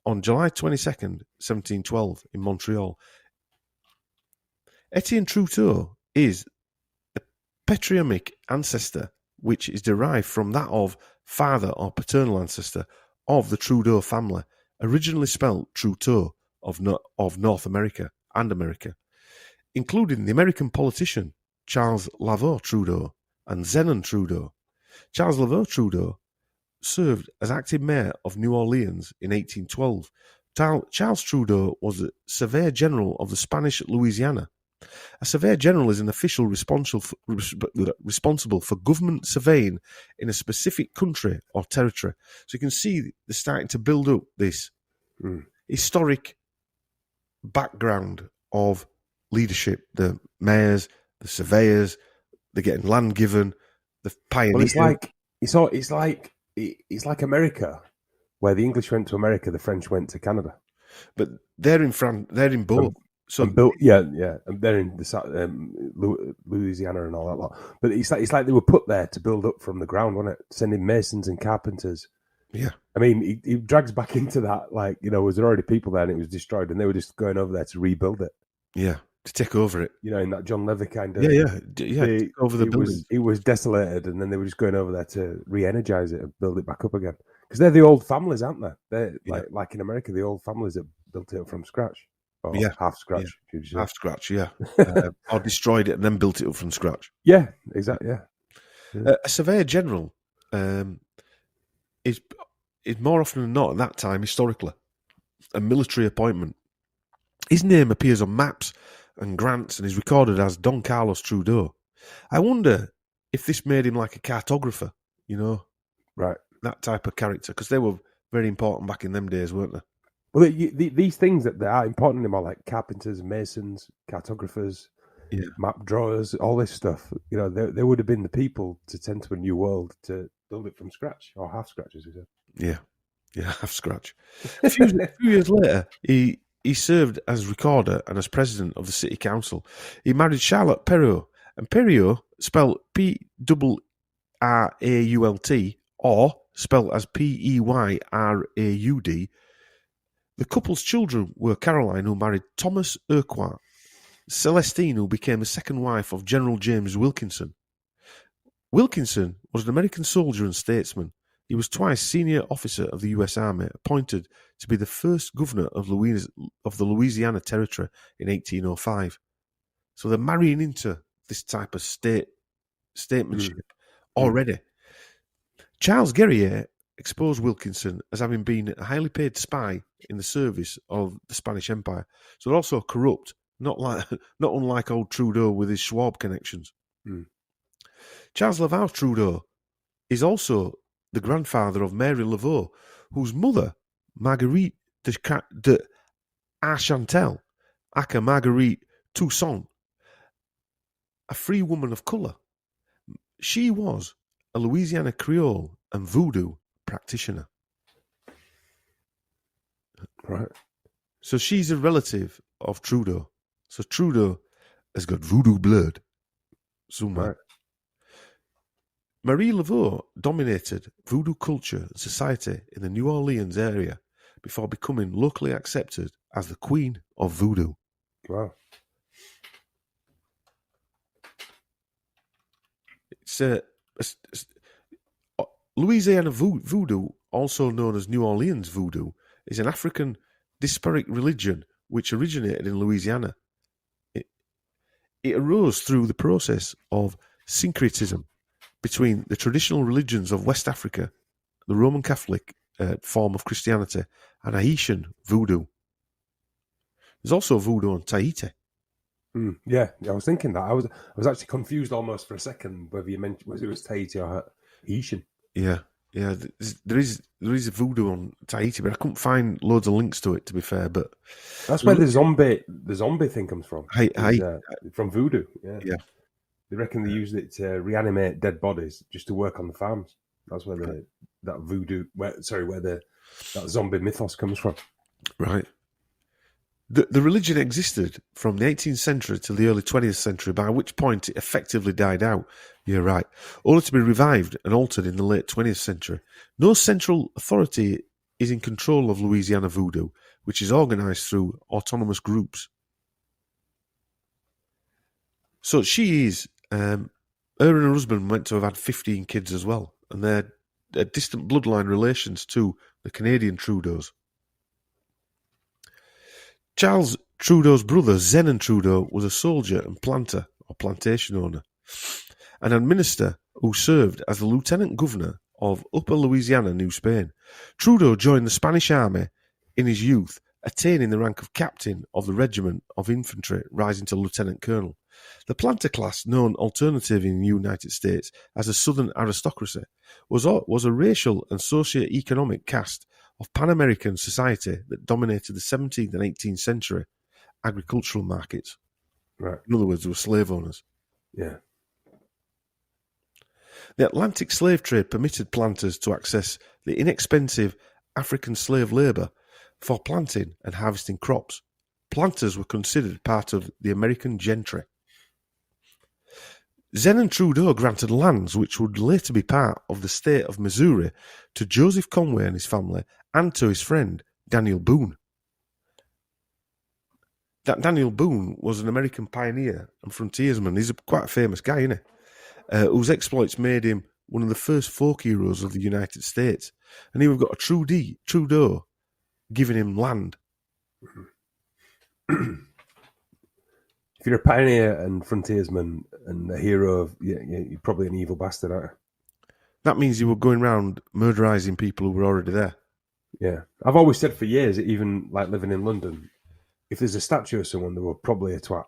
on July 22nd, 1712 in Montreal. Etienne Trudeau is a patronymic ancestor which is derived from that of father or paternal ancestor of the Trudeau family, originally spelled Trudeau of North America and America, including the American politician Charles Lavaux Trudeau and Zenon Trudeau. Charles Lavaux Trudeau served as acting mayor of New Orleans in 1812. Charles Trudeau was the Surveyor General of the Spanish Louisiana. A Surveyor General is an official responsible for government surveying in a specific country or territory. So you can see they're starting to build up this historic background of leadership. The mayors, the surveyors, they're getting land given, the pioneers. Well, it's like America, where the English went to America, the French went to Canada. But they're in France, they're in both. And they're in the Louisiana and all that lot. But it's like they were put there to build up from the ground, wasn't it? Sending masons and carpenters. Yeah. I mean, he drags back into that, like, was there already people there and it was destroyed and they were just going over there to rebuild it. Yeah, to take over it. In that John Levy kind of... Take over the building. It was desolated and then they were just going over there to re-energize it and build it back up again. Because they're the old families, aren't they? They're like in America, the old families that built it up from scratch. Or half scratch. Yeah. Half scratch, yeah. Or destroyed it and then built it up from scratch. Yeah, exactly, yeah. A surveyor general is more often than not at that time, historically, a military appointment. His name appears on maps and grants and is recorded as Don Carlos Trudeau. I wonder if this made him like a cartographer, Right. That type of character, because they were very important back in them days, weren't they? Well, these things that are important to him are like carpenters, masons, cartographers, map drawers, all this stuff. They would have been the people to tend to a new world to build it from scratch, or half scratch, as we said. Yeah, half scratch. A few years later, he served as recorder and as president of the city council. He married Charlotte Perrault, and Perrault, spelled P-R-R-A-U-L-T, or spelled as P-E-Y-R-A-U-D. The couple's children were Caroline, who married Thomas Urquhart, Celestine, who became the second wife of General James Wilkinson. Wilkinson was an American soldier and statesman. He was twice senior officer of the U.S. Army, appointed to be the first governor of the Louisiana Territory in 1805. So they're marrying into this type of statesmanship already. Charles Guerrier exposed Wilkinson as having been a highly paid spy in the service of the Spanish Empire. So they're also corrupt, not unlike old Trudeau with his Schwab connections. Charles Laval Trudeau is also the grandfather of Mary Laveau, whose mother, Marguerite de Archantel, aka Marguerite Toussaint, a free woman of colour. She was a Louisiana Creole and voodoo practitioner. Right. So she's a relative of Trudeau. So Trudeau has got voodoo blood somewhere. Right. Marie Laveau dominated voodoo culture and society in the New Orleans area before becoming locally accepted as the Queen of Voodoo. Wow. Louisiana voodoo, also known as New Orleans voodoo, is an African disparate religion which originated in Louisiana. It arose through the process of syncretism between the traditional religions of West Africa, the Roman Catholic form of Christianity, and Haitian voodoo. There's also voodoo on Tahiti. Yeah, I was thinking that. I was actually confused almost for a second whether you meant whether it was Tahiti or Haitian. Yeah. There is a voodoo on Tahiti, but I couldn't find loads of links to it. To be fair, but that's where the zombie thing comes from. From voodoo. Yeah. They reckon they used it to reanimate dead bodies just to work on the farms. That's where that zombie mythos comes from. Right. The religion existed from the 18th century to the early 20th century, by which point it effectively died out. You're right. Only to be revived and altered in the late 20th century. No central authority is in control of Louisiana voodoo, which is organised through autonomous groups. So she is... her and her husband went to have had 15 kids as well, and they're distant bloodline relations to the Canadian Trudeaus. Charles Trudeau's brother, Zenon Trudeau, was a soldier and planter, or plantation owner, and a minister who served as the lieutenant governor of Upper Louisiana, New Spain. Trudeau joined the Spanish army in his youth, attaining the rank of captain of the regiment of infantry, rising to lieutenant colonel. The planter class, known alternatively in the United States as the Southern aristocracy, was a racial and socio-economic caste of Pan-American society that dominated the 17th and 18th century. agricultural markets. Right. In other words, they were slave owners. Yeah. The Atlantic slave trade permitted planters to access the inexpensive African slave labour for planting and harvesting crops. Planters were considered part of the American gentry. Zen and Trudeau granted lands which would later be part of the state of Missouri to Joseph Conway and his family and to his friend Daniel Boone. That Daniel Boone was an American pioneer and frontiersman. He's quite a famous guy, isn't he? Whose exploits made him one of the first folk heroes of the United States. And here we've got a Trudeau giving him land. If you're a pioneer and frontiersman and a hero, you're probably an evil bastard, aren't you? That means you were going around murderising people who were already there. Yeah. I've always said for years, even like living in London, if there's a statue of someone, they were probably a twat.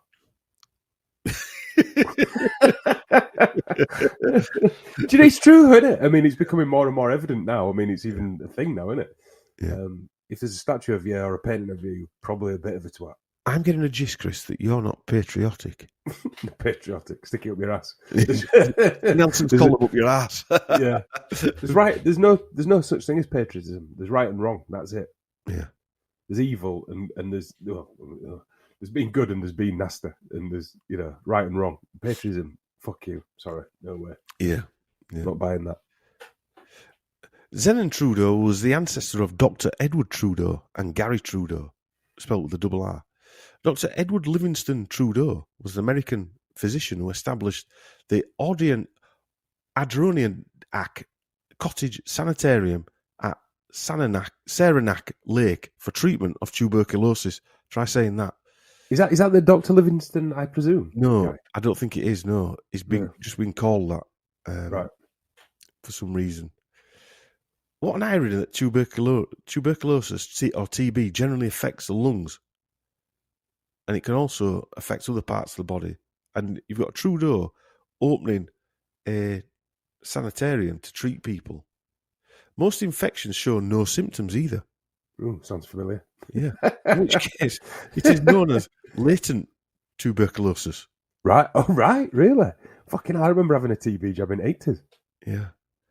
Do you know, it's true, isn't it? I mean, it's becoming more and more evident now. I mean, it's even a thing now, isn't it? Yeah. If there's a statue of you or a painting of you, you're probably a bit of a twat. I'm getting a gist, Chris, that you're not patriotic. Patriotic, stick it up your ass. Nelson's column up your ass. Yeah, there's no such thing as patriotism. There's right and wrong. That's it. Yeah, there's evil and there's been good and there's been nasty and there's right and wrong. Patriotism, fuck you. Sorry, no way. Yeah. Not buying that. Zen and Trudeau was the ancestor of Dr. Edward Trudeau and Gary Trudeau, spelled with a double R. Dr. Edward Livingston Trudeau was an American physician who established the Adirondack Cottage Sanitarium at Saranac Lake for treatment of tuberculosis. Try saying that. Is that the Dr. Livingston, I presume? No, Right. I don't think it is. No, it's just been called that right. for some reason. What an irony that tuberculosis or TB generally affects the lungs. And it can also affect other parts of the body. And you've got Trudeau opening a sanitarium to treat people. Most infections show no symptoms either. Ooh, sounds familiar. Yeah. In which case, it is known as latent tuberculosis. Right. Oh, right. Really? Fucking hell, I remember having a TB jab in 80s. Yeah.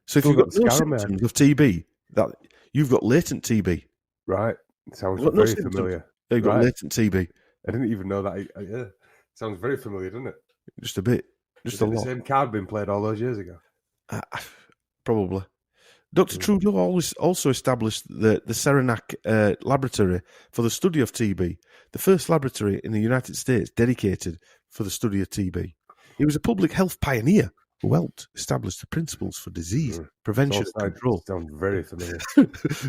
So if you've got no symptoms of TB, that you've got latent TB. Right. Sounds very familiar. You've got latent TB. I didn't even know that. Yeah. Sounds very familiar, doesn't it? Just a bit. Just a lot. The same card being played all those years ago. Probably. Dr. Trudeau also established the Saranac Laboratory for the study of TB, the first laboratory in the United States dedicated for the study of TB. He was a public health pioneer who helped establish the principles for disease prevention and control. Sounds very familiar.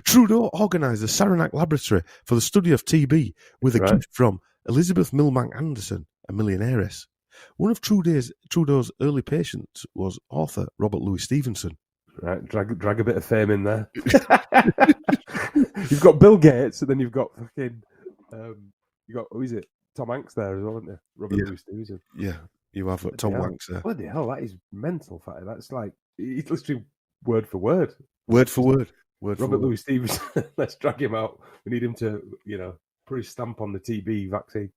Trudeau organised the Saranac Laboratory for the study of TB with a gift from Elizabeth Milbank Anderson, a millionairess. One of Trudeau's early patients was author Robert Louis Stevenson. Right, drag a bit of fame in there. You've got Bill Gates, and then you've got fucking, who is it? Tom Hanks there as well, isn't there? Robert Louis Stevenson. Yeah, you have Tom Hanks there. Bloody hell, that is mental. Fact. That's like he's literally word for word. Word for word. Robert Louis Stevenson. Let's drag him out. We need him to, put his stamp on the TB vaccine.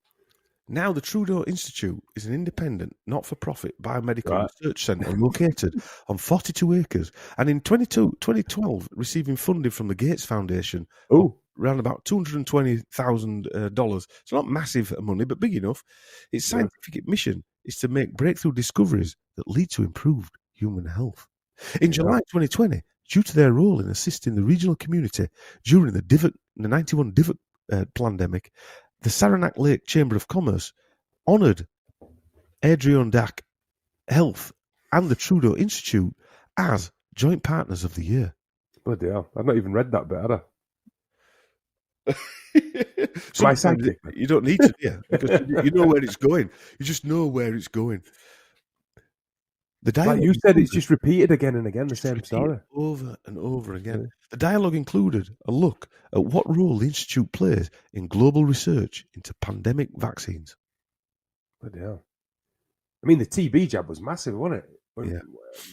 Now, the Trudeau Institute is an independent, not-for-profit biomedical research centre located on 42 acres and in 2012 receiving funding from the Gates Foundation of around about $220,000. It's not massive money, but big enough. Its scientific mission is to make breakthrough discoveries that lead to improved human health. In July 2020, due to their role in assisting the regional community during the 91 Divock pandemic, the Saranac Lake Chamber of Commerce honoured Adirondack Health and the Trudeau Institute as joint partners of the year. Bloody hell. I've not even read that bit, had I? My psychic. You don't need to, because you know where it's going. You just know where it's going. The dialogue, like you said, it's just repeated again and again, the same story. Over and over again. Yeah. The dialogue included a look at what role the Institute plays in global research into pandemic vaccines. Bloody hell. I mean, the TB jab was massive, wasn't it? Yeah.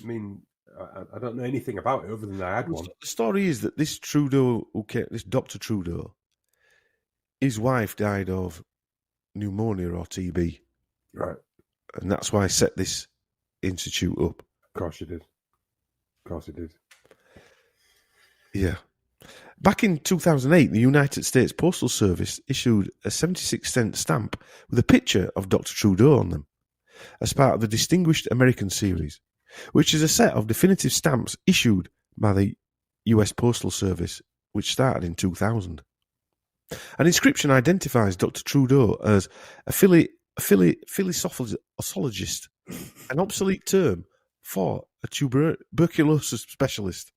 I mean, I don't know anything about it other than I had one. The story is that this Trudeau, this Dr. Trudeau, his wife died of pneumonia or TB. Right. And that's why I set this institute up. Of course you did. Of course you did. Yeah. Back in 2008, the United States Postal Service issued a 76-cent stamp with a picture of Dr. Trudeau on them as part of the Distinguished American Series, which is a set of definitive stamps issued by the US Postal Service, which started in 2000. An inscription identifies Dr. Trudeau as a philosophologist, an obsolete term for a tuberculosis specialist.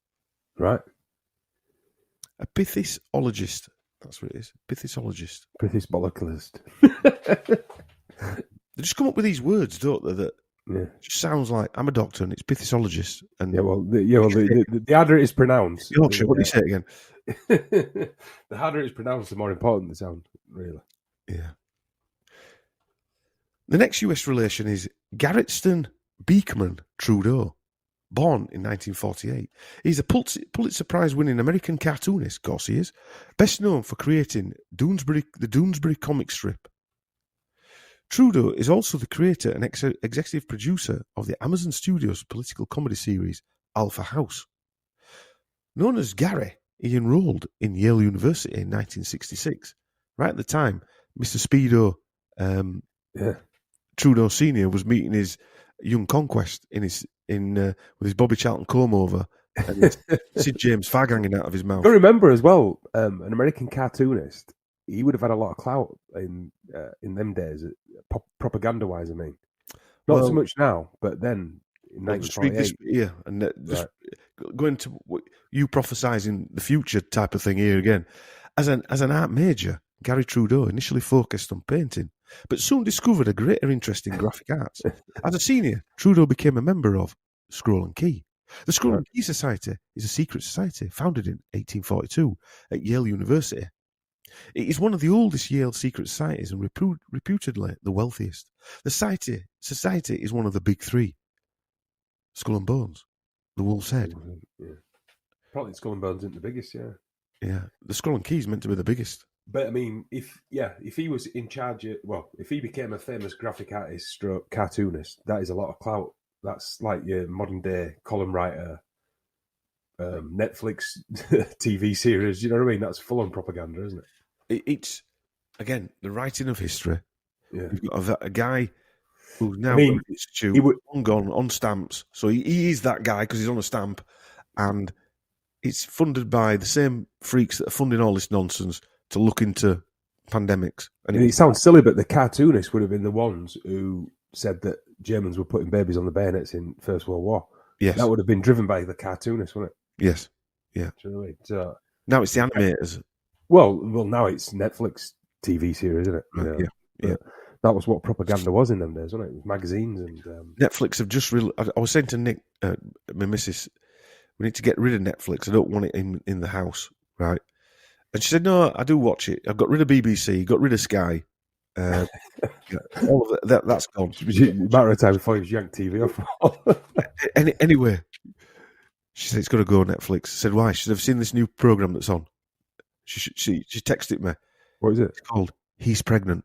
Right. A pithysologist. That's what it is. Pithysologist. Pithysologist. They just come up with these words, don't they? That just sounds like I'm a doctor and it's pithysologist. And the harder it is pronounced. Yorkshire, what do you say again? The harder it is pronounced, the more important they sound. Really. Yeah. The next US relation is Garretson Beekman Trudeau. Born in 1948, he's a Pulitzer Prize-winning American cartoonist, of course he is, best known for creating the Doonesbury comic strip. Trudeau is also the creator and executive producer of the Amazon Studios political comedy series Alpha House. Known as Gary, he enrolled in Yale University in 1966. Right at the time, Mr. Speedo Trudeau Sr. was meeting his young conquest with his Bobby Charlton comb over and his Sid James fag hanging out of his mouth. I remember as well, an American cartoonist. He would have had a lot of clout in them days, propaganda wise. I mean, not so much now, but then in 1948. And just going to you prophesizing the future type of thing here again. As an art major, Gary Trudeau initially focused on painting, but soon discovered a greater interest in graphic arts. As a senior, Trudeau became a member of Scroll and Key. The Scroll and Key Society is a secret society founded in 1842 at Yale University. It is one of the oldest Yale secret societies and reputedly the wealthiest. The society is one of the big three. Skull and Bones, the Wolf's Head. Yeah. Probably Skull and Bones isn't the biggest, yeah. Yeah, the Scroll and Key is meant to be the biggest. But I mean, if he was in charge of, if he became a famous graphic artist stroke cartoonist, that is a lot of clout. That's like your modern day column writer, Netflix TV series. You know what I mean? That's full on propaganda, isn't it? It's again the writing of history. Yeah, you've got a guy who's now an institute gone on stamps, so he is that guy because he's on a stamp, and it's funded by the same freaks that are funding all this nonsense to look into pandemics. And it sounds silly, but the cartoonists would have been the ones who said that Germans were putting babies on the bayonets in First World War. Yes, that would have been driven by the cartoonists, wouldn't it? Yes, yeah. Do you know what I mean? So, now it's the animators. Well, now it's Netflix TV series, isn't it? Right, yeah. That was what propaganda was in them days, wasn't it? It was magazines and Netflix have just. I was saying to Nick, my missus, we need to get rid of Netflix. I don't want it in the house, right? And she said, "No, I do watch it. I've got rid of BBC, got rid of Sky, all of that's gone." Matter of time before you yank TV off. Anyway, she said it's got to go on Netflix. I said, "Why?" She said, "I've seen this new program that's on." She texted me. What is it? It's called "He's Pregnant."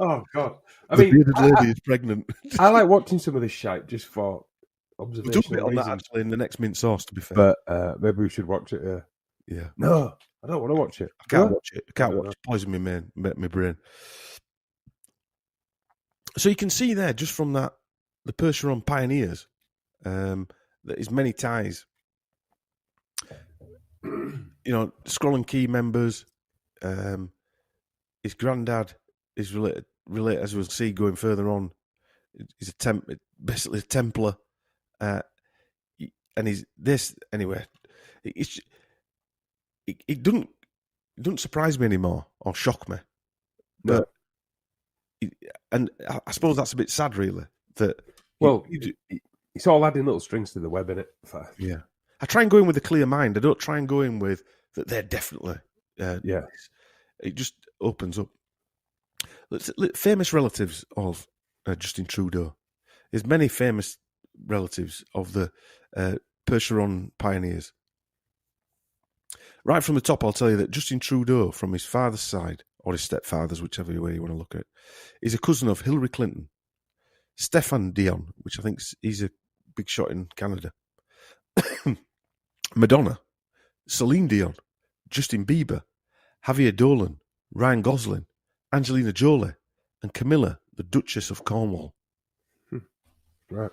Oh God! The bearded lady is pregnant. I like watching some of this shite just for observational reasons. That actually in the next mint sauce, to be fair. But maybe we should watch it. Yeah. No, I don't want to watch it. I can't watch it. I can't watch it. Poison my brain. So you can see there, just from that, the Percheron pioneers, that is many ties. You know, Scroll and Key members. His granddad is related, as we'll see going further on. He's basically a Templar, and he's this anyway. It doesn't surprise me anymore or shock me, but and I suppose that's a bit sad, really. That it's all adding little strings to the web, innit? Yeah, I try and go in with a clear mind. I don't try and go in with that they're definitely. It just opens up. Famous relatives of Justin Trudeau. There's many famous relatives of the Percheron pioneers. Right from the top, I'll tell you that Justin Trudeau, from his father's side, or his stepfather's, whichever way you want to look at it, is a cousin of Hillary Clinton, Stefan Dion, which I think he's a big shot in Canada, Madonna, Celine Dion, Justin Bieber, Javier Dolan, Ryan Gosling, Angelina Jolie, and Camilla, the Duchess of Cornwall. Right.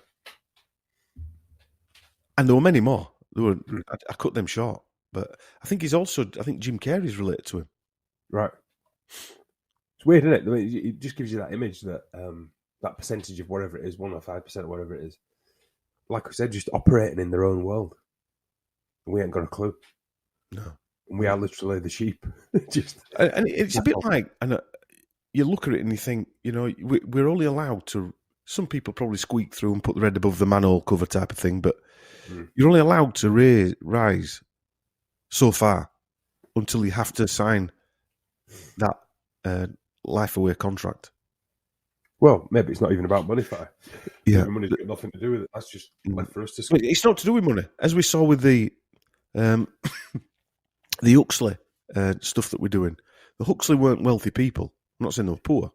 And there were many more. I cut them short. But I think Jim Carrey's related to him. Right. It's weird, isn't it? I mean, it just gives you that image that that percentage of whatever it is, 1 or 5%, or whatever it is, like I said, just operating in their own world. And we ain't got a clue. No. And we are literally the sheep. And it's a bit like, and you look at it and you think, we're only allowed to, some people probably squeak through and put their head above the manhole cover type of thing, but you're only allowed to rise so far until you have to sign that life away contract. Well, maybe it's not even about money, Fi. Yeah, money's got nothing to do with it. That's just left for us to see. It's not to do with money, as we saw with the the Huxley stuff that we're doing. The Huxley weren't wealthy people. I'm not saying they were poor,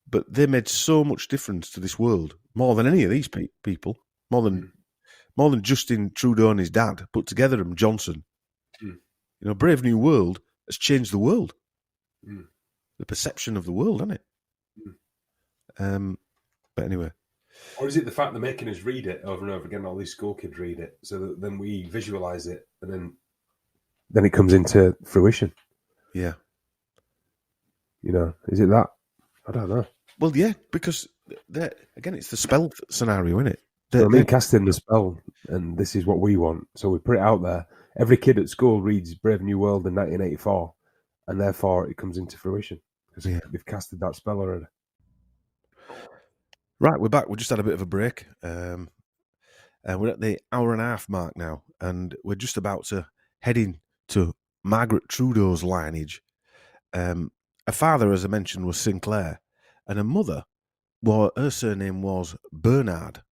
but they made so much difference to this world, more than any of these people, more than Justin Trudeau and his dad put together, and Johnson. Brave New World has changed the world, the perception of the world, hasn't it? But anyway. Or is it the fact they're making us read it over and over again? All these school kids read it, so that then we visualize it, and then it comes into fruition. Yeah. Is it that? I don't know. Well, yeah, because again, it's the spell scenario, isn't it? They're casting the spell, and this is what we want. So we put it out there. Every kid at school reads Brave New World in 1984, and therefore it comes into fruition because they've casted that spell already. Right, we're back. We just had a bit of a break. And we're at the hour and a half mark now, and we're just about to head into Margaret Trudeau's lineage. Her father, as I mentioned, was Sinclair, and her mother, her surname was Bernard.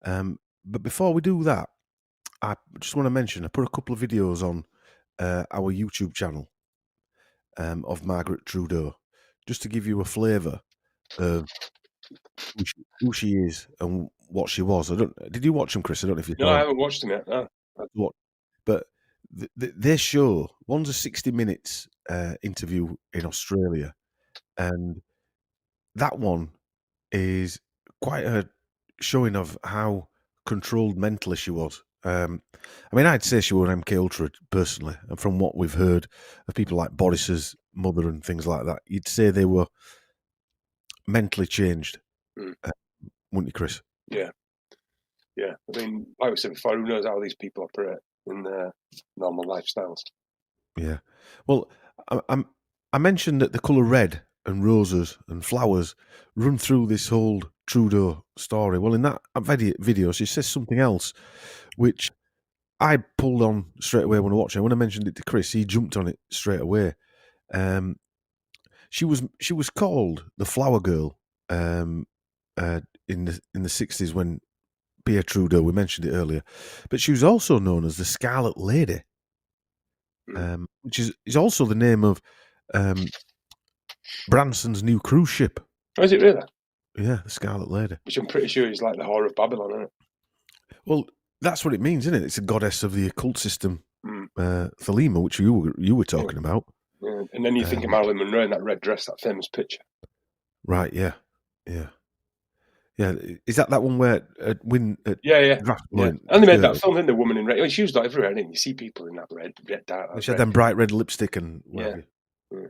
But before we do that, I just want to mention, I put a couple of videos on our YouTube channel of Margaret Trudeau, just to give you a flavour of who she is and what she was. Did you watch them, Chris? I don't know if you. No, I haven't watched them yet. No. But their show, one's a 60 minutes interview in Australia, and that one is quite a showing of how controlled mentally she was. I'd say she was an MK Ultra personally, and from what we've heard of people like Boris's mother and things like that, you'd say they were mentally changed, wouldn't you, Chris? Yeah. I mean, like we said before, who knows how these people operate in their normal lifestyles? Yeah. Well, I mentioned that the colour red and roses and flowers run through this whole Trudeau story. Well, in that video, she says something else, which I pulled on straight away when I watched it. When I mentioned it to Chris, he jumped on it straight away. She was called the Flower Girl in the 60s when Pierre Trudeau, we mentioned it earlier, but she was also known as the Scarlet Lady, which is also the name of Branson's new cruise ship. Oh, is it really? Yeah, the Scarlet Lady. Which I'm pretty sure is like the Whore of Babylon, isn't it? Well, that's what it means, isn't it? It's a goddess of the occult system, Thelema, which you were talking about. Yeah. And then you think of Marilyn Monroe in that red dress, that famous picture. Right, yeah. Is that one where when yeah. And they made that film, didn't they? Woman in Red. I mean, she was like everywhere, and you see people in that red dark. She had them bright red lipstick and whatever. Yeah.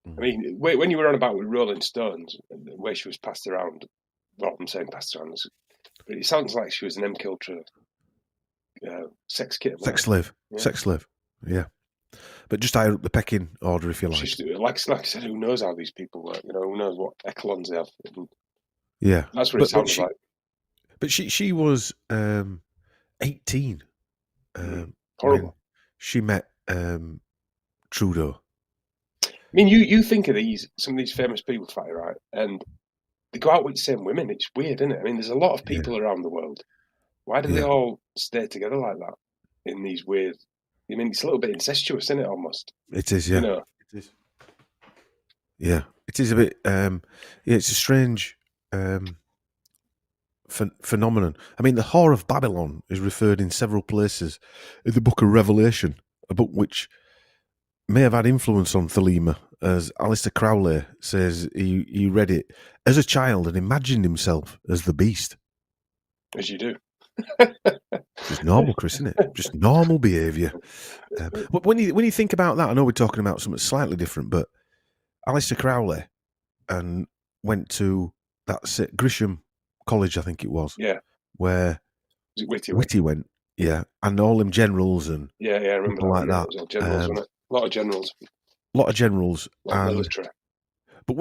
I mean, when you were on about with Rolling Stones, the way she was passed around, well, I'm saying passed around, but it sounds like she was an MK Ultra sex kit. Sex slave. Yeah. But just higher up the pecking order, if you like. Like I said, who knows how these people work? Who knows what echelons they have? Yeah, that's what it sounds like. But she was 18. Horrible. She met Trudeau. I mean, you think of some of these famous people, right? And they go out with the same women. It's weird, isn't it? I mean, there's a lot of people around the world. Why do they all stay together like that in these weird I mean, it's a little bit incestuous, isn't it? Almost. It is, yeah. You know. It is. Yeah, it is a bit. Yeah, it's a strange phenomenon. I mean, the Whore of Babylon is referred in several places in the Book of Revelation, a book which may have had influence on Thelema, as Alistair Crowley says he read it as a child and imagined himself as the beast. As you do. Just normal, Chris, isn't it? Just normal behaviour. But when you think about that, I know we're talking about something slightly different, but Alistair Crowley and went to that Grisham College, I think it was. Yeah. Where Whitty went. Yeah, and all them generals and I remember people like that. It was all generals, wasn't it? A lot of generals. A lot of generals. Military. But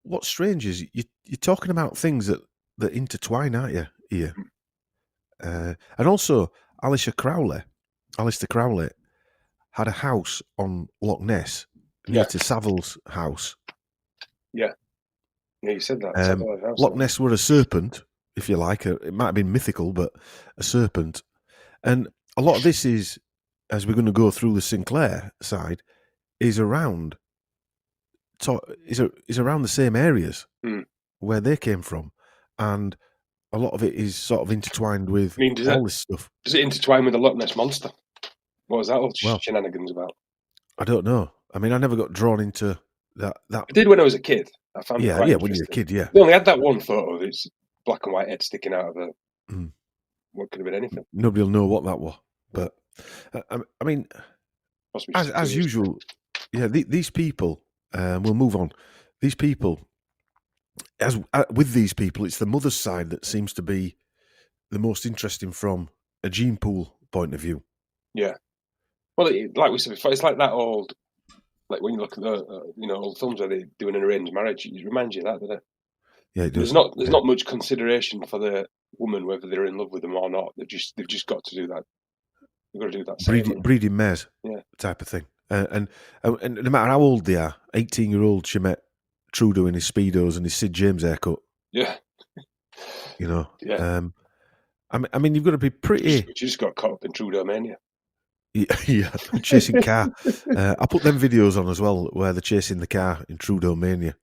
what's strange is you're talking about things that intertwine, aren't you? Here, and also Alistair Crowley had a house on Loch Ness near to Savile's house. Yeah, you said that. Loch Ness were a serpent, if you like. It might have been mythical, but a serpent. And a lot of this is, as we're going to go through the Sinclair side, is around the same areas where they came from, and a lot of it is sort of intertwined with all this stuff. Does it intertwine with the Loch Ness monster? What was that all shenanigans about? I don't know. I mean, I never got drawn into that. I did when I was a kid. I found it quite interesting. When you're a kid, yeah. They only had that one photo. It's black and white head sticking out of a. What could have been anything. Nobody will know what that was, but I mean, as usual, yeah. These people. We'll move on. These people, with these people, it's the mother's side that seems to be the most interesting from a gene pool point of view. Yeah. Well, like we said before, it's like that old, like when you look at the old films where they're doing an arranged marriage, it reminds you of that, doesn't it? Yeah, it does. There's not much consideration for the woman whether they're in love with them or not. They've just got to do that. You've got to do that. Breeding mares, type of thing. And no matter how old they are, 18-year-old, she met Trudeau in his Speedos and his Sid James haircut. Yeah. You know? Yeah. I mean, you've got to be pretty... She just got caught up in Trudeau mania. Yeah, chasing car. I put them videos on as well where they're chasing the car in Trudeau mania.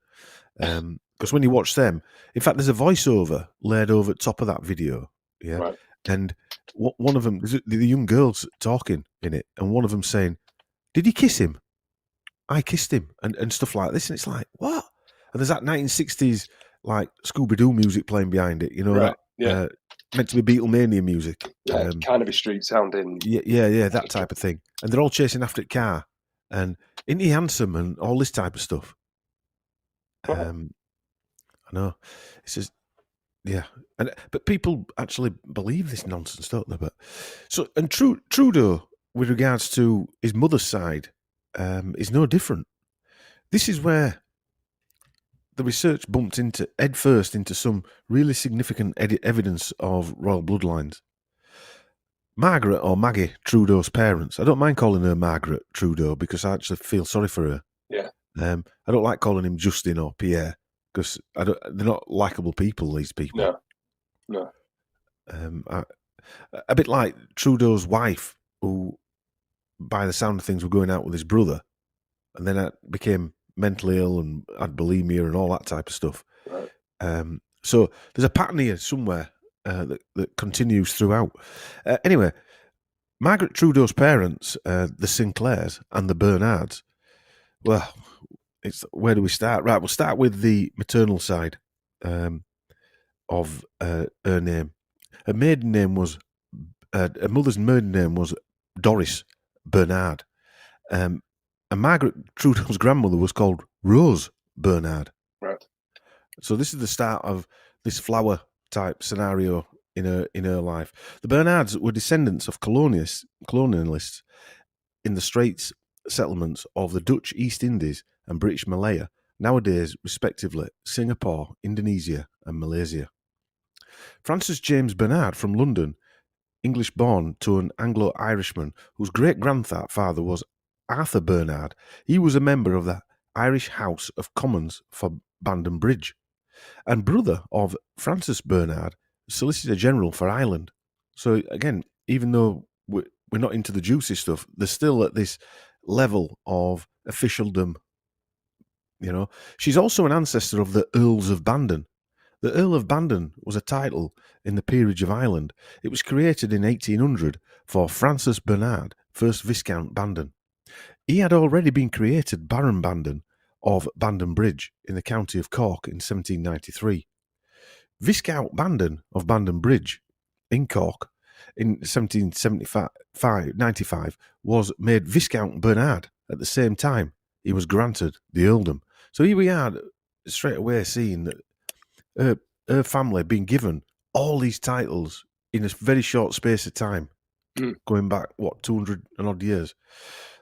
Because when you watch them... In fact, there's a voiceover laid over the top of that video. Yeah. Right. And one of them... The young girls talking in it, and one of them saying... Did he kiss him? I kissed him, and stuff like this. And it's like, what? And there's that 1960s, like, Scooby-Doo music playing behind it, you know, right. that meant to be Beatlemania music. Yeah, Carnaby Street sounding. Yeah, that type of thing. And they're all chasing after the car. And isn't he handsome and all this type of stuff? I know. It's just, yeah. But people actually believe this nonsense, don't they? And Trudeau, with regards to his mother's side, is no different. This is where the research bumped head first into some really significant evidence of royal bloodlines. Margaret, or Maggie, Trudeau's parents. I don't mind calling her Margaret Trudeau because I actually feel sorry for her. Yeah. I don't like calling him Justin or Pierre because they're not likable people. These people. No. A bit like Trudeau's wife, who, by the sound of things, were going out with his brother, and then became mentally ill and had bulimia and all that type of stuff. Right. So there's a pattern here somewhere that continues throughout. Anyway, Margaret Trudeau's parents, the Sinclairs and the Bernards, well, where do we start? Right, we'll start with the maternal side of her name. Her maiden name was, her mother's maiden name was Doris Bernard. And Margaret Trudeau's grandmother was called Rose Bernard. Right. So this is the start of this flower type scenario in her life. The Bernards were descendants of colonialists in the Straits settlements of the Dutch East Indies and British Malaya, nowadays respectively Singapore, Indonesia and Malaysia. Francis James Bernard from London, English-born to an Anglo-Irishman whose great-grandfather was Arthur Bernard. He was a member of the Irish House of Commons for Bandon Bridge and brother of Francis Bernard, Solicitor General for Ireland. So again, even though we're not into the juicy stuff. They're still at this level of officialdom. You know, she's also an ancestor of the Earls of Bandon. The Earl of Bandon was a title in the Peerage of Ireland. It was created in 1800 for Francis Bernard, 1st Viscount Bandon. He had already been created Baron Bandon of Bandon Bridge in the county of Cork in 1793. Viscount Bandon of Bandon Bridge in Cork in 1795 was made Viscount Bernard at the same time he was granted the earldom. So here we are straight away seeing that her family being given all these titles in a very short space of time, going back, 200 and odd years.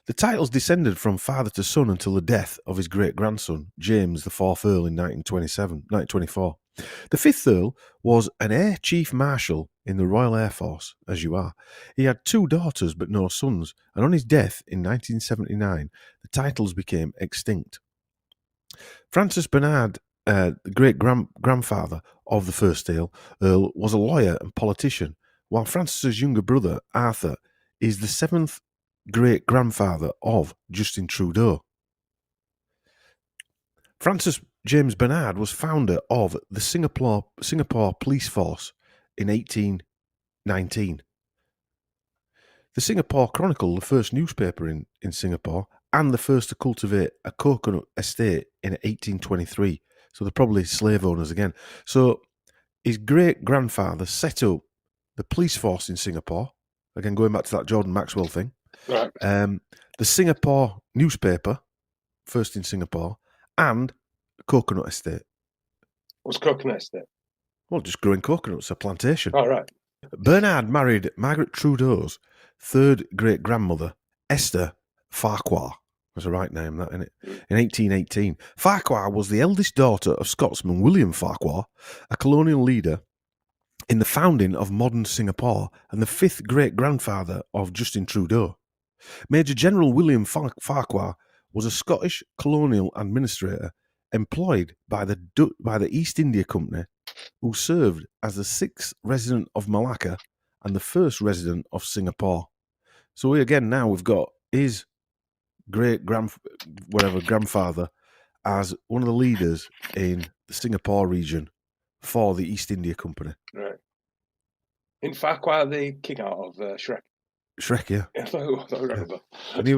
The titles descended from father to son until the death of his great-grandson, James the 4th Earl, in 1924. The 5th Earl was an Air Chief Marshal in the Royal Air Force, as you are. He had 2 daughters but no sons, and on his death in 1979, the titles became extinct. Francis Bernard, the great-grandfather of the 1st Earl, was a lawyer and politician, while Francis's younger brother, Arthur, is the 7th great-grandfather of Justin Trudeau. Francis James Bernard was founder of the Singapore Police Force in 1819. The Singapore Chronicle, the first newspaper in Singapore, and the first to cultivate a coconut estate in 1823. So they're probably slave owners again. So his great-grandfather set up the police force in Singapore, again going back to that Jordan Maxwell thing. Right. The Singapore newspaper, first in Singapore, and coconut estate. What's coconut estate? Well, just growing coconuts, a plantation. Oh, right. Bernard married Margaret Trudeau's 3rd great-grandmother, Esther Farquhar. That's a right name, that, isn't it? In 1818. Farquhar was the eldest daughter of Scotsman William Farquhar, a colonial leader in the founding of modern Singapore, and the 5th great-grandfather of Justin Trudeau. Major General William Farquhar was a Scottish colonial administrator employed by the East India Company, who served as the 6th resident of Malacca and the 1st resident of Singapore. So again, now we've got his grandfather as one of the leaders in the Singapore region for the East India Company. Right. In Farquhar, the king out of Shrek. Shrek, yeah. I thought I remember. And he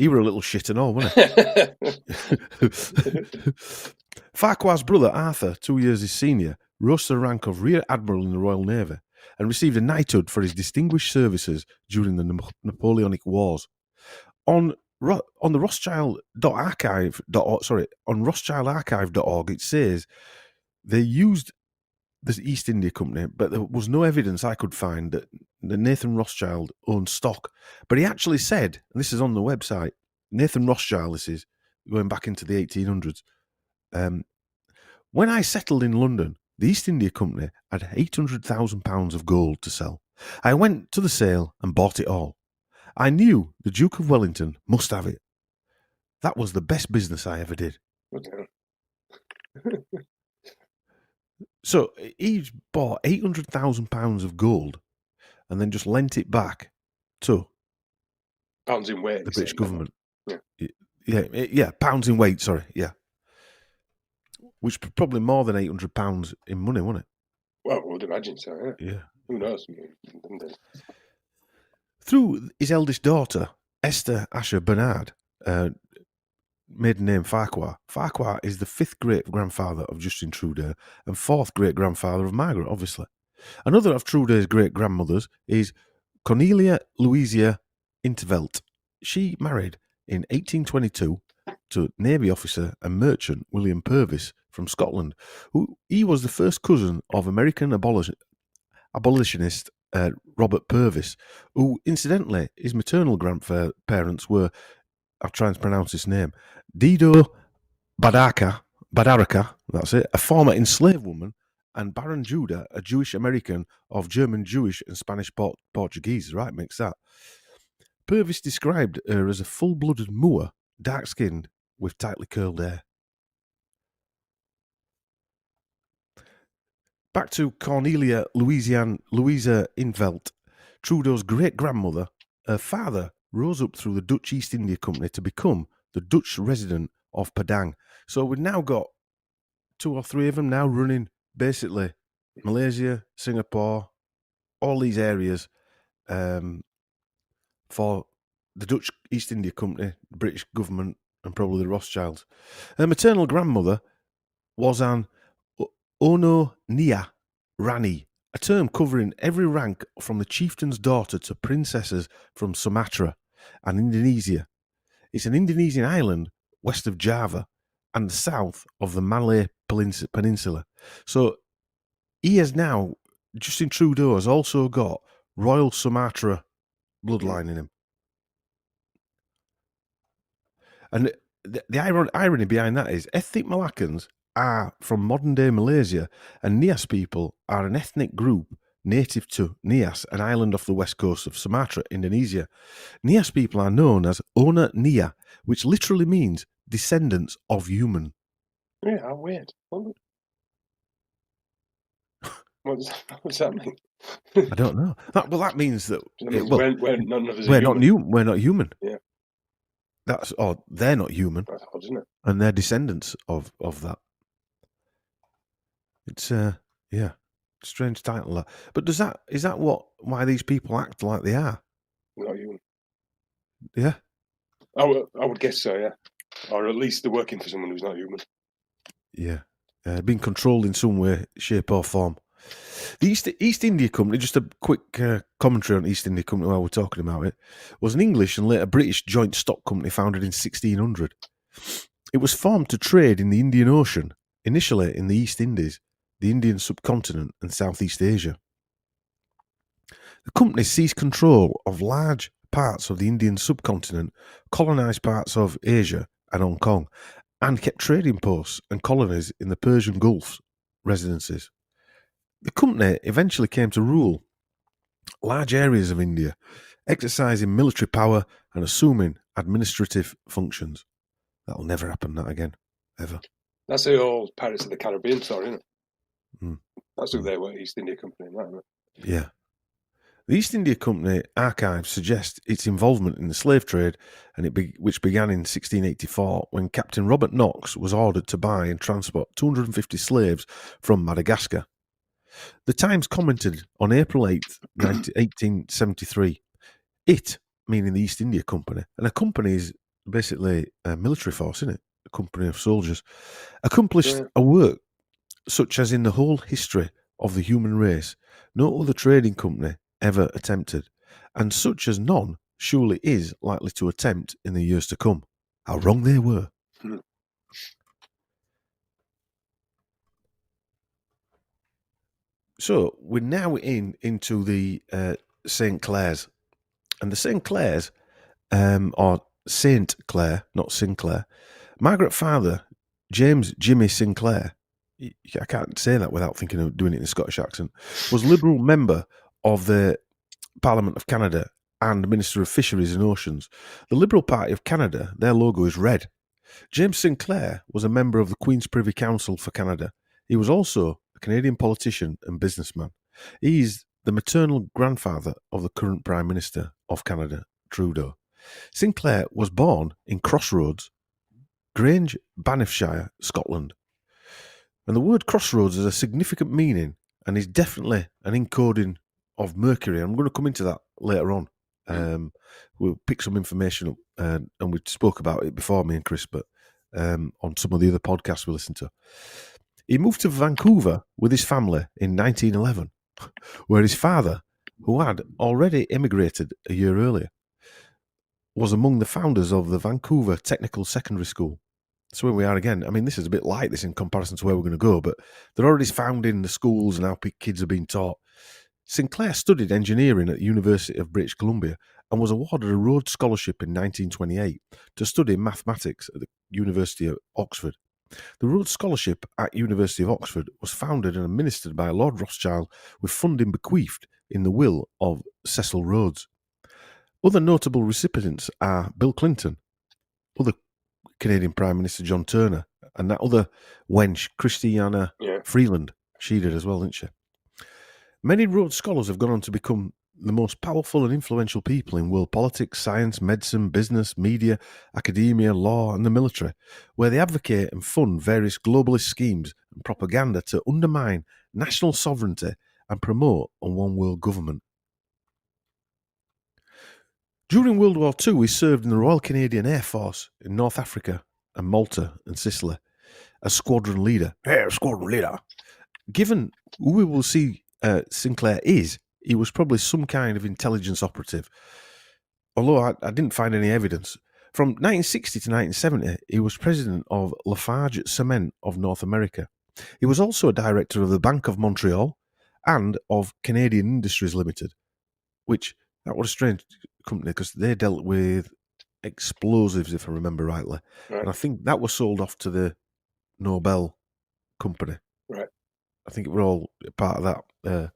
were a little shit and all, wasn't he? Farquhar's brother, Arthur, 2 years his senior, rose to the rank of Rear Admiral in the Royal Navy and received a knighthood for his distinguished services during the Napoleonic Wars. On the Rothschildarchive.org, it says they used the East India Company, but there was no evidence I could find that Nathan Rothschild owned stock. But he actually said, and this is on the website, Nathan Rothschild, this is going back into the 1800s, when I settled in London, the East India Company had £800,000 of gold to sell. I went to the sale and bought it all. I knew the Duke of Wellington must have it. That was the best business I ever did. Okay. So he bought £800,000 of gold and then just lent it back to Pounds in weight. the British government. Yeah. Yeah, pounds in weight, sorry, yeah. Which probably more than £800 in money, wasn't it? Well, I would imagine so, yeah. Yeah. Who knows? Through his eldest daughter, Esther Asher Bernard, maiden name Farquhar. Farquhar is the 5th great-grandfather of Justin Trudeau and 4th great-grandfather of Margaret, obviously. Another of Trudeau's great-grandmothers is Cornelia Louisa Intervelt. She married in 1822 to Navy officer and merchant William Purvis from Scotland. He was the first cousin of American abolitionist Robert Purvis, who, incidentally, his maternal grandparents were, I'll try and pronounce his name, Dido Badaraka, that's it, a former enslaved woman, and Baron Judah, a Jewish American of German, Jewish, and Spanish Portuguese. Right, makes that. Purvis described her as a full-blooded Moor, dark-skinned, with tightly curled hair. Back to Cornelia Louisa Invelt, Trudeau's great-grandmother, her father rose up through the Dutch East India Company to become the Dutch resident of Padang. So we've now got 2 or 3 of them now running basically Malaysia, Singapore, all these areas for the Dutch East India Company, the British government, and probably the Rothschilds. Her maternal grandmother was an Ono Nia Rani, a term covering every rank from the chieftain's daughter to princesses from Sumatra and Indonesia. It's an Indonesian island west of Java and the south of the Malay Peninsula. So he has now, Justin Trudeau has also got Royal Sumatra bloodline in him. And the irony behind that is ethnic Malaccans are from modern-day Malaysia, and Nias people are an ethnic group native to Nias, an island off the west coast of Sumatra, Indonesia. Nias people are known as Ona Nia, which literally means descendants of human. Yeah, how weird. What does that mean? I don't know. That means that we're not human. Yeah. They're not human. That's odd, isn't it? And they're descendants of that. It's strange title that. But is that why these people act like they are? Not human. Yeah. I would guess so, yeah. Or at least they're working for someone who's not human. Yeah. Being controlled in some way, shape or form. The East India Company, just a quick commentary on East India Company while we're talking about it, was an English and later British joint stock company founded in 1600. It was formed to trade in the Indian Ocean, initially in the East Indies, the Indian subcontinent and Southeast Asia. The company seized control of large parts of the Indian subcontinent, colonised parts of Asia and Hong Kong, and kept trading posts and colonies in the Persian Gulf residences. The company eventually came to rule large areas of India, exercising military power and assuming administrative functions. That'll never happen, that again, ever. That's the old Pirates of the Caribbean story, isn't it? Mm. That's who they were, East India Company, isn't it? Yeah. The East India Company archives suggest its involvement in the slave trade, which began in 1684 when Captain Robert Knox was ordered to buy and transport 250 slaves from Madagascar. The Times commented on April 8th, 1873, it, meaning the East India Company, and a company is basically a military force, isn't it? A company of soldiers, accomplished a work such as in the whole history of the human race no other trading company ever attempted, and such as none surely is likely to attempt in the years to come. How wrong they were. So we're now into the St. Clair's, and the St. Clair's, or Saint Clair, not Sinclair. Margaret father, James Jimmy Sinclair, I can't say that without thinking of doing it in a Scottish accent, was Liberal member of the Parliament of Canada and Minister of Fisheries and Oceans. The Liberal Party of Canada, their logo is red. James Sinclair was a member of the Queen's Privy Council for Canada. He was also a Canadian politician and businessman. He is the maternal grandfather of the current Prime Minister of Canada, Trudeau. Sinclair was born in Crossroads, Grange, Banffshire, Scotland. And the word crossroads has a significant meaning and is definitely an encoding of Mercury. I'm going to come into that later on. We'll pick some information up, and we spoke about it before, me and Chris, but on some of the other podcasts we listened to. He moved to Vancouver with his family in 1911, where his father, who had already emigrated a year earlier, was among the founders of the Vancouver Technical Secondary School. So where we are again. I mean, this is a bit like this in comparison to where we're going to go, but they're already founding the schools and how kids are being taught. Sinclair studied engineering at the University of British Columbia and was awarded a Rhodes Scholarship in 1928 to study mathematics at the University of Oxford. The Rhodes Scholarship at University of Oxford was founded and administered by Lord Rothschild with funding bequeathed in the will of Cecil Rhodes. Other notable recipients are Bill Clinton, other Canadian Prime Minister John Turner, and that other wench, Christiana Freeland. She did as well, didn't she? Many Rhodes scholars have gone on to become the most powerful and influential people in world politics, science, medicine, business, media, academia, law, and the military, where they advocate and fund various globalist schemes and propaganda to undermine national sovereignty and promote a one-world government. During World War II, he served in the Royal Canadian Air Force in North Africa and Malta and Sicily as squadron leader. Hey, squadron leader. Given who we will see Sinclair is, he was probably some kind of intelligence operative. Although I didn't find any evidence. From 1960 to 1970, he was president of Lafarge Cement of North America. He was also a director of the Bank of Montreal and of Canadian Industries Limited, which that was a strange company because they dealt with explosives, if I remember rightly. Right. And I think that was sold off to the Nobel company. Right. I think it were all part of that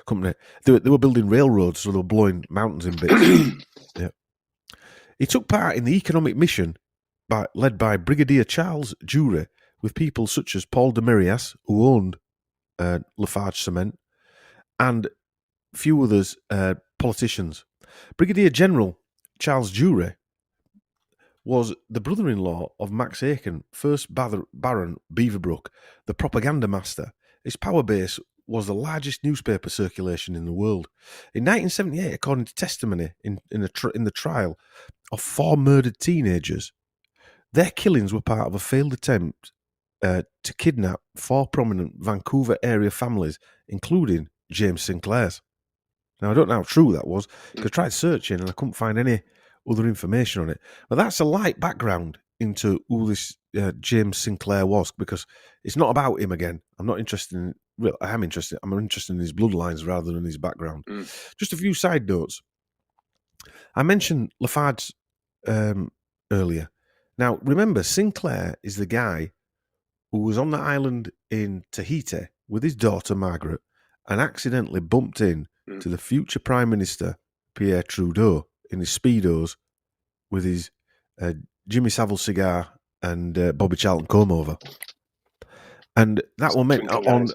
company. They were building railroads, so they were blowing mountains in bits. Yeah. He took part in the economic mission led by Brigadier Charles Jury, with people such as Paul de Merias, who owned Lafarge Cement, and a few others, politicians. Brigadier General Charles Jury was the brother-in-law of Max Aiken, 1st Baron Beaverbrook, the propaganda master. His power base was the largest newspaper circulation in the world. In 1978, according to testimony in the trial of 4 murdered teenagers, their killings were part of a failed attempt to kidnap 4 prominent Vancouver area families, including James Sinclair's. Now, I don't know how true that was, because I tried searching and I couldn't find any other information on it. But that's a light background into who this James Sinclair was, because it's not about him again. I'm not interested in... Well, I am interested. I'm interested in his bloodlines rather than his background. Just a few side notes. I mentioned Lafarge earlier. Now, remember, Sinclair is the guy who was on the island in Tahiti with his daughter, Margaret, and accidentally bumped in to the future Prime Minister, Pt2, in his Speedos with his Jimmy Savile cigar and Bobby Charlton comb over. And that one meant on...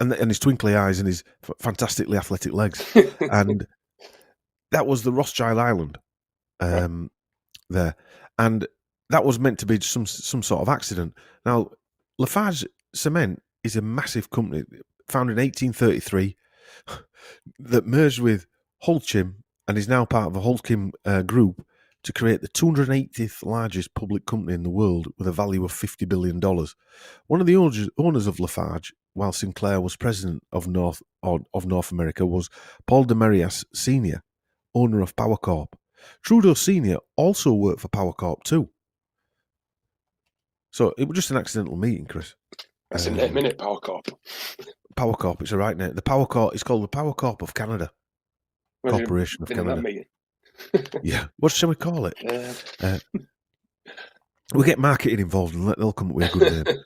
And his twinkly eyes and his fantastically athletic legs. And that was the Rothschild Island there. And that was meant to be some sort of accident. Now, Lafarge Cement is a massive company, founded in 1833, that merged with Holcim and is now part of the Holcim group to create the 280th largest public company in the world with a value of $50 billion. One of the owners of Lafarge, while Sinclair was president of North America, was Paul de Merias Sr., owner of Power Corp. Trudeau Sr. also worked for Power Corp too. So it was just an accidental meeting, Chris. That's a minute, Power Corp. Power Corp, it's a right name. The Power Corp is called the Power Corp of Canada. Corporation of Canada. Yeah. What shall we call it? We'll get marketing involved and they'll come up with a good name.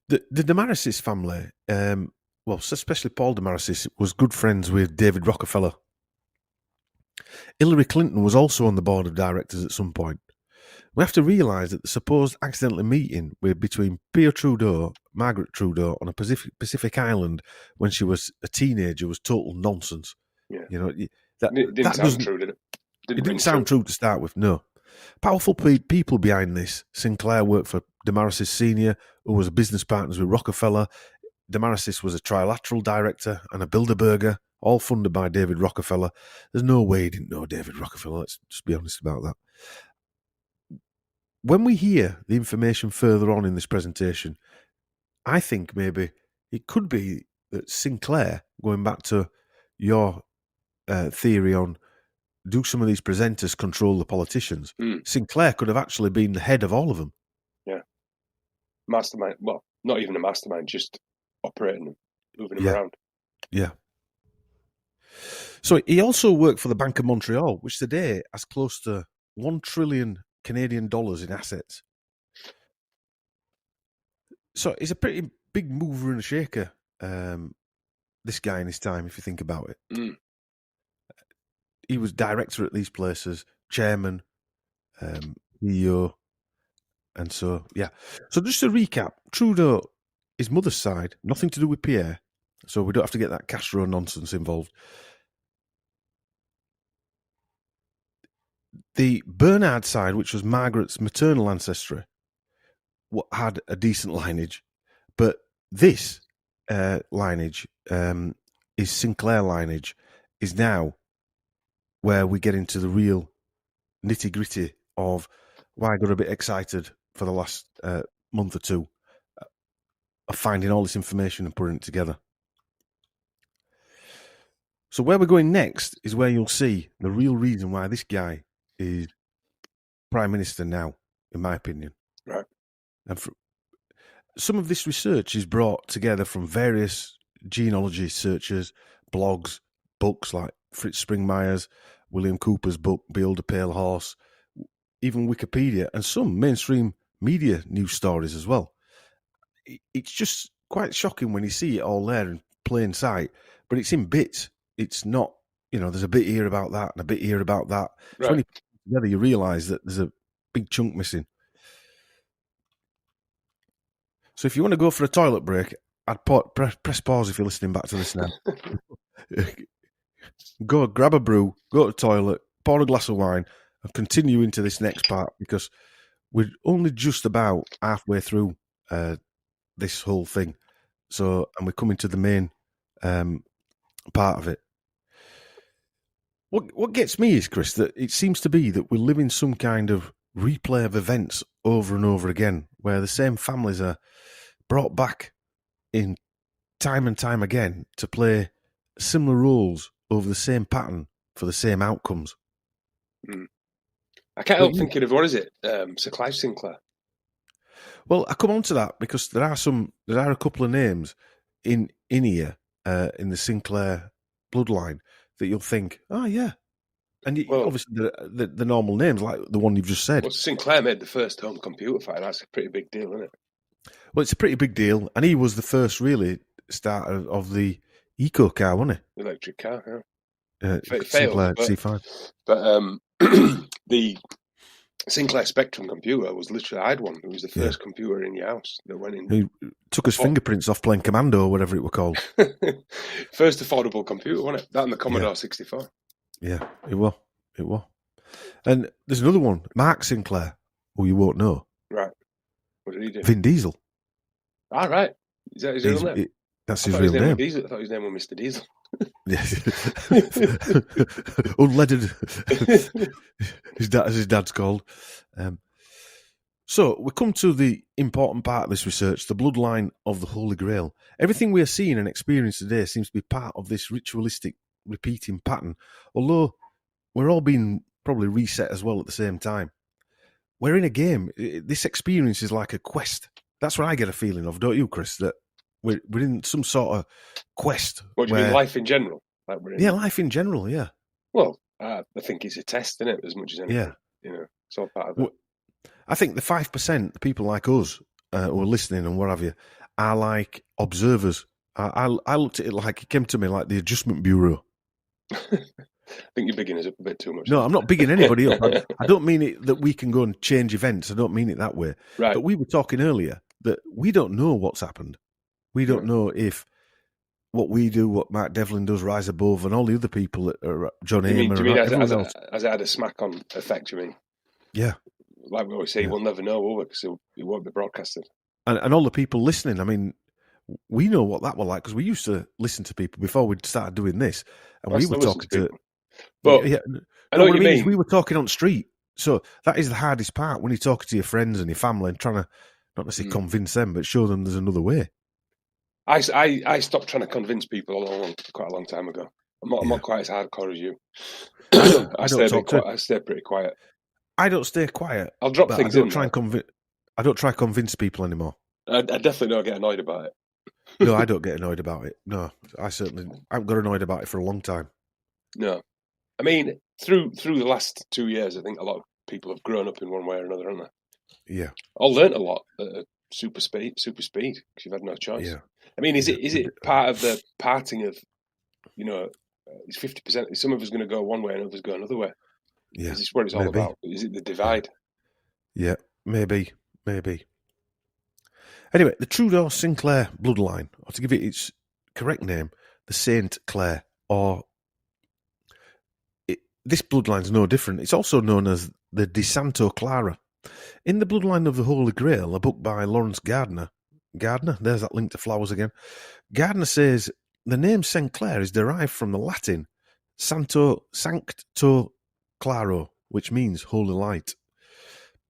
The Demarasis family, well, especially Paul Demarasis, was good friends with David Rockefeller. Hillary Clinton was also on the board of directors at some point. We have to realise that the supposed accidental meeting between Pierre Trudeau, Margaret Trudeau, on a Pacific island when she was a teenager was total nonsense. Yeah. You know, It didn't sound true, did it? It didn't sound true to start with, no. Powerful people behind this. Sinclair worked for Demarasis Sr., who was business partners with Rockefeller. Demarasis was a trilateral director and a Bilderberger, all funded by David Rockefeller. There's no way he didn't know David Rockefeller, let's just be honest about that. When we hear the information further on in this presentation, I think maybe it could be that Sinclair, going back to your theory on do some of these presenters control the politicians, Sinclair could have actually been the head of all of them. Yeah. Mastermind. Well, not even a mastermind, just operating them, moving them around. Yeah. So he also worked for the Bank of Montreal, which today has close to $1 trillion Canadian dollars in assets. So he's a pretty big mover and shaker, this guy in his time, if you think about it. He was director at these places, chairman, CEO, and so, yeah. So just to recap, Trudeau, his mother's side, nothing to do with Pierre, so we don't have to get that Castro nonsense involved. The Bernard side, which was Margaret's maternal ancestry, had a decent lineage, but this lineage is Sinclair lineage, is now where we get into the real nitty-gritty of why I got a bit excited for the last month or two of finding all this information and putting it together. So where we're going next is where you'll see the real reason why this guy is Prime Minister now, in my opinion. Right. And some of this research is brought together from various genealogy searchers, blogs, books like Fritz Springmeyer's, William Cooper's book, Behold a Pale Horse, even Wikipedia, and some mainstream media news stories as well. It's just quite shocking when you see it all there in plain sight, but it's in bits. It's not, there's a bit here about that and a bit here about that. Right. So when you put it together, you realise that there's a big chunk missing. So if you want to go for a toilet break, I'd press pause if you're listening back to this now. Go grab a brew, go to the toilet, pour a glass of wine, and continue into this next part, because we're only just about halfway through this whole thing. So, and we're coming to the main part of it. What gets me is, Chris, that it seems to be that we're living some kind of replay of events over and over again, where the same families are brought back in time and time again to play similar roles over the same pattern for the same outcomes. I can't help thinking of, what is it, Sir Clive Sinclair? Well, I come on to that because there are a couple of names in here in the Sinclair bloodline that you'll think, oh yeah, and obviously the normal names like the one you've just said. Well, Sinclair made the first home computer fighter. That's a pretty big deal, isn't it? Well, it's a pretty big deal, and he was the first really starter of the eco car, wasn't he? The electric car, yeah. Sinclair C5. But the Sinclair Spectrum computer was literally, I had one. It was the first computer in your house that went in. He took his fingerprints off playing Commando or whatever it were called. First affordable computer, wasn't it? That and the Commodore 64. Yeah, it was. It was. And there's another one, Mark Sinclair, who you won't know. Right. What did he do? Vin Diesel. All right. Is that his real name? That's his real name. I thought his name was Mr. Diesel. Yes. Unleaded. As his dad's called. So we come to the important part of this research, the bloodline of the Holy Grail. Everything we are seeing and experiencing today seems to be part of this ritualistic repeating pattern, although we're all being probably reset as well at the same time. We're in a game. This experience is like a quest. That's what I get a feeling of, don't you, Chris? That we're in some sort of quest. What do you mean, life in general? Like yeah, life in general, yeah. Well, I think it's a test, isn't it, as much as anything. Yeah. It's all part of it. I think the 5%, the people like us who are listening and what have you, are like observers. I looked at it like, it came to me like the Adjustment Bureau. I think you're bigging us up a bit too much. No, I'm not bigging anybody up. I don't mean it that we can go and change events. I don't mean it that way. Right. But we were talking earlier that we don't know what's happened. We don't know if what we do, what Mark Devlin does, Rise Above, and all the other people that are John Hamer. Do you mean as it had a smack-on effect, you mean? Yeah. Like we always say, we'll never know, will we? Because it won't be broadcasted. And all the people listening, I mean, we know what that was like because we used to listen to people before we started doing this, and we were talking to. But I know what you mean. We were talking on the street, so that is the hardest part when you're talking to your friends and your family and trying to not necessarily convince them, but show them there's another way. I stopped trying to convince people quite a long time ago. I'm not quite as hardcore as you. I stay pretty quiet. I don't stay quiet. I'll drop things in. I don't try to convince people anymore. I definitely don't get annoyed about it. No, I don't get annoyed about it. No, I haven't got annoyed about it for a long time. No. I mean, through the last 2 years, I think a lot of people have grown up in one way or another, haven't they? Yeah. Or learnt a lot at super speed, because you've had no choice. Yeah. I mean, is it part of the parting of, it's 50%, some of us going to go one way and others go another way? Yeah. Is this what it's all about? Is it the divide? Yeah, maybe. Anyway, the Trudeau Sinclair bloodline, or to give it its correct name, the Saint Clair, or this bloodline's no different. It's also known as the De Santo Clara. In The Bloodline of the Holy Grail, a book by Lawrence Gardner, there's that link to flowers again, Gardner says the name St. Clair is derived from the Latin Sancto Claro, which means holy light.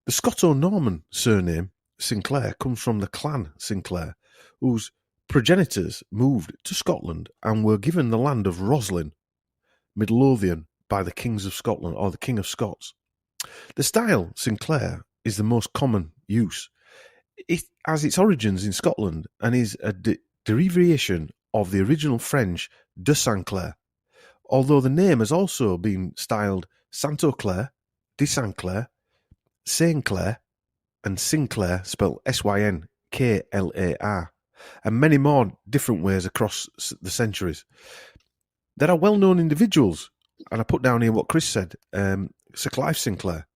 The Scoto-Norman surname Sinclair comes from the clan Sinclair, whose progenitors moved to Scotland and were given the land of Roslin, Midlothian, by the kings of Scotland, or the King of Scots. The style Sinclair is the most common use. It has its origins in Scotland and is a derivation of the original French de Saint-Clair, although the name has also been styled Santo Clair, de Saint-Clair, Saint Clair, and Sinclair, spelled Synklar, and many more different ways across the centuries. There are well-known individuals, and I put down here what Chris said, Sir Clive Sinclair,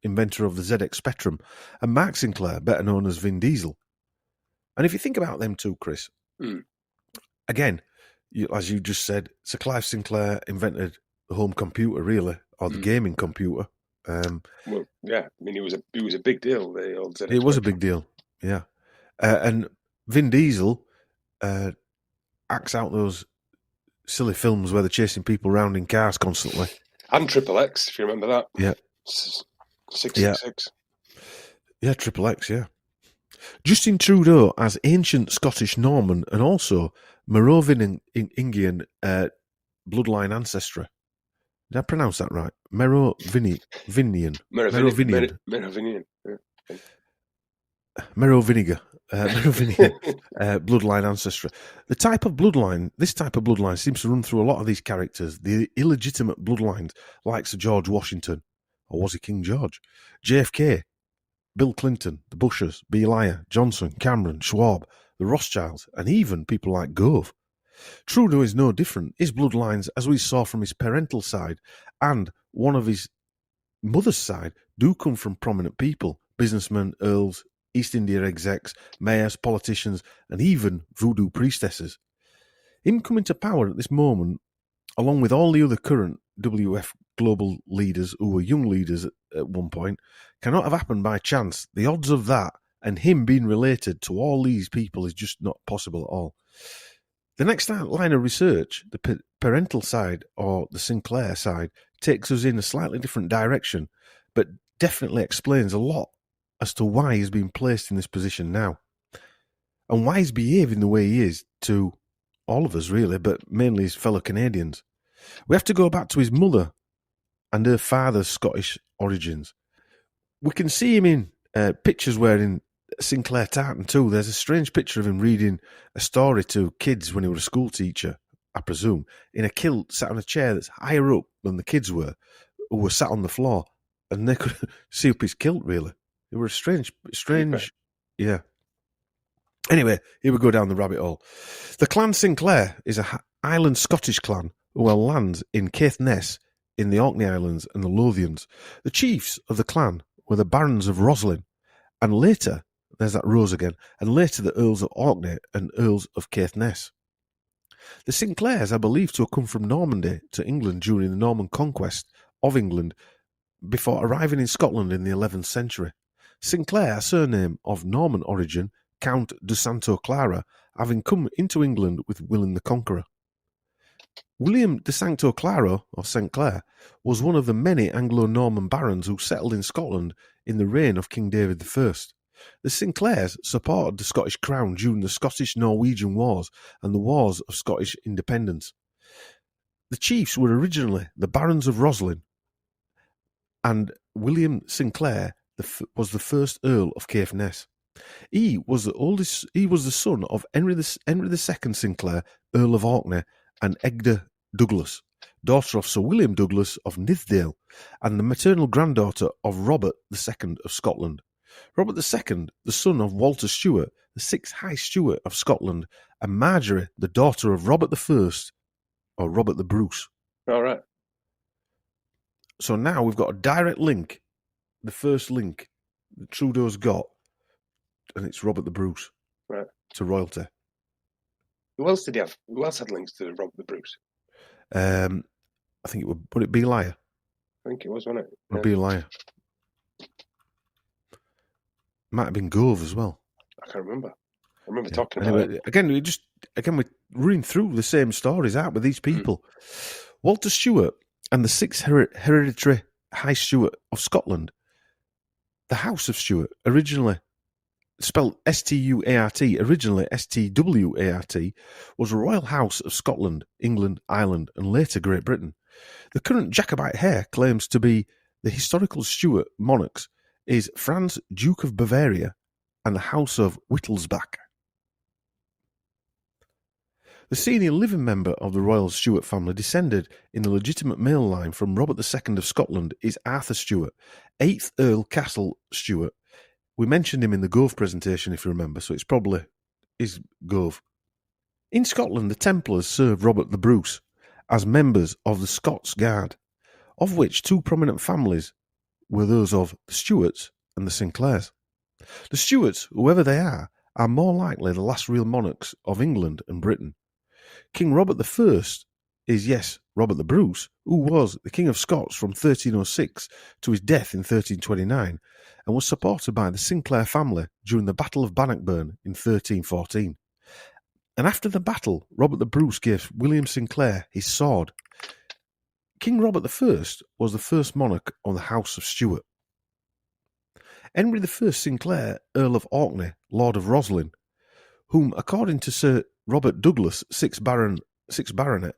inventor of the ZX Spectrum, and Mark Sinclair, better known as Vin Diesel. And if you think about them too, Chris, again, as you just said, Sir Clive Sinclair invented the home computer, really, or the gaming computer. Well, yeah, I mean, it was a big deal. The old ZX it was a Spectrum. big deal, yeah. And Vin Diesel acts out those silly films where they're chasing people around in cars constantly. And Triple X, if you remember that. Yeah. 666. Yeah, Triple X, yeah. Justin Trudeau as ancient Scottish Norman and also Merovingian bloodline ancestry. Did I pronounce that right? Merovingian. Merovingian. Merovingian bloodline ancestry. This type of bloodline seems to run through a lot of these characters. The illegitimate bloodlines, like Sir George Washington, or was he King George? JFK, Bill Clinton, the Bushes, B. Liar, Johnson, Cameron, Schwab, the Rothschilds, and even people like Gove. Trudeau is no different. His bloodlines, as we saw from his parental side and one of his mother's side, do come from prominent people, businessmen, earls, East India execs, mayors, politicians, and even voodoo priestesses. Him coming to power at this moment, along with all the other current WF global leaders who were young leaders at one point, cannot have happened by chance. The odds of that and him being related to all these people is just not possible at all. The next line of research, the parental side or the Sinclair side, takes us in a slightly different direction, but definitely explains a lot as to why he's been placed in this position now and why he's behaving the way he is to all of us, really, but mainly his fellow Canadians. We have to go back to his mother and her father's Scottish origins. We can see him in pictures wearing Sinclair tartan too. There's a strange picture of him reading a story to kids when he was a school teacher, I presume, in a kilt, sat on a chair that's higher up than the kids were, who were sat on the floor, and they could see up his kilt, really. It was strange, yeah. Anyway, here we go down the rabbit hole. The clan Sinclair is a Highland Scottish clan who held lands in Caithness, in the Orkney Islands and the Lothians. The chiefs of the clan were the Barons of Roslin, and later, there's that Rosa again, and later the Earls of Orkney and Earls of Caithness. The Sinclairs are believed to have come from Normandy to England during the Norman conquest of England before arriving in Scotland in the 11th century. Sinclair, a surname of Norman origin, Count de Santo Clara, having come into England with William the Conqueror. William de Santo Clara, or St. Clair, was one of the many Anglo-Norman barons who settled in Scotland in the reign of King David I. The Sinclairs supported the Scottish crown during the Scottish-Norwegian Wars and the Wars of Scottish Independence. The chiefs were originally the Barons of Roslin, and William Sinclair was the first Earl of Caithness. He was the son of Henry II Sinclair, Earl of Orkney, and Egda Douglas, daughter of Sir William Douglas of Nithdale, and the maternal granddaughter of Robert II of Scotland. Robert II, the son of Walter Stewart, the 6th High Steward of Scotland, and Marjorie, the daughter of Robert I, or Robert the Bruce. All right. So now we've got a direct link, the first link that Trudeau's got, and it's Robert the Bruce, right, to royalty. Who else did he have? Who else had links to Robert the Bruce? I think would it be Liar? I think it was, wasn't it? Would be Liar. Might have been Gove as well. I can't remember. I remember talking about it. Again, we're running through the same stories out with these people. Walter Stewart and the sixth hereditary High Stewart of Scotland. The House of Stewart, originally spelled Stuart, originally Stwart, was a royal house of Scotland, England, Ireland, and later Great Britain. The current Jacobite heir claims to be the historical Stuart monarchs is Franz, Duke of Bavaria, and the House of Wittelsbach. The senior living member of the royal Stuart family, descended in the legitimate male line from Robert II of Scotland, is Arthur Stuart, 8th Earl Castle Stuart. We mentioned him in the Gove presentation, if you remember, so it's probably is Gove. In Scotland, the Templars served Robert the Bruce as members of the Scots Guard, of which two prominent families were those of the Stuarts and the Sinclairs. The Stuarts, whoever they are more likely the last real monarchs of England and Britain. King Robert I is, yes, Robert the Bruce, who was the King of Scots from 1306 to his death in 1329, and was supported by the Sinclair family during the Battle of Bannockburn in 1314. And after the battle, Robert the Bruce gave William Sinclair his sword. King Robert I was the first monarch of the House of Stuart. Henry I Sinclair, Earl of Orkney, Lord of Roslin, whom, according to Sir Robert Douglas, 6th Baronet,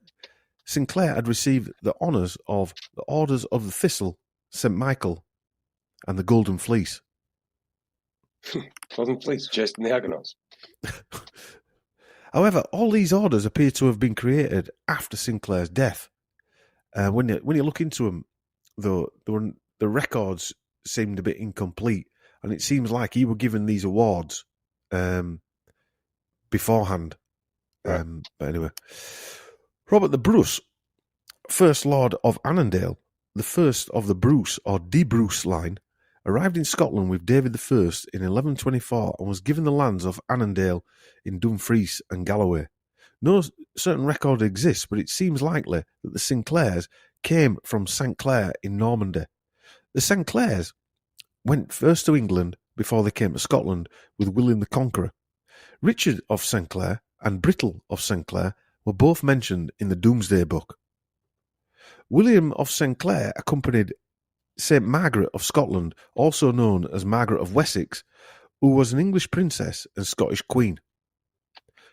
Sinclair had received the honours of the Orders of the Thistle, St. Michael, and the Golden Fleece. Golden Fleece, chasing the Argonauts. However, all these orders appear to have been created after Sinclair's death. When you look into them, though, the records seemed a bit incomplete, and it seems like he were given these awards beforehand. Right. But anyway, Robert the Bruce, First Lord of Annandale, the first of the Bruce or De Bruce line, arrived in Scotland with David I in 1124 and was given the lands of Annandale in Dumfries and Galloway. No certain record exists, but it seems likely that the Sinclairs came from St. Clair in Normandy. The St. Clairs went first to England before they came to Scotland with William the Conqueror. Richard of St. Clair and Brittle of St. Clair were both mentioned in the Domesday Book. William of St. Clair accompanied St. Margaret of Scotland, also known as Margaret of Wessex, who was an English princess and Scottish queen.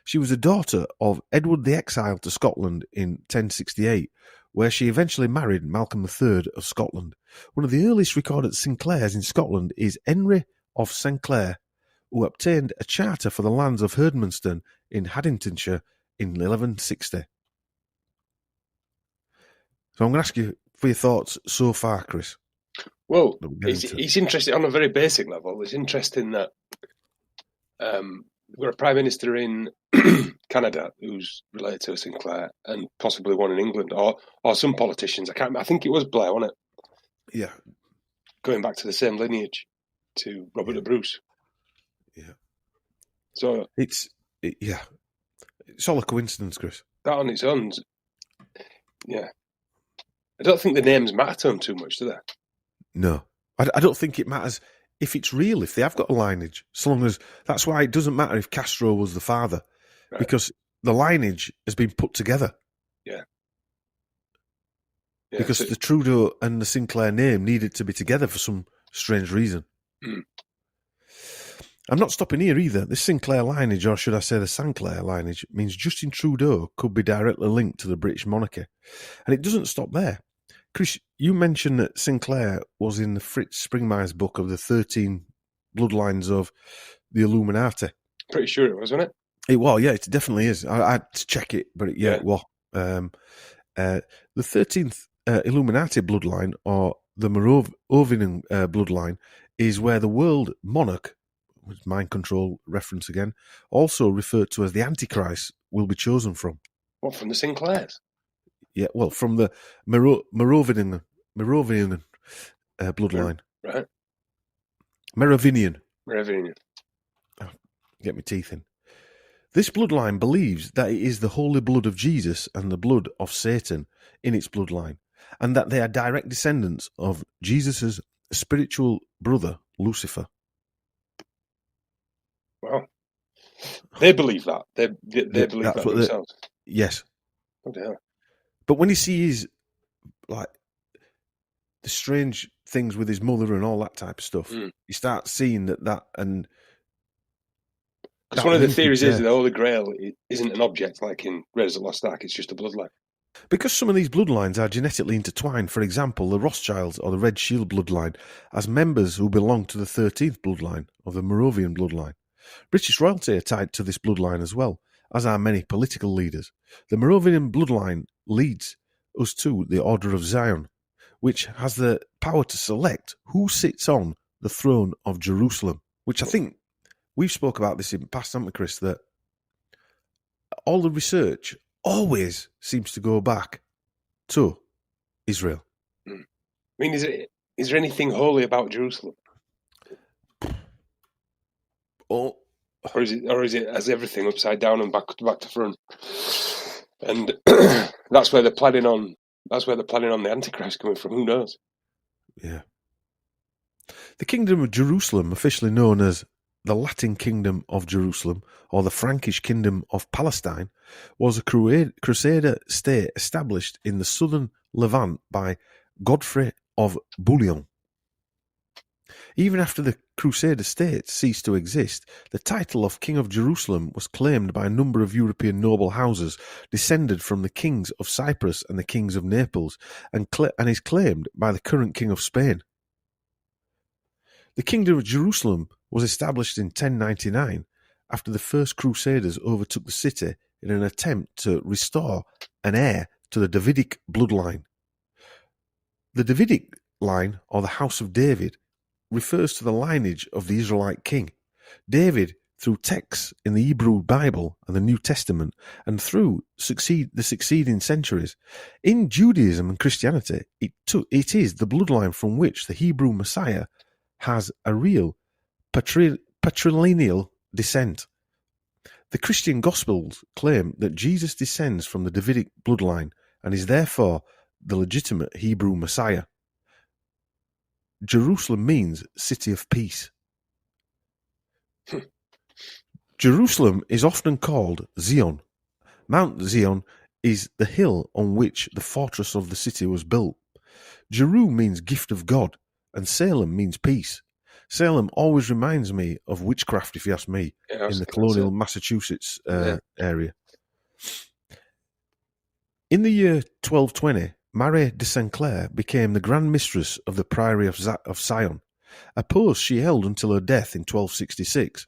She was a daughter of Edward the Exile to Scotland in 1068, where she eventually married Malcolm III of Scotland. One of the earliest recorded Sinclairs in Scotland is Henry of St. Clair, who obtained a charter for the lands of Herdmanston in Haddingtonshire in 1160. So I'm going to ask you for your thoughts so far, Chris. Well, it's interesting on a very basic level. It's interesting that we've got a Prime Minister in Canada who's related to Sinclair, and possibly one in England, or some politicians. I think it was Blair, wasn't it? Yeah. Going back to the same lineage to Robert the Bruce. Yeah. So it's all a coincidence, Chris. That on its own, yeah. I don't think the names matter to them too much, do they? No. I don't think it matters if it's real, if they have got a lineage, so long as... That's why it doesn't matter if Castro was the father, right, because the lineage has been put together. Yeah. Because the Trudeau and the Sinclair name needed to be together for some strange reason. Mm. I'm not stopping here either. This Sinclair lineage, or should I say the Sinclair lineage, means Justin Trudeau could be directly linked to the British monarchy. And it doesn't stop there. Chris, you mentioned that Sinclair was in the Fritz Springmeyer's book of the 13 bloodlines of the Illuminati. Pretty sure it was, wasn't it? It was, yeah, it definitely is. I had to check it, but it was. The 13th Illuminati bloodline, or the Merovingian bloodline, is where the world monarch, with mind control reference again, also referred to as the Antichrist, will be chosen from. What, from the Sinclairs? Yeah, well, from the Merovingian bloodline. Right. Merovingian. Merovingian. Oh, get my teeth in. This bloodline believes that it is the holy blood of Jesus and the blood of Satan in its bloodline, and that they are direct descendants of Jesus' spiritual brother, Lucifer. Wow. They believe that. They believe that themselves. Yes. What the hell? But when you see his, like, the strange things with his mother and all that type of stuff, you start seeing that and... Because one of the theories is that the Holy Grail isn't an object like in Raiders of the Lost Ark, it's just a bloodline. Because some of these bloodlines are genetically intertwined, for example, the Rothschilds or the Red Shield bloodline, as members who belong to the 13th bloodline of the Moravian bloodline. British royalty are tied to this bloodline as well, as are many political leaders. The Moravian bloodline leads us to the Order of Zion, which has the power to select who sits on the throne of Jerusalem, which I think we've spoke about this in the past, haven't we, Chris, that all the research always seems to go back to Israel. I mean, is there anything holy about Jerusalem? Or is it as everything upside down and back to front? And that's where they're planning on the Antichrist coming from. Who knows? Yeah. The Kingdom of Jerusalem, officially known as the Latin Kingdom of Jerusalem, or the Frankish Kingdom of Palestine, was a Crusader state established in the southern Levant by Godfrey of Bouillon. Even after the Crusader states ceased to exist, the title of King of Jerusalem was claimed by a number of European noble houses descended from the kings of Cyprus and the kings of Naples, and is claimed by the current King of Spain. The Kingdom of Jerusalem was established in 1099 after the first Crusaders overtook the city in an attempt to restore an heir to the Davidic bloodline. The Davidic line, or the House of David, refers to the lineage of the Israelite king. David, through texts in the Hebrew Bible and the New Testament, and through the succeeding centuries. In Judaism and Christianity, it is the bloodline from which the Hebrew Messiah has a real patrilineal descent. The Christian Gospels claim that Jesus descends from the Davidic bloodline and is therefore the legitimate Hebrew Messiah. Jerusalem means city of peace. Jerusalem is often called Zion. Mount Zion is the hill on which the fortress of the city was built. Jeru means gift of God, and Salem means peace. Salem always reminds me of witchcraft, if you ask me, in the colonial Massachusetts area. In the year 1220, Marie de St. Clair became the Grand Mistress of the Priory of Sion, a post she held until her death in 1266.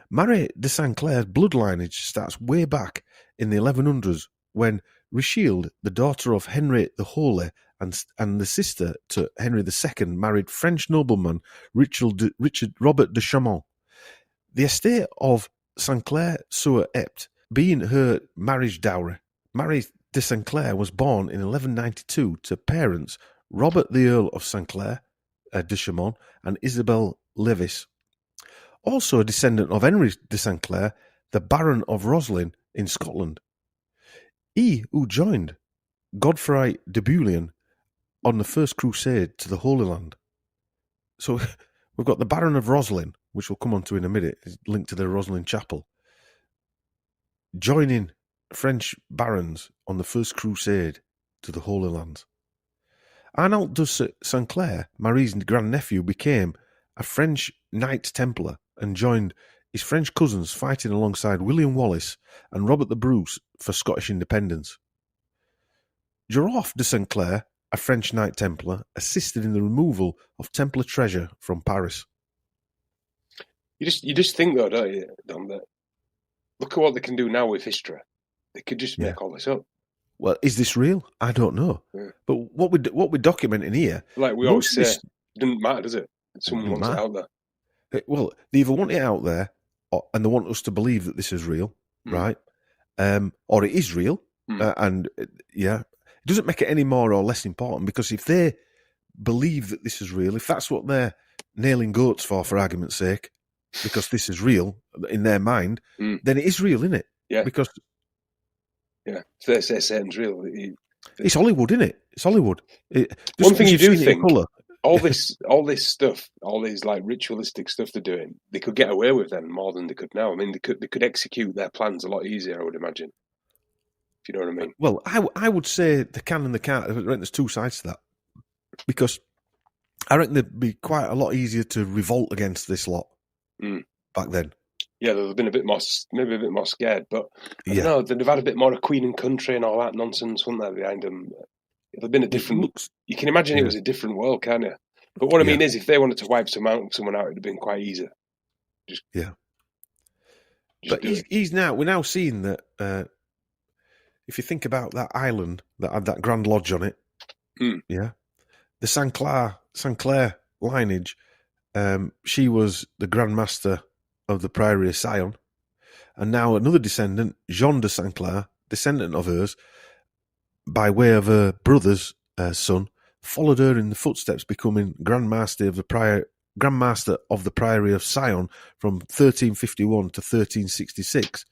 Marie de St. Clair's blood lineage starts way back in the 1100s when Richelieu, the daughter of Henry the Holy and the sister to Henry II, married French nobleman Richard Robert de Chaumont. The estate of St. Clair-sur-Epte being her marriage dowry. Marie de St. Clair was born in 1192 to parents Robert the Earl of St. Clair de Chaumont and Isabel Levis. Also a descendant of Henry de St. Clair, the Baron of Roslin in Scotland. He who joined Godfrey de Bouillon on the First Crusade to the Holy Land. So we've got the Baron of Roslin, which we'll come on to in a minute, linked to the Roslin Chapel, joining French barons on the First Crusade to the Holy Land. Arnauld de St. Clair, Marie's grandnephew, became a French Knight Templar and joined his French cousins fighting alongside William Wallace and Robert the Bruce for Scottish independence. Gerolf de St. Clair, a French Knight Templar, assisted in the removal of Templar treasure from Paris. You just think though, don't you, Dom, that look at what they can do now with history. They could just make all this up. Well, is this real? I don't know. Yeah. But what we're documenting here, like we always say, it doesn't matter, does it? Someone wants it out there. Well, they either want it out there, and they want us to believe that this is real, right? Or it is real, and it doesn't make it any more or less important, because if they believe that this is real, if that's what they're nailing goats for argument's sake, because this is real in their mind, then it is real, isn't it? Yeah. Because if they say Satan's real, it's Hollywood, isn't it? It's Hollywood. One thing you do think, colour, all this stuff, all these like ritualistic stuff they're doing, they could get away with then more than they could now. I mean, they could execute their plans a lot easier, I would imagine. If you know what I mean. Well, I would say they can and they can't. I reckon there's two sides to that, because I reckon they'd be quite a lot easier to revolt against this lot back then. Yeah, they've been maybe a bit more scared, but I don't know, they've had a bit more of Queen and Country and all that nonsense, wouldn't they, behind them? They've been a different. You can imagine it was a different world, can't you? But what I mean is, if they wanted to wipe someone out, it'd have been quite easy. But he's now. We're now seeing that. If you think about that island that had that Grand Lodge on it, the Saint-Clair lineage. She was the Grand Master of the Priory of Sion, and now another descendant, Jean de Saint-Clair, descendant of hers, by way of her brother's son, followed her in the footsteps, becoming Grand Master of the Priory of Sion from 1351 to 1366.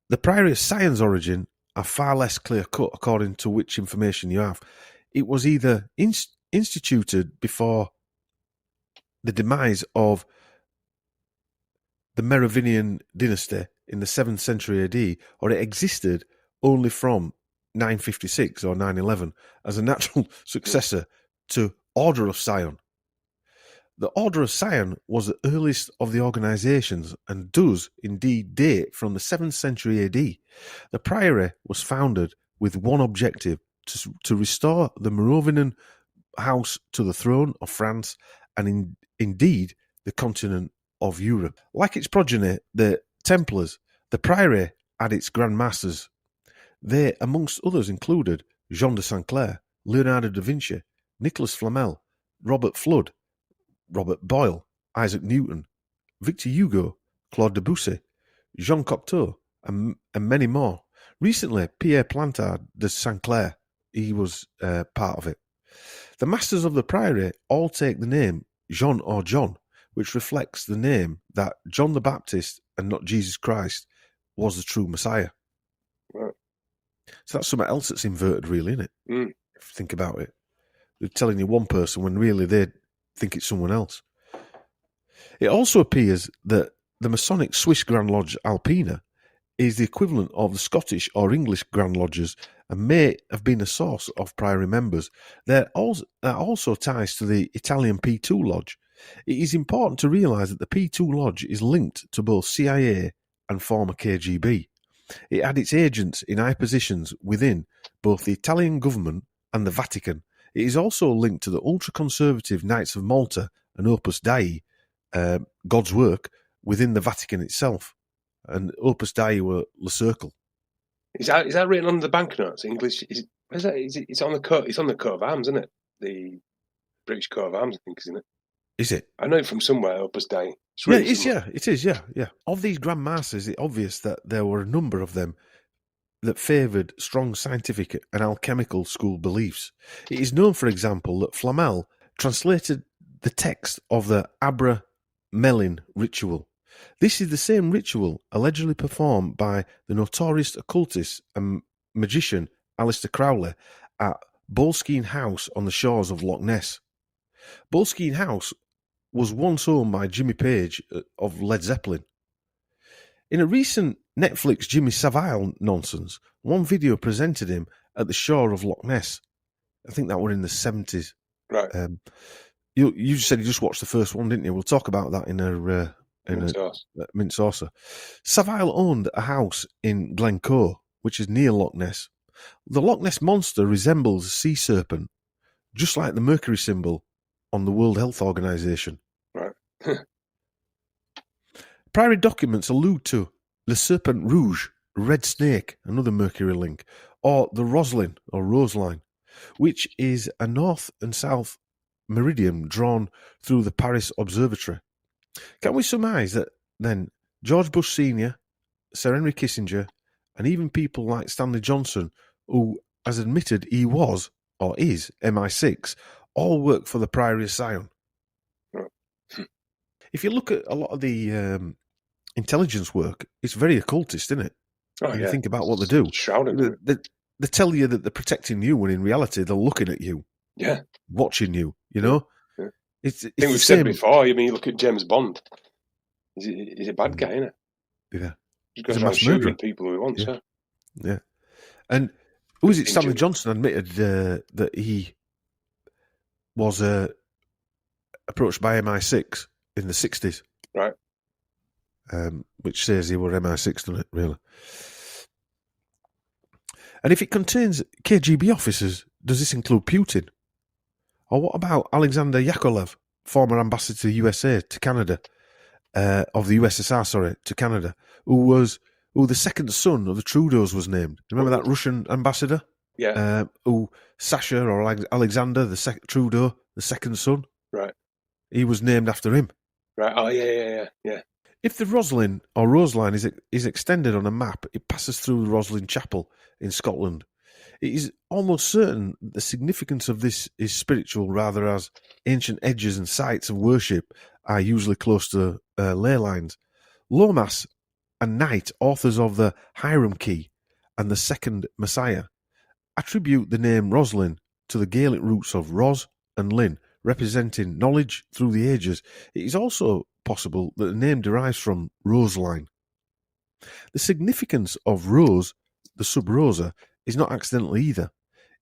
The Priory of Sion's origin are far less clear-cut according to which information you have. It was either instituted before the demise of the Merovingian dynasty in the 7th century AD, or it existed only from 956 or 911 as a natural successor to Order of Sion. The Order of Sion was the earliest of the organisations and does indeed date from the 7th century AD. The priory was founded with one objective, to restore the Merovingian house to the throne of France and indeed the continent of Europe. Like its progeny, the Templars, the priory had its Grand Masters. They, amongst others, included Jean de Saint-Clair, Leonardo da Vinci, Nicholas Flamel, Robert Flood, Robert Boyle, Isaac Newton, Victor Hugo, Claude Debussy, Jean Cocteau, and many more. Recently, Pierre Plantard de Saint-Clair, he was part of it. The Masters of the Priory all take the name Jean or John, which reflects the name that John the Baptist, and not Jesus Christ, was the true Messiah. Right. So that's something else that's inverted, really, isn't it? If you think about it. They're telling you one person when really they think it's someone else. It also appears that the Masonic Swiss Grand Lodge Alpina is the equivalent of the Scottish or English Grand Lodges and may have been a source of priory members. That also ties to the Italian P2 Lodge. It is important to realise that the P2 Lodge is linked to both CIA and former KGB. It had its agents in high positions within both the Italian government and the Vatican. It is also linked to the ultra-conservative Knights of Malta and Opus Dei, God's work, within the Vatican itself. And Opus Dei were Le Cercle. Is that written on the banknotes? English? It's on the coat. It's on the coat of arms, isn't it? The British coat of arms, I think, isn't it? Is it? I know it from somewhere. Opus Dei. Yeah, it is. Yeah, it is. Yeah. Of these Grand Masters, it's obvious that there were a number of them that favoured strong scientific and alchemical school beliefs. It is known, for example, that Flamel translated the text of the Abra Melin ritual. This is the same ritual allegedly performed by the notorious occultist and magician Aleister Crowley at Boleskine House on the shores of Loch Ness. Boleskine House was once owned by Jimmy Page of Led Zeppelin. In a recent Netflix Jimmy Savile nonsense, one video presented him at the shore of Loch Ness. I think that were in the 70s. Right. You said you just watched the first one, didn't you? We'll talk about that in a mint saucer. Savile owned a house in Glencoe, which is near Loch Ness. The Loch Ness monster resembles a sea serpent, just like the Mercury symbol on the World Health Organization. Right. Priory documents allude to Le Serpent Rouge, Red Snake, another Mercury link, or the Roslin or Roseline, which is a north and south meridian drawn through the Paris Observatory. Can we surmise that then George Bush Sr., Sir Henry Kissinger, and even people like Stanley Johnson, who has admitted he was or is MI6, all work for the Priory of Sion? if you look at a lot of the intelligence work, it's very occultist, isn't it? Oh, When yeah. you think about what they do, Shrouded. they tell you that they're protecting you, when in reality they're looking at you, Yeah. watching you. You know, Yeah. it's I think the we've same. said before. I mean, you look at James Bond. He's a bad guy, isn't he? Yeah, He he's goes a around mass shooting murderer. people who he wants. Yeah. Yeah. Yeah, and who was it? Stanley Injured. Johnson admitted that he was approached by MI6 in the 60s. Right. Which says he were MI6, doesn't it, really? And if it contains KGB officers, does this include Putin? Or what about Alexander Yakovlev, former ambassador to the USA to Canada, of the USSR, sorry, to Canada, who the second son of the Trudeaus was named? Remember that Russian ambassador? Yeah. Who Sasha or Alexander, Trudeau, the second son? Right. He was named after him. Right. Oh, yeah. If the Roslin or Roseline is extended on a map, it passes through the Roslin Chapel in Scotland. It is almost certain the significance of this is spiritual, rather, as ancient edges and sites of worship are usually close to ley lines. Lomas and Knight, authors of the Hiram Key and the Second Messiah, attribute the name Roslin to the Gaelic roots of Ros and Lin, representing knowledge through the ages. It is also possible that the name derives from Roseline. The significance of Rose, the sub Rosa, is not accidental either.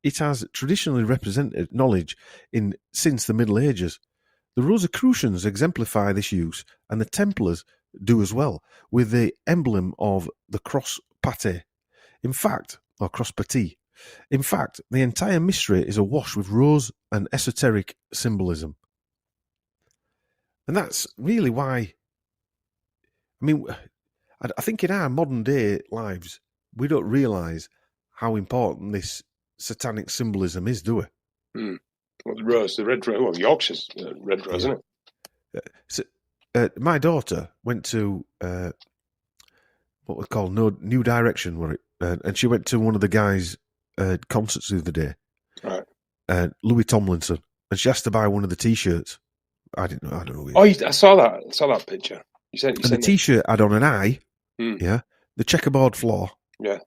It has traditionally represented knowledge since the Middle Ages. The Rosicrucians exemplify this use, and the Templars do as well, with the emblem of the cross pate. Cross pate. In fact, the entire mystery is awash with rose and esoteric symbolism. And that's really why, I mean, I think in our modern day lives, we don't realise how important this satanic symbolism is, do we? Well, the rose, the red rose, well, Yorkshire's red rose, isn't it? So, my daughter went to what we call New Direction, and she went to one of the guys' concerts the other day, right? Louis Tomlinson, and she asked to buy one of the T-shirts. I don't know. Oh, I saw that picture. And the T-shirt had on an eye, yeah, the checkerboard floor, yeah,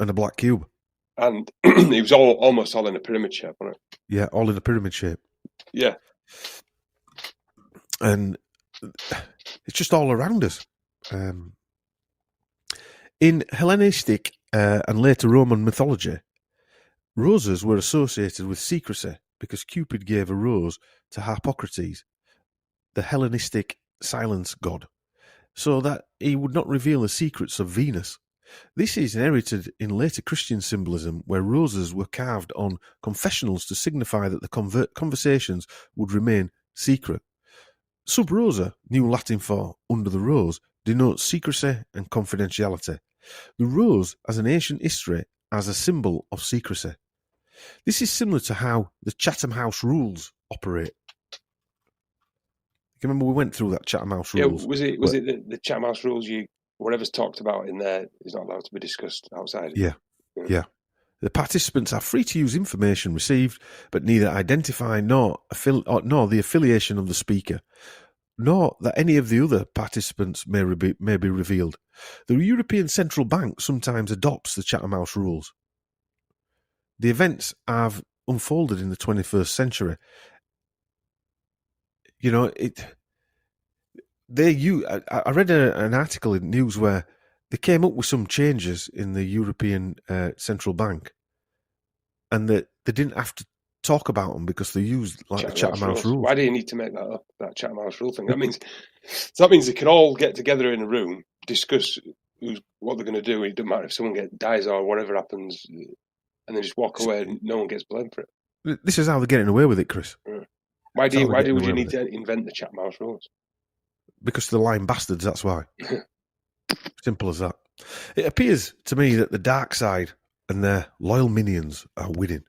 and a black cube, and it was almost all in a pyramid shape, wasn't it? Yeah, all in a pyramid shape. Yeah, and it's just all around us. In Hellenistic and later Roman mythology, roses were associated with secrecy because Cupid gave a rose to Harpocrates, the Hellenistic silence god, so that he would not reveal the secrets of Venus. This is inherited in later Christian symbolism, where roses were carved on confessionals to signify that the conversations would remain secret. Sub rosa, New Latin for under the rose, denotes secrecy and confidentiality. The rose has an ancient history as a symbol of secrecy. This is similar to how the Chatham House rules operate. You remember we went through that Chatham House rules? Yeah, was it the Chatham House rules? Whatever's talked about in there is not allowed to be discussed outside. Yeah. The participants are free to use information received, but neither identify nor the affiliation of the speaker, nor that any of the other participants may be revealed. The European Central Bank sometimes adopts the Chatham House rules. The events have unfolded in the 21st century. You know, I read an article in news where they came up with some changes in the European Central Bank, and that they didn't have to talk about them because they used the Chatham House rules. Why do you need to make that up, that Chatham House rule thing? That means they can all get together in a room, discuss what they're going to do. It doesn't matter if someone dies or whatever happens, and then just walk away and no one gets blamed for it. This is how they're getting away with it, Chris. Yeah. Why do you need to invent the Chatham House rules? Because they're lying bastards, that's why. Simple as that. It appears to me that the dark side and their loyal minions are winning.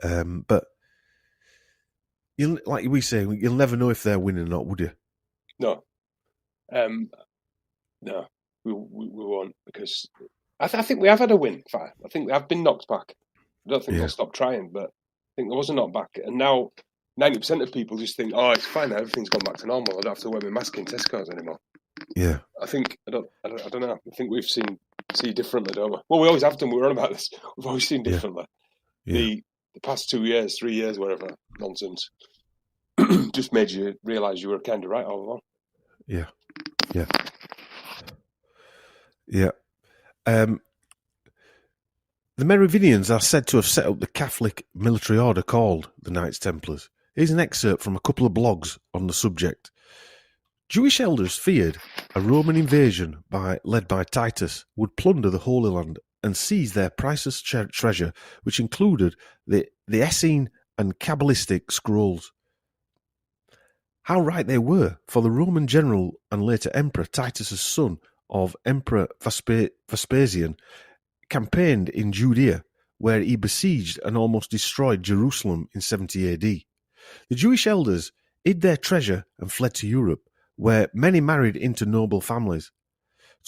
But like we say, you'll never know if they're winning or not, would you? No. No, we won't, because I think we have had a win. I think we have been knocked back. I don't think they'll stop trying, but I think there was a knockback. And now 90% of people just think, oh, it's fine, everything's gone back to normal. I don't have to wear my mask in Tesco's anymore. Yeah. I don't know. I think we've see differently, don't we? Well, we always have done. We were on about this. We've always seen differently. Yeah. The past 2 years, 3 years, whatever nonsense, just made you realise you were kind of right all along. Yeah. Yeah. Yeah. The Merovingians are said to have set up the Catholic military order called the Knights Templars. Here's an excerpt from a couple of blogs on the subject. Jewish elders feared a Roman invasion led by Titus would plunder the Holy Land and seize their priceless treasure, which included the Essene and Kabbalistic scrolls. How right they were, for the Roman general and later emperor Titus' son of Emperor Vespasian campaigned in Judea, where he besieged and almost destroyed Jerusalem in 70 AD. The Jewish elders hid their treasure and fled to Europe, where many married into noble families.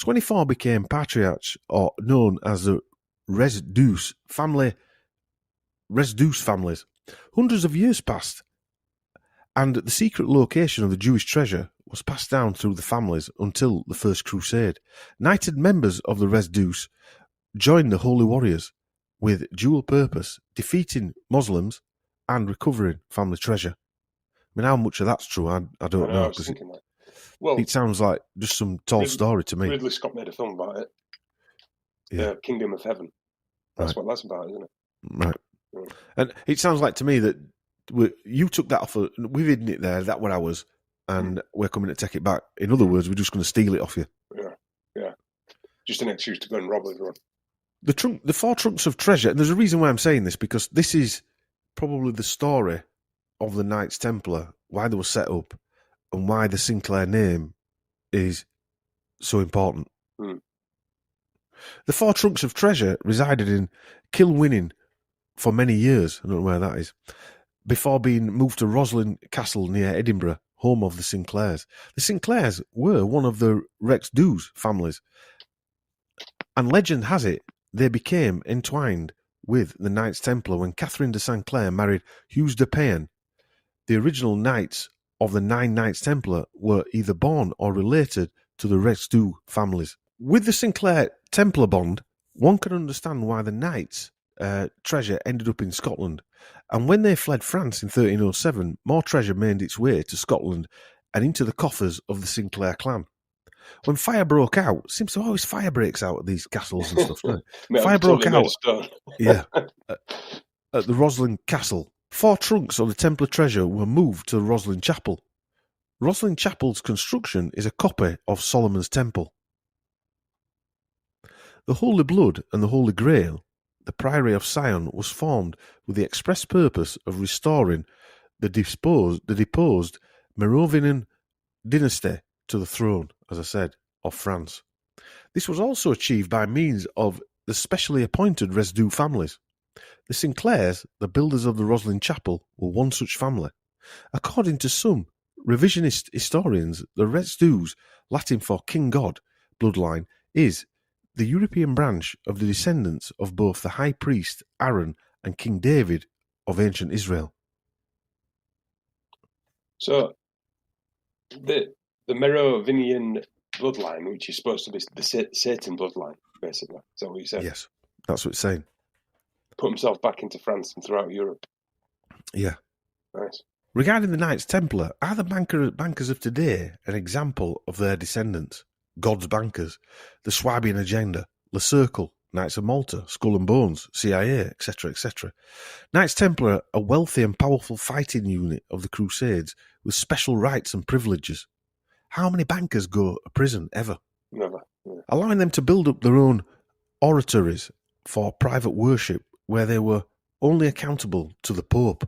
24 became patriarchs, or known as the Res Deus families. Hundreds of years passed, and the secret location of the Jewish treasure was passed down through the families until the First Crusade. Knighted members of the Res Deus joined the Holy Warriors with dual purpose, defeating Muslims and recovering family treasure. I mean, how much of that's true, I don't know. It sounds like just some tall story to me. Ridley Scott made a film about it. Yeah. Kingdom of Heaven. That's what that's about, isn't it? Right. Yeah. And it sounds like to me that you took that off. We've hidden it there. That were ours, and we're coming to take it back. In other words, we're just going to steal it off you. Yeah. Just an excuse to go and rob everyone. The 4 trunks of treasure, and there's a reason why I'm saying this, because this is probably the story of the Knights Templar, why they were set up, and why the Sinclair name is so important. The 4 trunks of treasure resided in Kilwinning for many years, I don't know where that is, before being moved to Roslin Castle near Edinburgh, home of the Sinclairs. The Sinclairs were one of the Rex Deus families, and legend has it they became entwined with the Knights Templar when Catherine de Sinclair married Hughes de Payne. The original knights of the 9 Knights Templar were either born or related to the Rex Deus families. With the Sinclair Templar bond, one can understand why the Knights' treasure ended up in Scotland, and when they fled France in 1307, more treasure made its way to Scotland and into the coffers of the Sinclair clan. When fire broke out, seems to always fire breaks out at these castles and stuff, doesn't it? Fire broke out, at the Roslin Castle. 4 trunks of the Templar treasure were moved to the Roslin Chapel. Roslin Chapel's construction is a copy of Solomon's Temple. The Holy Blood and the Holy Grail, the Priory of Sion, was formed with the express purpose of restoring the deposed Merovingian dynasty to the throne, as I said, of France. This was also achieved by means of the specially appointed Res Deus families. The Sinclairs, the builders of the Roslin Chapel, were one such family. According to some revisionist historians, the Res Deus, Latin for King God, bloodline, is the European branch of the descendants of both the high priest Aaron and King David of ancient Israel. So, the Merovingian bloodline, which is supposed to be the Satan bloodline, basically. Is that what you said? Yes, that's what it's saying. Put himself back into France and throughout Europe. Yeah. Nice. Regarding the Knights Templar, are the bankers of today an example of their descendants? God's bankers, the Swabian Agenda, Le Cercle, Knights of Malta, Skull and Bones, CIA, etc., etc. Knights Templar, a wealthy and powerful fighting unit of the Crusades with special rights and privileges. How many bankers go to prison ever? Never. Yeah. Allowing them to build up their own oratories for private worship where they were only accountable to the Pope.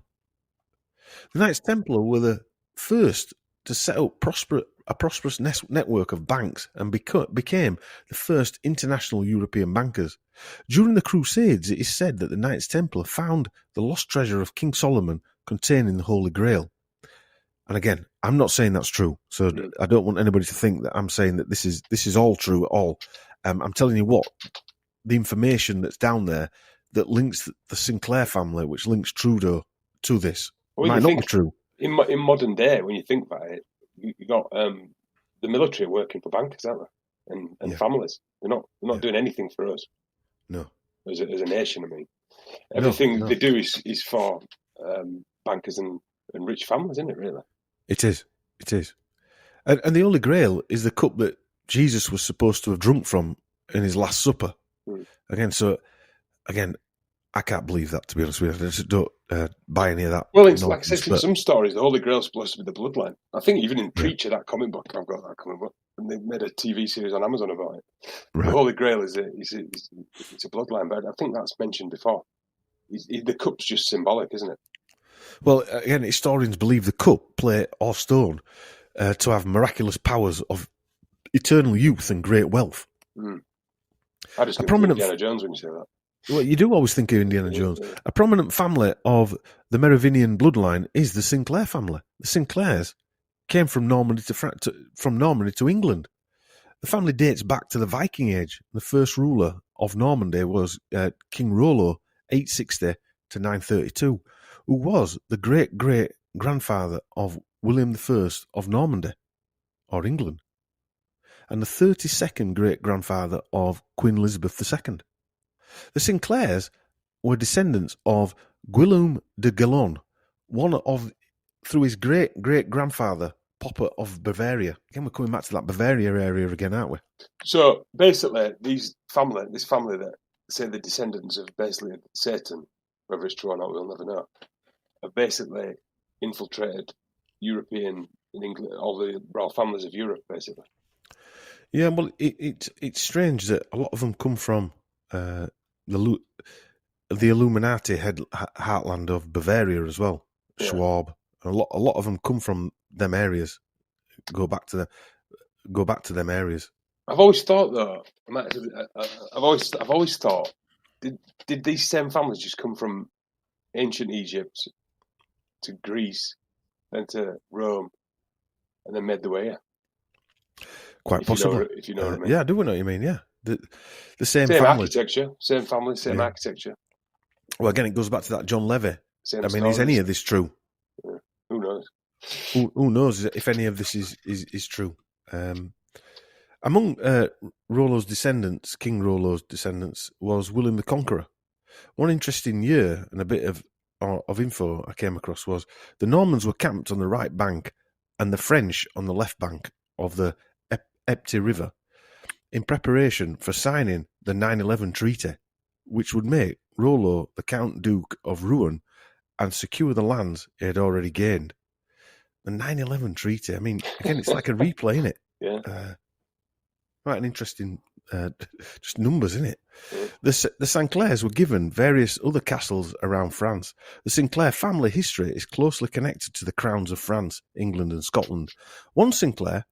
The Knights Templar were the first to set up a prosperous network of banks and became the first international European bankers. During the Crusades, it is said that the Knights Templar found the lost treasure of King Solomon containing the Holy Grail. And again, I'm not saying that's true, so I don't want anybody to think that I'm saying that this is all true at all. I'm telling you what, the information that's down there that links the Sinclair family, which links Trudeau to this. Well, might not be true. In modern day, when you think about it, you got the military working for bankers, aren't they? And families. They're not doing anything for us. No. As a nation, I mean, everything they do is for bankers and rich families, isn't it? Really, it is. It is. And the Holy Grail is the cup that Jesus was supposed to have drunk from in his Last Supper. Again, I can't believe that, to be honest with you. I just don't buy any of that. Well, it's like I said, in some stories, the Holy Grail is supposed to be the bloodline. I think even in Preacher, that comic book, I've got that comic book, and they made a TV series on Amazon about it. Right. The Holy Grail is a bloodline, but I think that's mentioned before. The cup's just symbolic, isn't it? Well, again, historians believe the cup, plate, or stone to have miraculous powers of eternal youth and great wealth. I just think Indiana Jones when you say that. Well, you do always think of Indiana Jones. Yeah. A prominent family of the Merovingian bloodline is the Sinclair family. The Sinclairs came from Normandy to England. The family dates back to the Viking Age. The first ruler of Normandy was King Rollo, 860 to 932, who was the great-great-grandfather of William I of Normandy, or England, and the 32nd great-grandfather of Queen Elizabeth II. The Sinclairs were descendants of Guillaume de Gellon, through his great-great-grandfather, Popper of Bavaria. Again, we're coming back to that Bavaria area again, aren't we? So, basically, this family that say the descendants of basically Satan, whether it's true or not, we'll never know, have basically infiltrated European in England, all the royal families of Europe, basically. Yeah, well, it's strange that a lot of them come from the Illuminati heartland of Bavaria as well, Schwab. A lot of them come from them areas. Go back to them areas. I've always thought though. I've always thought. Did these same families just come from ancient Egypt to Greece, then to Rome, and then made the way here? Quite possible. If you know what I mean. Yeah, I do know what you mean. Yeah, the same family. Architecture, same family, same architecture. Well, again, it goes back to that John Levy. Same is any of this true? Yeah. Who knows? Who knows if any of this is true? Among Rollo's descendants, King Rollo's descendants, was William the Conqueror. One interesting year and a bit of info I came across was the Normans were camped on the right bank and the French on the left bank of the Pt2 River in preparation for signing the 9/11 Treaty, which would make Rollo the Count Duke of Rouen and secure the lands he had already gained. The 9/11 Treaty, I mean, again, it's like a replay, isn't it? Yeah. Quite an interesting, just numbers, isn't it? Yeah. The Sinclairs were given various other castles around France. The Sinclair family history is closely connected to the crowns of France, England and Scotland. One Sinclair,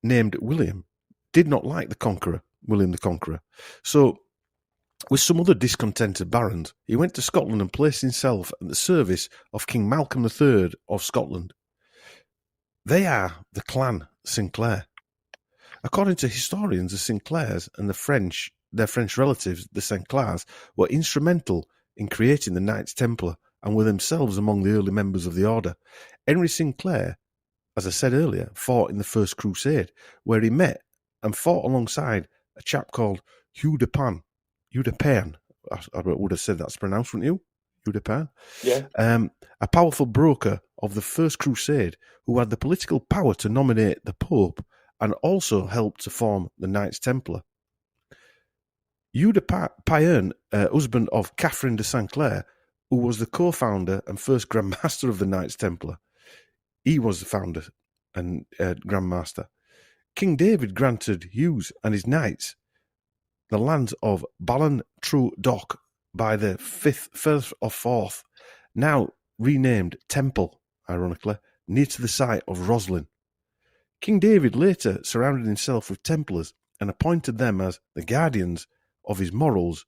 named William, did not like William the Conqueror. So, with some other discontented barons, he went to Scotland and placed himself at the service of King Malcolm III of Scotland. They are the clan Sinclair. According to historians, the Sinclairs and their French relatives, the Sinclairs, were instrumental in creating the Knights Templar and were themselves among the early members of the order. Henry Sinclair, as I said earlier, fought in the First Crusade, where he met and fought alongside a chap called Hugh de Pan. I would have said that's pronounced, wouldn't you? Hugh de Pan? Yeah. A powerful broker of the First Crusade who had the political power to nominate the Pope and also helped to form the Knights Templar. Hugh de Payerne, husband of Catherine de Sinclair, who was the co-founder and first Grand Master of the Knights Templar. He was the founder and Grand Master. King David granted Hughes and his knights the lands of Ballan-Trou-Doc by the 1st or 4th, now renamed Temple, ironically, near to the site of Roslin. King David later surrounded himself with Templars and appointed them as the guardians of his morals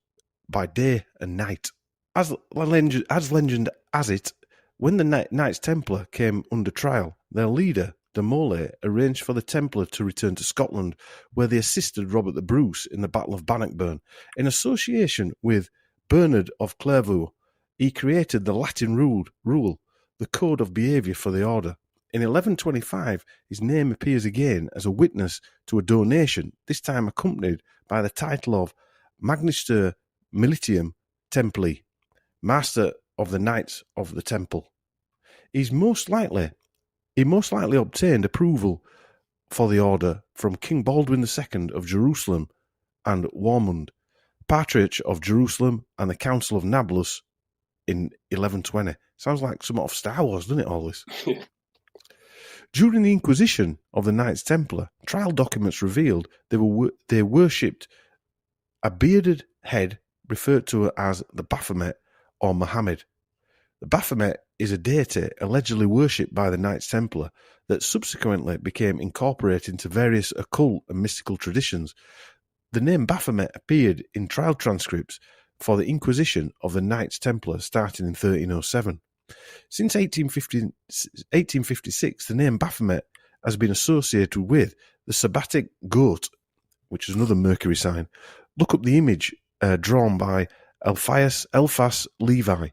by day and night. As legend has it, when the Knights Templar came under trial, their leader, de Molay, arranged for the Templar to return to Scotland, where they assisted Robert the Bruce in the Battle of Bannockburn. In association with Bernard of Clairvaux, he created the Latin rule, the code of behaviour for the order. In 1125, his name appears again as a witness to a donation, this time accompanied by the title of Magister Militium Templi, Master of the Knights of the Temple. He most likely obtained approval for the order from King Baldwin II of Jerusalem and Warmund, Patriarch of Jerusalem, and the Council of Nablus in 1120. Sounds like some of Star Wars, doesn't it, all this? Yeah. During the Inquisition of the Knights Templar, trial documents revealed they worshipped a bearded head referred to as the Baphomet or Muhammad. The Baphomet is a deity allegedly worshipped by the Knights Templar that subsequently became incorporated into various occult and mystical traditions. The name Baphomet appeared in trial transcripts for the Inquisition of the Knights Templar starting in 1307. Since 1856, the name Baphomet has been associated with the Sabbatic goat, which is another Mercury sign. Look up the image drawn by Eliphas Levi,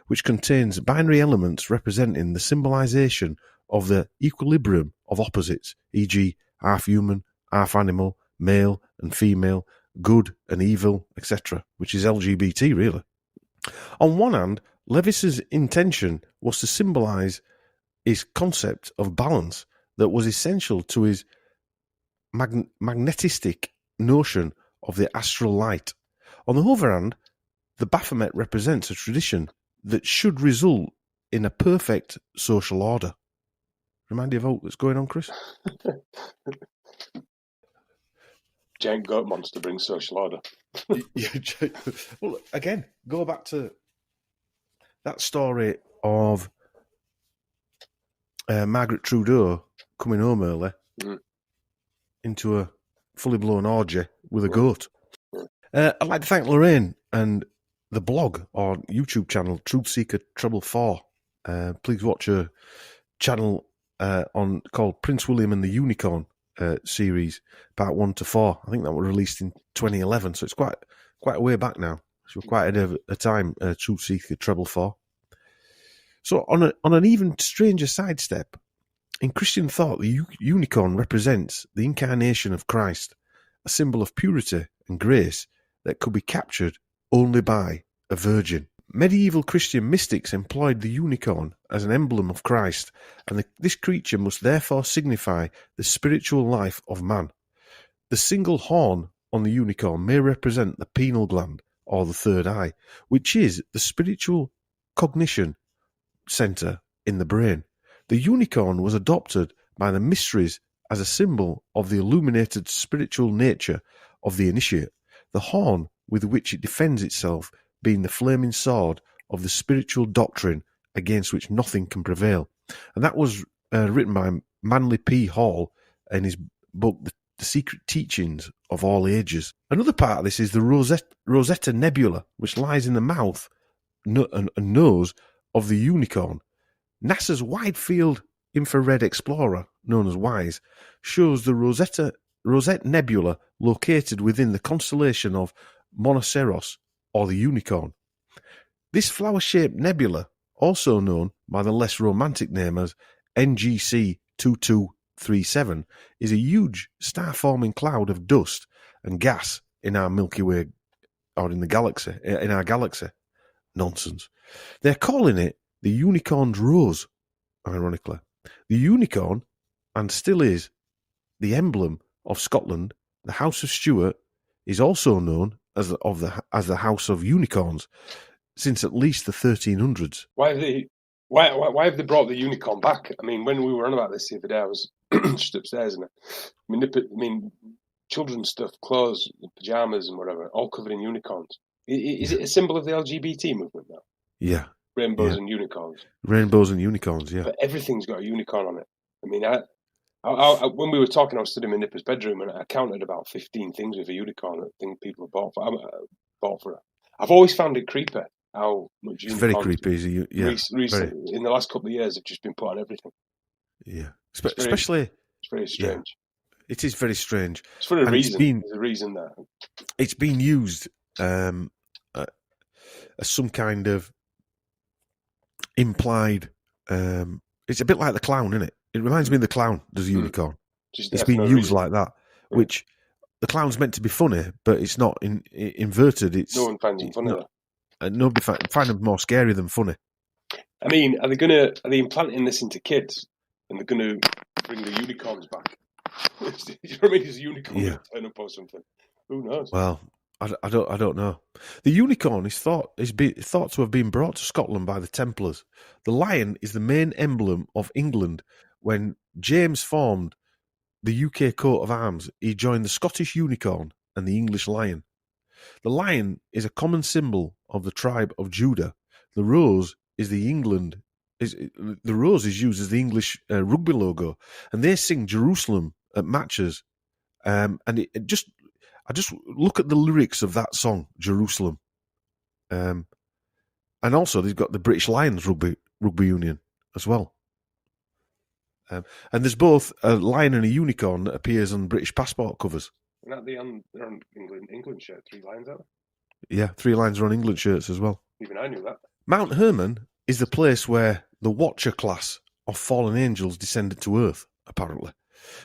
which contains binary elements representing the symbolization of the equilibrium of opposites, e.g. half human, half animal, male and female, good and evil, etc., which is LGBT, really. On one hand, Lewis's intention was to symbolize his concept of balance that was essential to his magnetistic notion of the astral light. On the other hand, the Baphomet represents a tradition that should result in a perfect social order. Remind you of what's going on, Chris? Giant goat monster brings social order. Well, again, go back to that story of Margaret Trudeau coming home early into a fully blown orgy with a goat. I'd like to thank Lorraine and the blog or YouTube channel Truth Seeker Treble 4. Please watch her channel called Prince William and the Unicorn series, part 1 to 4. I think that was released in 2011, so it's quite a way back now. So we're quite ahead of a time. Truth Seeker Treble 4. So on an even stranger sidestep, in Christian thought, the unicorn represents the incarnation of Christ, a symbol of purity and grace that could be captured only by a virgin. Medieval Christian mystics employed the unicorn as an emblem of Christ, and this creature must therefore signify the spiritual life of man. The single horn on the unicorn may represent the pineal gland, or the third eye, which is the spiritual cognition centre in the brain. The unicorn was adopted by the mysteries as a symbol of the illuminated spiritual nature of the initiate, the horn with which it defends itself being the flaming sword of the spiritual doctrine against which nothing can prevail. And that was written by Manly P. Hall in his book, The Secret Teachings of All Ages. Another part of this is the Rosetta Nebula, which lies in the mouth and nose of the unicorn. NASA's Wide Field Infrared Explorer, known as WISE, shows the Rosette Nebula located within the constellation of Monoceros, or the unicorn. This flower-shaped nebula, also known by the less romantic name as NGC 2237, is a huge star-forming cloud of dust and gas in our Milky Way, or in our galaxy. Nonsense. They're calling it the unicorn's rose, ironically. The unicorn, and still is, the emblem of Scotland, the House of Stuart, is also known as the House of Unicorns since at least the 1300s. Why have they brought the unicorn back? I mean, when we were on about this the other day, I was just upstairs and children's stuff, clothes, pajamas and whatever, all covered in unicorns. Is it a symbol of the LGBT movement now? Yeah. Rainbows and unicorns. Rainbows and unicorns, yeah. But everything's got a unicorn on it. I mean, I when we were talking, I was stood in my nipper's bedroom and I counted about 15 things with a unicorn. I think people have bought for it. I've always found it creepy how much it's very creepy. Recently, in the last couple of years, they've just been put on everything. Yeah, it's very strange. Yeah. It is very strange. It's for a reason. There's a reason there. It's been used as some kind of implied It's a bit like the clown, isn't it? It reminds me of the clown. There's a unicorn. Just It's for been no used reason. like that, which the clown's meant to be funny, but it's not inverted. It's No one finds it funny, not, though. nobody find them more scary than funny. I mean, are they implanting this into kids, and they're going to bring the unicorns back? You know what I mean? Is a unicorn going to turn up or something? Who knows? Well, I don't know. The unicorn is thought to have been brought to Scotland by the Templars. The lion is the main emblem of England. When James formed the UK coat of arms, he joined the Scottish unicorn and the English lion. The lion is a common symbol of the tribe of Judah. The rose is the rose is used as the English rugby logo, and they sing Jerusalem at matches. And I just look at the lyrics of that song, Jerusalem. And also they've got the British Lions rugby union as well. And there's both a lion and a unicorn that appears on British passport covers. Isn't that they're on England shirt, 3 lions out there? Yeah, 3 lions are on England shirts as well. Even I knew that. Mount Hermon is the place where the Watcher class of fallen angels descended to Earth, apparently.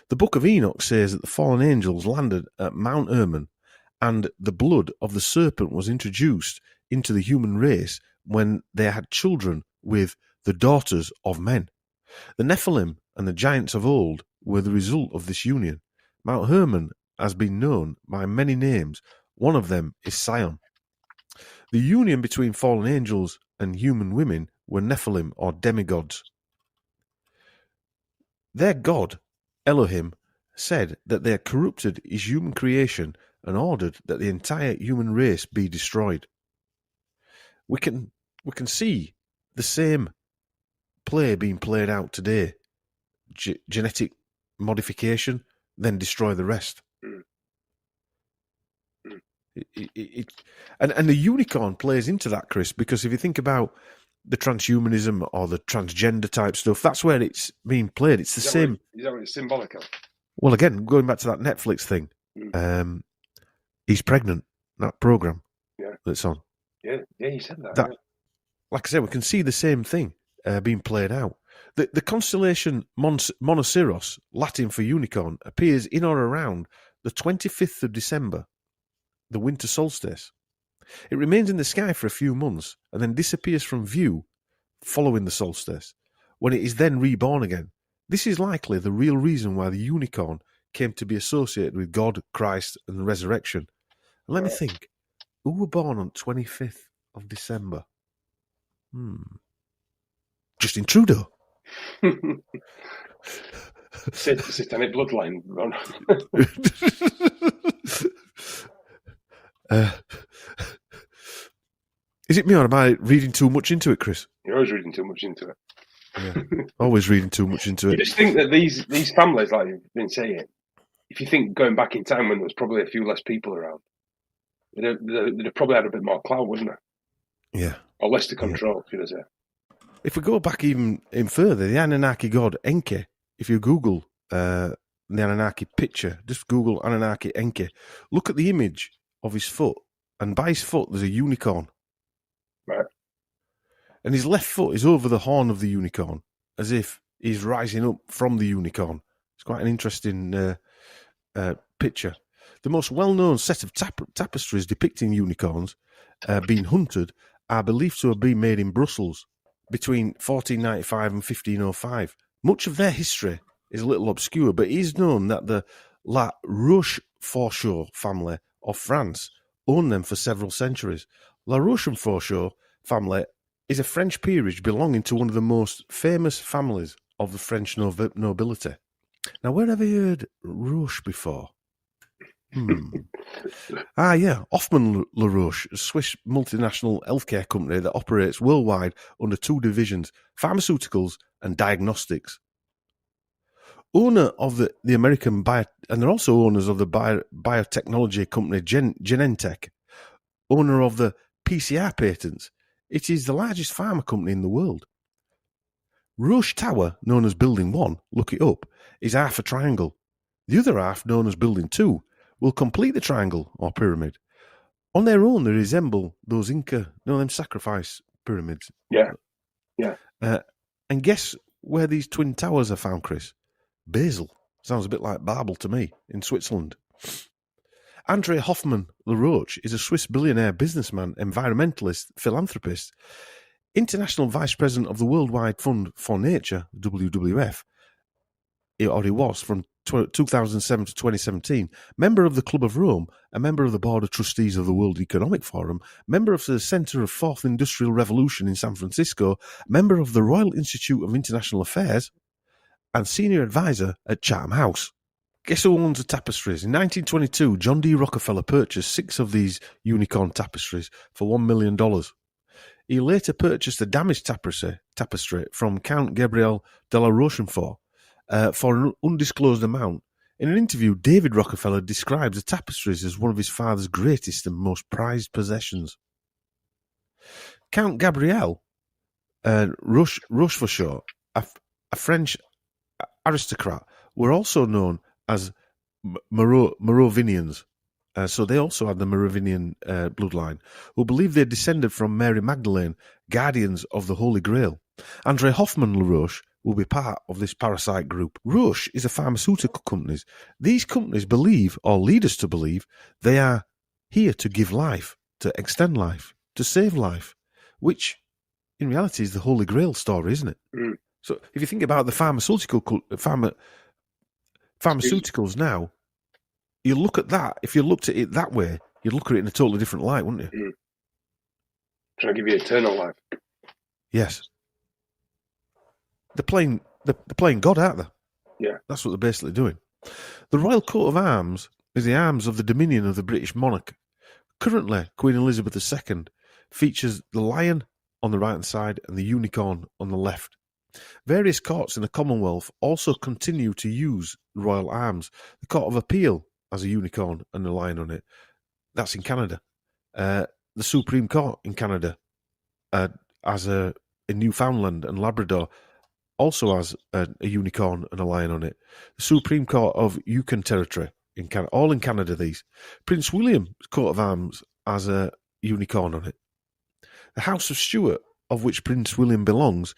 The Book of Enoch says that the fallen angels landed at Mount Hermon, and the blood of the serpent was introduced into the human race when they had children with the daughters of men. The Nephilim and the giants of old were the result of this union. Mount Hermon has been known by many names. One of them is Sion. The union between fallen angels and human women were Nephilim or demigods. Their god, Elohim, said that they had corrupted his human creation and ordered that the entire human race be destroyed. We can see the same play being played out today. Genetic modification, then destroy the rest. And the unicorn plays into that, Chris, because if you think about the transhumanism or the transgender type stuff, that's where it's being played. It's the same. Is that what it's symbolic of? Well, again, going back to that Netflix thing, he's pregnant, that program that's on. Yeah, you said that. Like I said, we can see the same thing being played out. The constellation Monoceros, Latin for unicorn, appears in or around the 25th of December, the winter solstice. It remains in the sky for a few months and then disappears from view following the solstice, when it is then reborn again. This is likely the real reason why the unicorn came to be associated with God, Christ, and the resurrection. And let me think, who were born on 25th of December? Justin Trudeau. Satanic bloodline. Is it me or am I reading too much into it, Chris? You're always reading too much into it. Yeah, always reading too much into it. You just think that these families, like you've been saying, if you think going back in time when there was probably a few less people around, they'd have probably had a bit more clout, wouldn't they? Yeah. Or less to control, should I say. If we go back even further, the Anunnaki god Enki, if you Google the Anunnaki picture, just Google Anunnaki Enki, look at the image of his foot, and by his foot there's a unicorn. Right. And his left foot is over the horn of the unicorn, as if he's rising up from the unicorn. It's quite an interesting picture. The most well-known set of tapestries depicting unicorns being hunted are believed to have been made in Brussels between 1495 and 1505. Much of their history is a little obscure, but it is known that the La Rochefoucauld family of France owned them for several centuries. La Rochefoucauld family is a French peerage belonging to one of the most famous families of the French nobility. Now, where have you heard Roche before? Hoffmann La Roche, a Swiss multinational healthcare company that operates worldwide under 2 divisions, pharmaceuticals and diagnostics. Owner of the American and they're also owners of the biotechnology company Genentech, owner of the PCR patents. It is the largest pharma company in the world. Roche Tower, known as Building 1, look it up, is half a triangle. The other half, known as Building 2, will complete the triangle or pyramid. On their own, they resemble those Inca, them sacrifice pyramids. Yeah. And guess where these twin towers are found, Chris? Basel. Sounds a bit like Babel to me, in Switzerland. André Hoffmann Laroche is a Swiss billionaire businessman, environmentalist, philanthropist, international vice president of the Worldwide Fund for Nature, WWF, he was from 2007 to 2017, member of the Club of Rome, a member of the Board of Trustees of the World Economic Forum, member of the Center of Fourth Industrial Revolution in San Francisco, member of the Royal Institute of International Affairs, and senior advisor at Chatham House. Guess who owns the tapestries? In 1922, John D. Rockefeller purchased 6 of these unicorn tapestries for $1 million. He later purchased a damaged tapestry from Count Gabriel de la Rochefort for an undisclosed amount. In an interview, David Rockefeller describes the tapestries as one of his father's greatest and most prized possessions. Count Gabriel Rochefort, a French aristocrat, were also known as Merovingians. So they also had the Merovingian bloodline, who believed they descended from Mary Magdalene, guardians of the Holy Grail. André Hoffmann Laroche will be part of this parasite group. Roche is a pharmaceutical company. These companies believe, or lead us to believe, they are here to give life, to extend life, to save life, which in reality is the Holy Grail story, isn't it? Mm. So if you think about the pharmaceuticals now, you look at that, if you looked at it that way, you'd look at it in a totally different light, wouldn't you? Mm. Trying to give you eternal life. Yes. They're playing God, aren't they? Yeah. That's what they're basically doing. The Royal Coat of Arms is the arms of the Dominion of the British monarch. Currently, Queen Elizabeth II features the lion on the right-hand side and the unicorn on the left. Various courts in the Commonwealth also continue to use royal arms. The Court of Appeal has a unicorn and a lion on it. That's in Canada. The Supreme Court in Canada has in Newfoundland and Labrador also has a unicorn and a lion on it. The Supreme Court of Yukon Territory in Canada, all in Canada. These Prince William's coat of arms has a unicorn on it. The House of Stuart, of which Prince William belongs,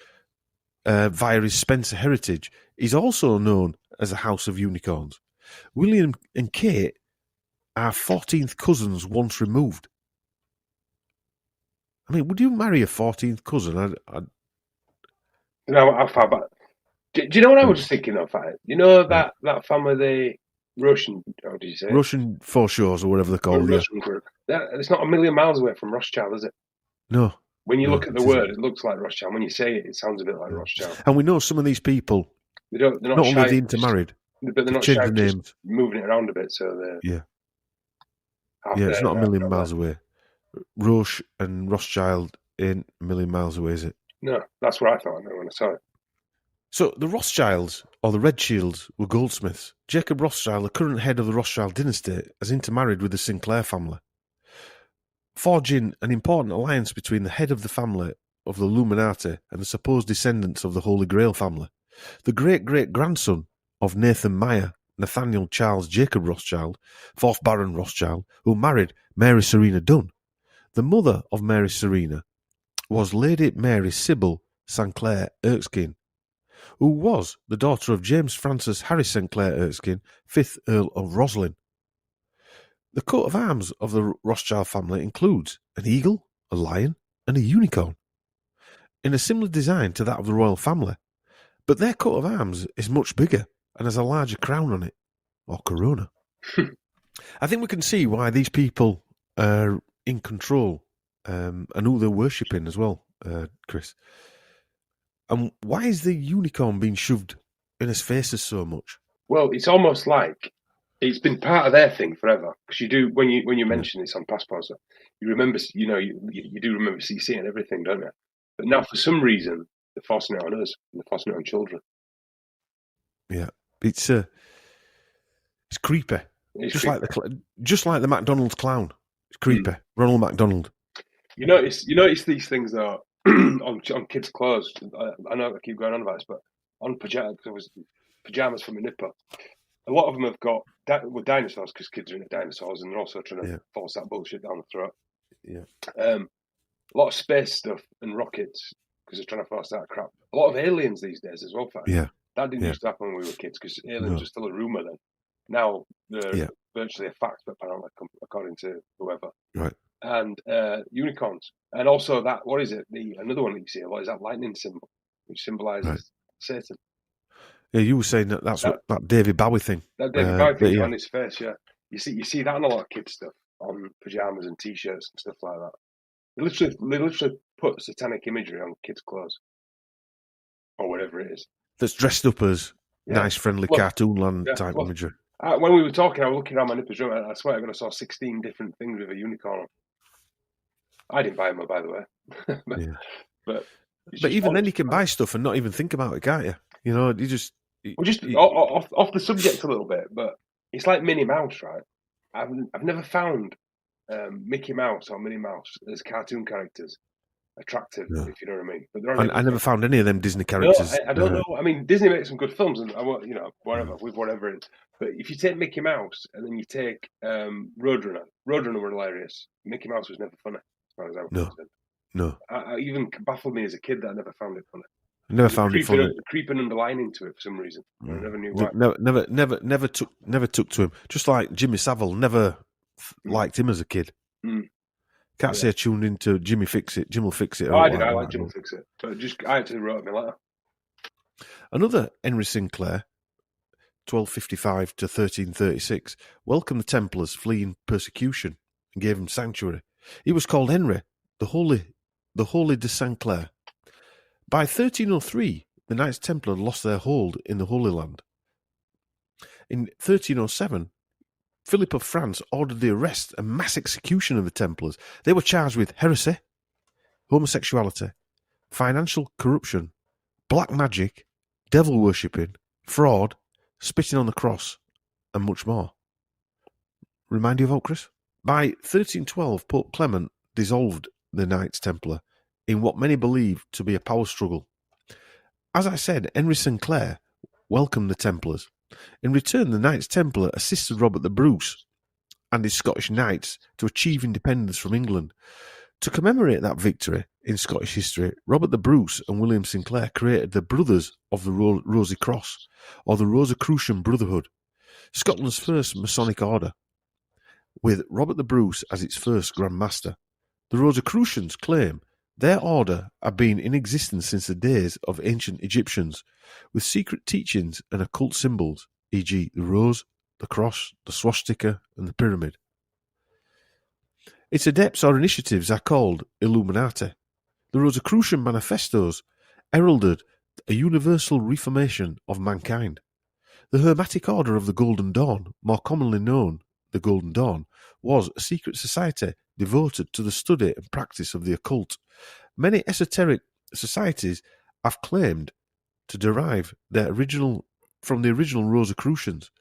via his Spencer heritage, is also known as the House of Unicorns. William and Kate are 14th cousins once removed. I mean, would you marry a 14th cousin? You know how far back? Do you know what I was thinking of? You know that family, the Russian, how did you say? Russian Foreshores or whatever they're called. Russian group. It's not a million miles away from Rothschild, is it? No. When you look at the word, it looks like Rothschild. When you say it, it sounds a bit like Rothschild. And we know some of these people. They're not only shy, are they intermarried, but they're not changed shy, the names, moving it around a bit. So they're it's not a million miles away. Roche and Rothschild ain't a million miles away, is it? No, that's what I thought when I saw it. So the Rothschilds, or the Red Shields, were goldsmiths. Jacob Rothschild, the current head of the Rothschild dynasty, has intermarried with the Sinclair family, forging an important alliance between the head of the family of the Illuminati and the supposed descendants of the Holy Grail family. The great-great-grandson of Nathan Meyer, Nathaniel Charles Jacob Rothschild, 4th Baron Rothschild, who married Mary Serena Dunn. The mother of Mary Serena was Lady Mary Sybil Sinclair Erskine, who was the daughter of James Francis Harry Sinclair Erskine, 5th Earl of Roslin. The coat of arms of the Rothschild family includes an eagle, a lion, and a unicorn, in a similar design to that of the royal family. But their coat of arms is much bigger and has a larger crown on it, or corona. I think we can see why these people are in control and who they're worshipping as well, Chris. And why is the unicorn being shoved in his faces so much? Well, it's almost like it's been part of their thing forever. Because you do when you mention this on passports, you remember, you do remember CC and everything, don't you? But now, for some reason, they're forcing it on us and they're forcing it on children. Yeah, it's creepy. It's creepy. Just like the McDonald's clown. It's creepy. Ronald McDonald. You notice these things though on kids' clothes. I know I keep going on about this, but on pajamas from a nipper. A lot of them have got dinosaurs because kids are into dinosaurs, and they're also trying to force that bullshit down the throat. Yeah. A lot of space stuff and rockets because they're trying to force that crap. A A lot of aliens these days as well, fact. Yeah. That didn't Yeah. used to happen when we were kids because aliens No. were still a rumour then. Now they're Yeah. virtually a fact, apparently, according to whoever. Right. And unicorns. And also that, what is it? Another one that you see a lot is that lightning symbol, which symbolises Satan. Yeah, you were saying that's what that David Bowie thing. That David Bowie thing yeah. on his face, yeah. You see that in a lot of kids' stuff, on pyjamas and t-shirts and stuff like that. They literally put satanic imagery on kids' clothes. Or whatever it is. That's dressed up as nice, friendly cartoon land type imagery. When we were talking, I was looking around my neighbour's room, and I swear to God, I saw 16 different things with a unicorn on. I didn't buy them, by the way. but even then, you can buy stuff and not even think about it, can't you? You know, you just... off the subject a little bit, but it's like Minnie Mouse, right? I've never found Mickey Mouse or Minnie Mouse as cartoon characters attractive, if you know what I mean. But I never found any of them Disney characters. No, I don't know. I mean, Disney makes some good films, and whatever it is. But if you take Mickey Mouse and then you take Roadrunner were hilarious. Mickey Mouse was never funny, as far as I was concerned. No. I even baffled me as a kid that I never found it funny. Never found it funny. Creeping underlining to it for some reason. I never knew why. Never took to him. Just like Jimmy Savile, never liked him as a kid. Can't say I tuned into Jimmy Fix It. Jim will fix it. I did. I like Jim will fix it. But I actually wrote him a letter. Another Henry Sinclair, 1255 to 1336, welcomed the Templars fleeing persecution and gave them sanctuary. He was called Henry, the Holy de Sinclair. By 1303, the Knights Templar lost their hold in the Holy Land. In 1307, Philip of France ordered the arrest and mass execution of the Templars. They were charged with heresy, homosexuality, financial corruption, black magic, devil worshipping, fraud, spitting on the cross, and much more. Remind you of that, Chris? By 1312, Pope Clement dissolved the Knights Templar in what many believe to be a power struggle. As I said, Henry Sinclair welcomed the Templars. In return, the Knights Templar assisted Robert the Bruce and his Scottish Knights to achieve independence from England. To commemorate that victory in Scottish history, Robert the Bruce and William Sinclair created the Brothers of the Rosy Cross, or the Rosicrucian Brotherhood, Scotland's first Masonic order, with Robert the Bruce as its first Grand Master. The Rosicrucians claim their order had been in existence since the days of ancient Egyptians, with secret teachings and occult symbols, e.g. the rose, the cross, the swastika, and the pyramid. Its adepts or initiatives are called Illuminati. The Rosicrucian manifestos heralded a universal reformation of mankind. The Hermetic Order of the Golden Dawn, more commonly known the Golden Dawn, was a secret society devoted to the study and practice of the occult. Many esoteric societies have claimed to derive from the original Rosicrucians.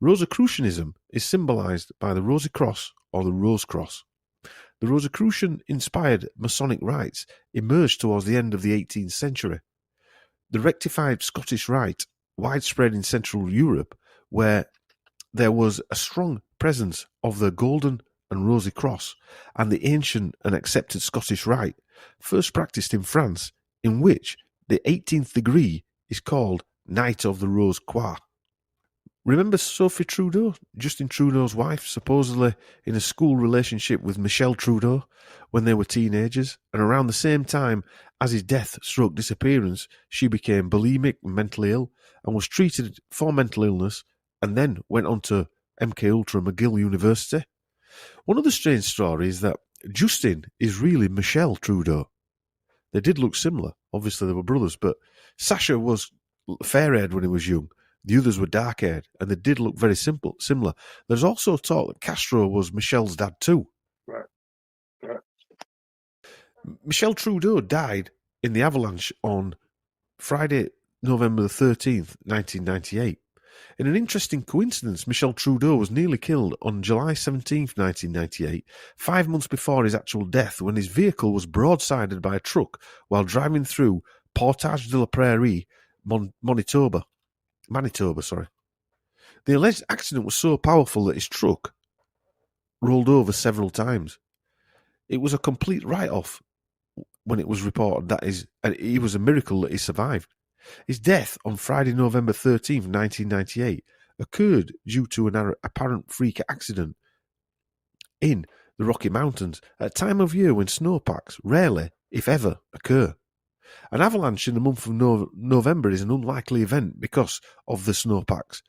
Rosicrucianism is symbolized by the Rosy Cross or the Rose Cross. The Rosicrucian-inspired Masonic rites emerged towards the end of the 18th century. The rectified Scottish rite, widespread in Central Europe, where there was a strong presence of the Golden and Rosy Cross, and the ancient and accepted Scottish rite, first practiced in France, in which the 18th degree is called Knight of the Rose Croix. Remember Sophie Trudeau, Justin Trudeau's wife, supposedly in a school relationship with Michel Trudeau when they were teenagers, and around the same time as his death/disappearance, she became bulimic and mentally ill, and was treated for mental illness, and then went on to MKUltra McGill University. One other strange story is that Justin is really Michel Trudeau. They did look similar. Obviously, they were brothers, but Sasha was fair-haired when he was young. The others were dark-haired, and they did look very similar. There's also talk that Castro was Michel's dad too. Right. Michel Trudeau died in the avalanche on Friday, November the 13th, 1998. In an interesting coincidence, Michel Trudeau was nearly killed on July 17th, 1998, 5 months before his actual death, when his vehicle was broadsided by a truck while driving through Portage de la Prairie, Manitoba. The alleged accident was so powerful that his truck rolled over several times. It was a complete write-off when it was reported that it was a miracle that he survived. His death on Friday, November 13th, 1998, occurred due to an apparent freak accident in the Rocky Mountains at a time of year when snowpacks rarely, if ever, occur. An avalanche in the month of November is an unlikely event because of the snowpacks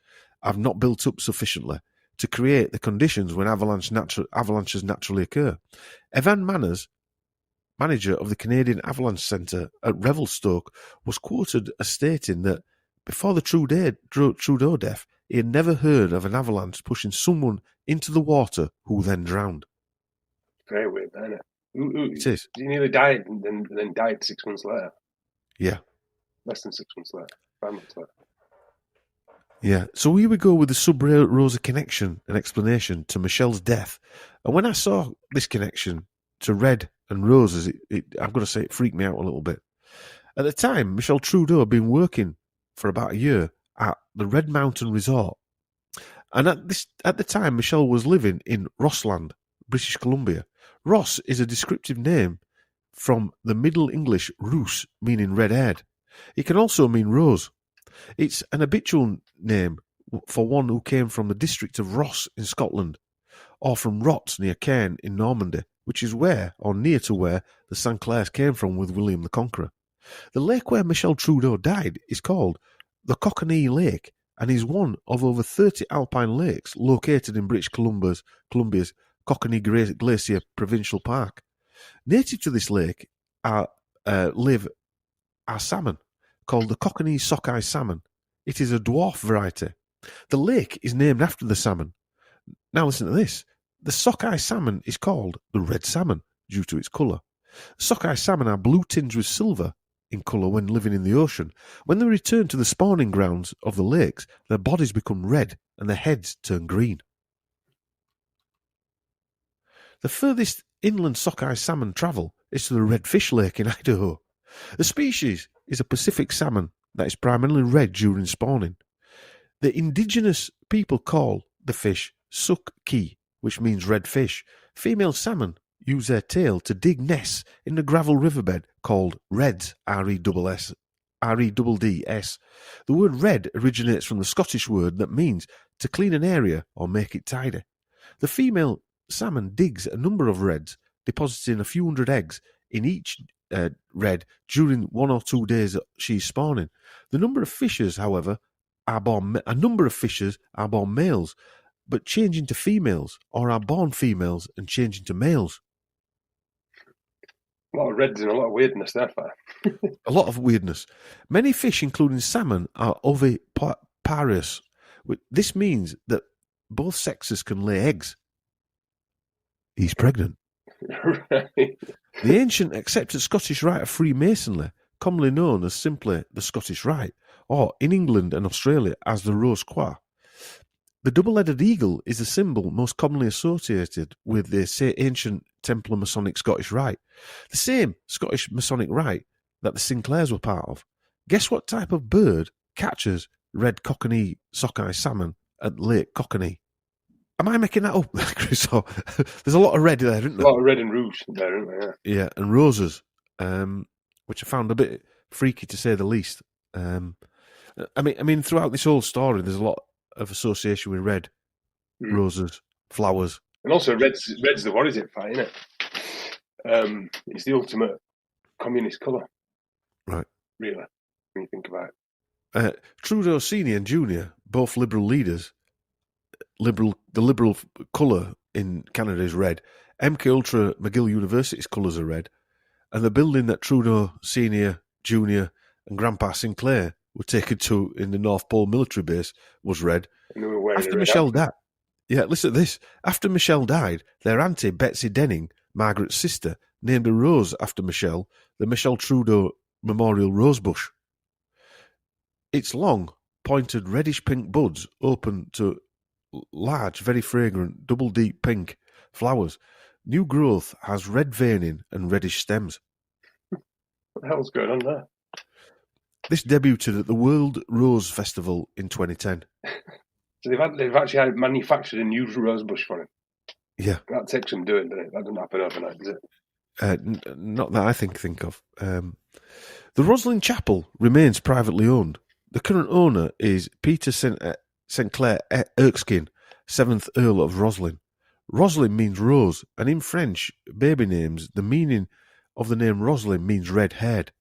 have not built up sufficiently to create the conditions when avalanches naturally occur. Evan Manners, manager of the Canadian Avalanche Centre at Revelstoke, was quoted as stating that before the Trudeau death, he had never heard of an avalanche pushing someone into the water who then drowned. Very weird, isn't it? It is. He nearly died and then died 6 months later. Yeah. Less than 6 months later. 5 months later. Yeah. So here we go with the Sub-Rosa connection and explanation to Michelle's death. And when I saw this connection to Red and Roses, I've got to say it freaked me out a little bit. At the time, Michelle Trudeau had been working for about a year at the Red Mountain Resort. And at the time, Michelle was living in Rossland, British Columbia. Ross is a descriptive name from the Middle English Roos, meaning red-haired. It can also mean rose. It's an habitual name for one who came from the district of Ross in Scotland, or from Rots near Caen in Normandy, which is where, or near to where, the St. Clairs came from with William the Conqueror. The lake where Michelle Trudeau died is called the Cockney Lake and is one of over 30 alpine lakes located in British Columbia's Cockney Glacier Provincial Park. Native to this lake live salmon, called the Cockney sockeye salmon. It is a dwarf variety. The lake is named after the salmon. Now listen to this. The sockeye salmon is called the red salmon due to its colour. Sockeye salmon are blue tinged with silver in colour when living in the ocean. When they return to the spawning grounds of the lakes, their bodies become red and their heads turn green. The furthest inland sockeye salmon travel is to the Redfish Lake in Idaho. The species is a Pacific salmon that is primarily red during spawning. The indigenous people call the fish suck-key, which means red fish. Female salmon use their tail to dig nests in the gravel riverbed called reds, R-E-D-D-S. The word red originates from the Scottish word that means to clean an area or make it tidy. The female salmon digs a number of reds, depositing a few hundred eggs in each red during 1 or 2 days she's spawning. A number of fishes, however, are born males, but change into females, or are born females and change into males. A lot of reds and a lot of weirdness there, fire. A lot of weirdness. Many fish, including salmon, are oviparous. This means that both sexes can lay eggs. He's pregnant. Right. The ancient accepted Scottish rite of Freemasonry, commonly known as simply the Scottish Rite, or in England and Australia as the Rose Croix. The double-headed eagle is the symbol most commonly associated with the ancient Templar Masonic Scottish Rite, the same Scottish Masonic Rite that the Sinclairs were part of. Guess what type of bird catches red Cockney sockeye salmon at Lake Cockney? Am I making that up, Chris? There's a lot of red there, isn't there? A lot of red and rouge there, isn't there? Yeah, and roses, which I found a bit freaky to say the least. I mean, throughout this whole story, there's a lot of association with red, roses, flowers, and also red's the what is it fight, isn't it? It's the ultimate communist colour, right? Really, when you think about it. Trudeau Senior and Junior, both Liberal leaders. The Liberal colour in Canada is red. MK Ultra McGill University's colours are red, and the building that Trudeau Senior, Junior, and Grandpa Sinclair were taken to in the North Pole military base was red. After Michelle died, listen to this. After Michelle died, their auntie Betsy Denning, Margaret's sister, named a rose after Michelle, the Michelle Trudeau Memorial Rosebush. Its long, pointed reddish-pink buds open to large, very fragrant, double deep pink flowers. New growth has red veining and reddish stems. What the hell's going on there? This debuted at the World Rose Festival in 2010. So they've actually manufactured a new rosebush for him. Yeah. That takes some doing, doesn't it? That doesn't happen overnight, does it? Not that I think of. The Roslin Chapel remains privately owned. The current owner is Peter St. Clair Erskine, 7th Earl of Roslin. Roslin means rose, and in French baby names, the meaning of the name Roslin means red-haired.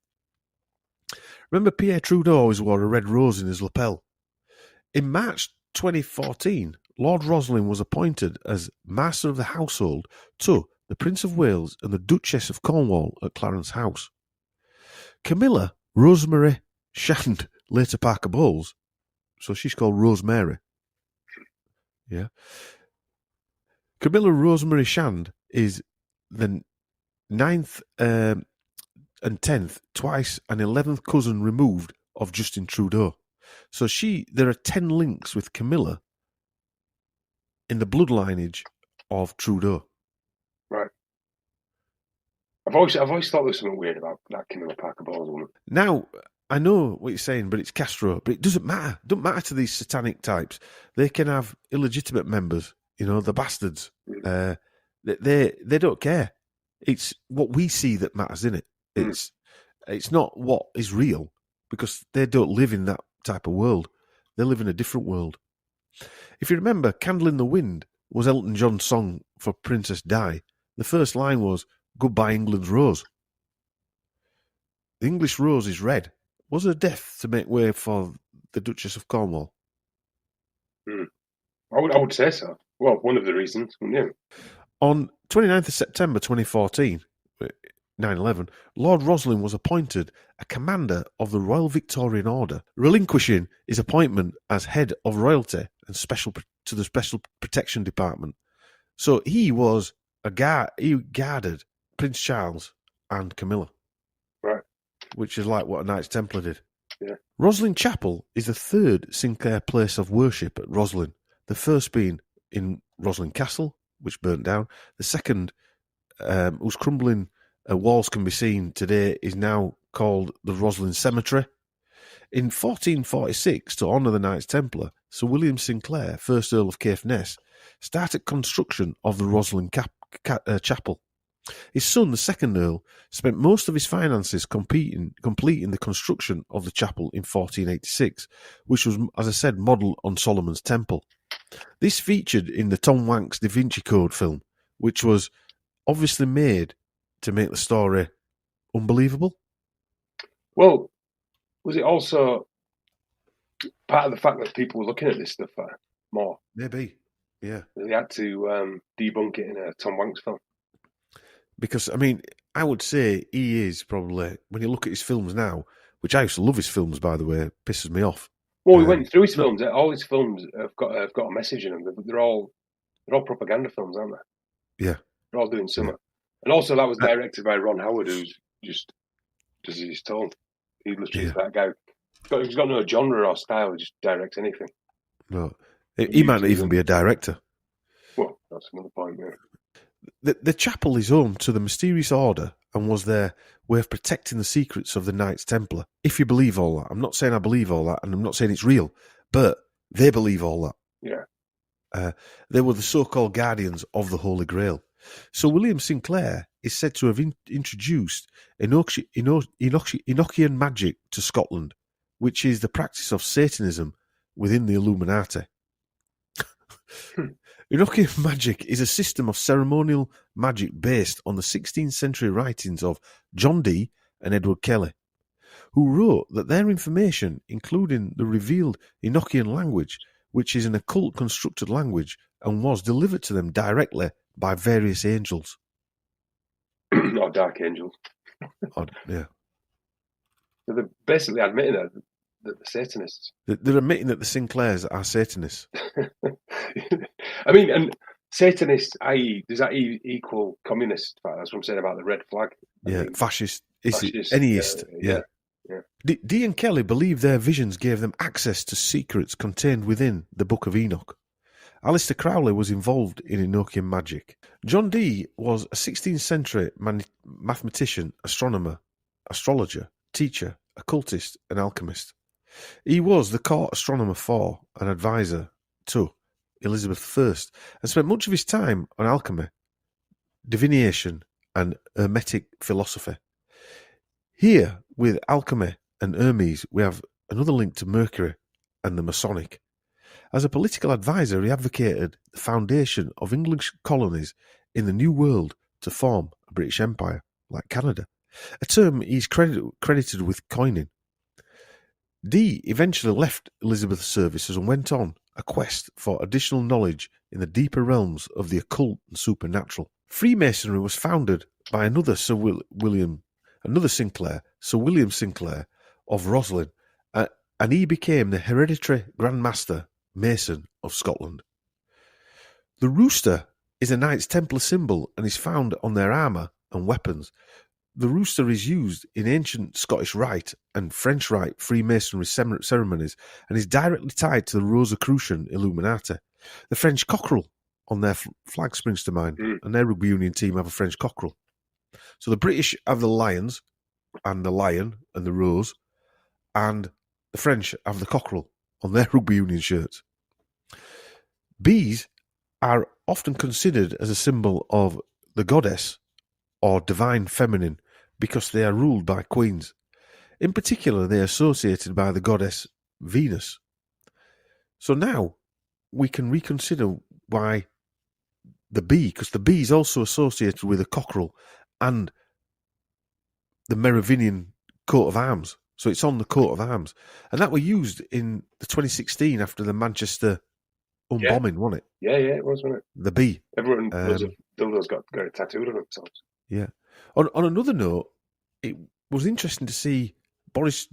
Remember Pierre Trudeau always wore a red rose in his lapel? In March 2014, Lord Roslin was appointed as Master of the Household to the Prince of Wales and the Duchess of Cornwall at Clarence House. Camilla Rosemary Shand, later Parker Bowles, so she's called Rosemary. Yeah. Camilla Rosemary Shand is the 9th and 10th, twice an 11th cousin removed of Justin Trudeau. So there are 10 links with Camilla in the blood lineage of Trudeau. Right. I've always thought there was something weird about that Camilla Parker Bowles woman. Now, I know what you're saying, but it's Castro. But it doesn't matter. It doesn't matter to these satanic types. They can have illegitimate members, the bastards. They don't care. It's what we see that matters, isn't it? It's not what is real, because they don't live in that type of world. They live in a different world. If you remember, Candle in the Wind was Elton John's song for Princess Di. The first line was, "Goodbye England's Rose." The English rose is red. Was her death to make way for the Duchess of Cornwall? I would say so. Well, one of the reasons, wouldn't you? On 29th of September 2014, 9/11, Lord Roslin was appointed a commander of the Royal Victorian Order, relinquishing his appointment as head of royalty and to the Special Protection Department. So he was he guarded Prince Charles and Camilla. Right. Which is like what a Knights Templar did. Yeah. Roslin Chapel is the third Sinclair place of worship at Roslin, the first being in Roslin Castle, which burnt down. The second, whose crumbling walls can be seen today, is now called the Roslin Cemetery. In 1446, to honour the Knights Templar, Sir William Sinclair, 1st Earl of Caithness, started construction of the Roslin Chapel. His son, the 2nd Earl, spent most of his finances completing the construction of the chapel in 1486, which was, as I said, modelled on Solomon's Temple. This featured in the Tom Hanks Da Vinci Code film, which was obviously made to make the story unbelievable. Well, was it also part of the fact that people were looking at this stuff more? Maybe, yeah. They had to debunk it in a Tom Hanks film. Because, I would say he is probably, when you look at his films now, which I used to love his films, by the way, pisses me off. Well, we went through his films. All his films have got a message in them. They're all propaganda films, aren't they? Yeah. They're all doing something. Yeah. And also that was directed by Ron Howard, who's just as he's told. He literally is that guy. He's got no genre or style, he just directs anything. No. He might not even be a director. Well, that's another point, yeah. The chapel is home to the mysterious order and was their way of protecting the secrets of the Knights Templar. If you believe all that. I'm not saying I believe all that, and I'm not saying it's real, but they believe all that. Yeah. They were the so-called guardians of the Holy Grail. So William Sinclair is said to have introduced Enochian magic to Scotland, which is the practice of Satanism within the Illuminati. Enochian magic is a system of ceremonial magic based on the 16th century writings of John Dee and Edward Kelly, who wrote that their information, including the revealed Enochian language, which is an occult constructed language, and was delivered to them directly by various angels. Or dark angels. Yeah. So they're basically admitting that they're Satanists. They're admitting that the Sinclairs are Satanists. And Satanists, i.e., does that equal communist? That's what I'm saying about the red flag. Fascist. Anyist. Yeah. Dee and Kelly believed their visions gave them access to secrets contained within the Book of Enoch. Aleister Crowley was involved in Enochian magic. John Dee was a 16th century mathematician, astronomer, astrologer, teacher, occultist, and alchemist. He was the court astronomer for and advisor to Elizabeth I and spent much of his time on alchemy, divination, and Hermetic philosophy. Here, with alchemy and Hermes, we have another link to Mercury and the Masonic. As a political advisor, he advocated the foundation of English colonies in the New World to form a British Empire, like Canada, a term he's credited with coining. Dee eventually left Elizabeth's services and went on a quest for additional knowledge in the deeper realms of the occult and supernatural. Freemasonry was founded by another Sir William Sinclair of Roslin, and he became the hereditary Grand Master Mason of Scotland. The rooster is a Knights Templar symbol and is found on their armour and weapons. The rooster is used in ancient Scottish Rite and French Rite Freemasonry ceremonies and is directly tied to the Rosicrucian Illuminati. The French cockerel on their flag springs to mind, and their rugby union team have a French cockerel. So the British have the lions and the lion and the rose, and the French have the cockerel on their rugby union shirts. Bees are often considered as a symbol of the goddess or divine feminine because they are ruled by queens. In particular, they are associated by the goddess Venus. So now we can reconsider why the bee, because the bee is also associated with a cockerel and the Merovingian coat of arms. So it's on the coat of arms. And that were used in the 2016 after the Manchester bombing, wasn't it? Yeah, it was, wasn't it? The bee. Everyone, loads of dildos got it tattooed on themselves. Yeah. On another note, it was interesting to see Boris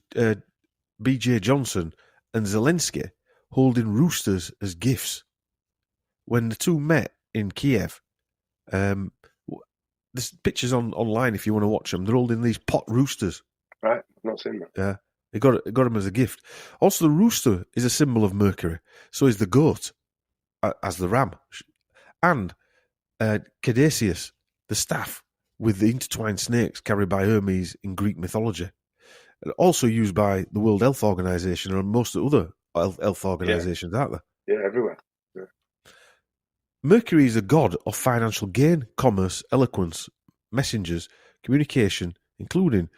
B.J. Johnson and Zelensky holding roosters as gifts. When the two met in Kiev, there's pictures online if you want to watch them. They're holding these pot roosters. Right, I've not seen that. Yeah, they got them as a gift. Also, the rooster is a symbol of Mercury. So is the goat, as the ram. And Caduceus, the staff with the intertwined snakes carried by Hermes in Greek mythology. And also used by the World Health Organization and most of the other health organizations, aren't they? Yeah, everywhere. Yeah. Mercury is a god of financial gain, commerce, eloquence, messengers, communication, including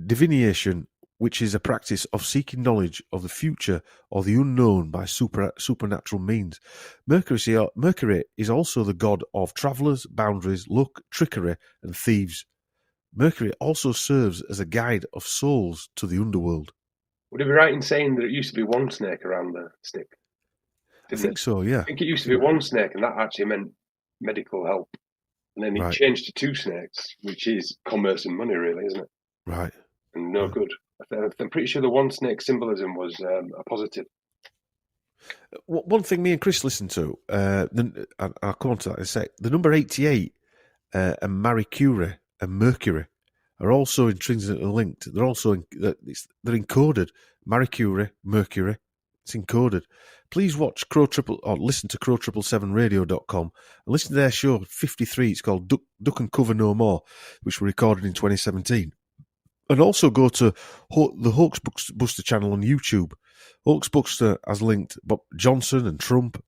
divination, which is a practice of seeking knowledge of the future or the unknown by supernatural means. Mercury is also the god of travellers, boundaries, luck, trickery, and thieves. Mercury also serves as a guide of souls to the underworld. Would it be right in saying that it used to be one snake around the stick? I think so, yeah. I think it used to be one snake, and that actually meant medical help. And then it changed to two snakes, which is commerce and money, really, isn't it? Right. And no good. I'm pretty sure the one snake symbolism was a positive. One thing me and Chris listened to, I'll come on to that in a sec, the number 88 and Marie Curie and Mercury are also intrinsically linked. They're also they're encoded. Marie Curie, Mercury, it's encoded. Please watch listen to Crow777radio.com and listen to their show 53. It's called Duck and Cover No More, which were recorded in 2017. And also go to the Hoaxbuster channel on YouTube. Hoaxbuster has linked Bob Johnson and Trump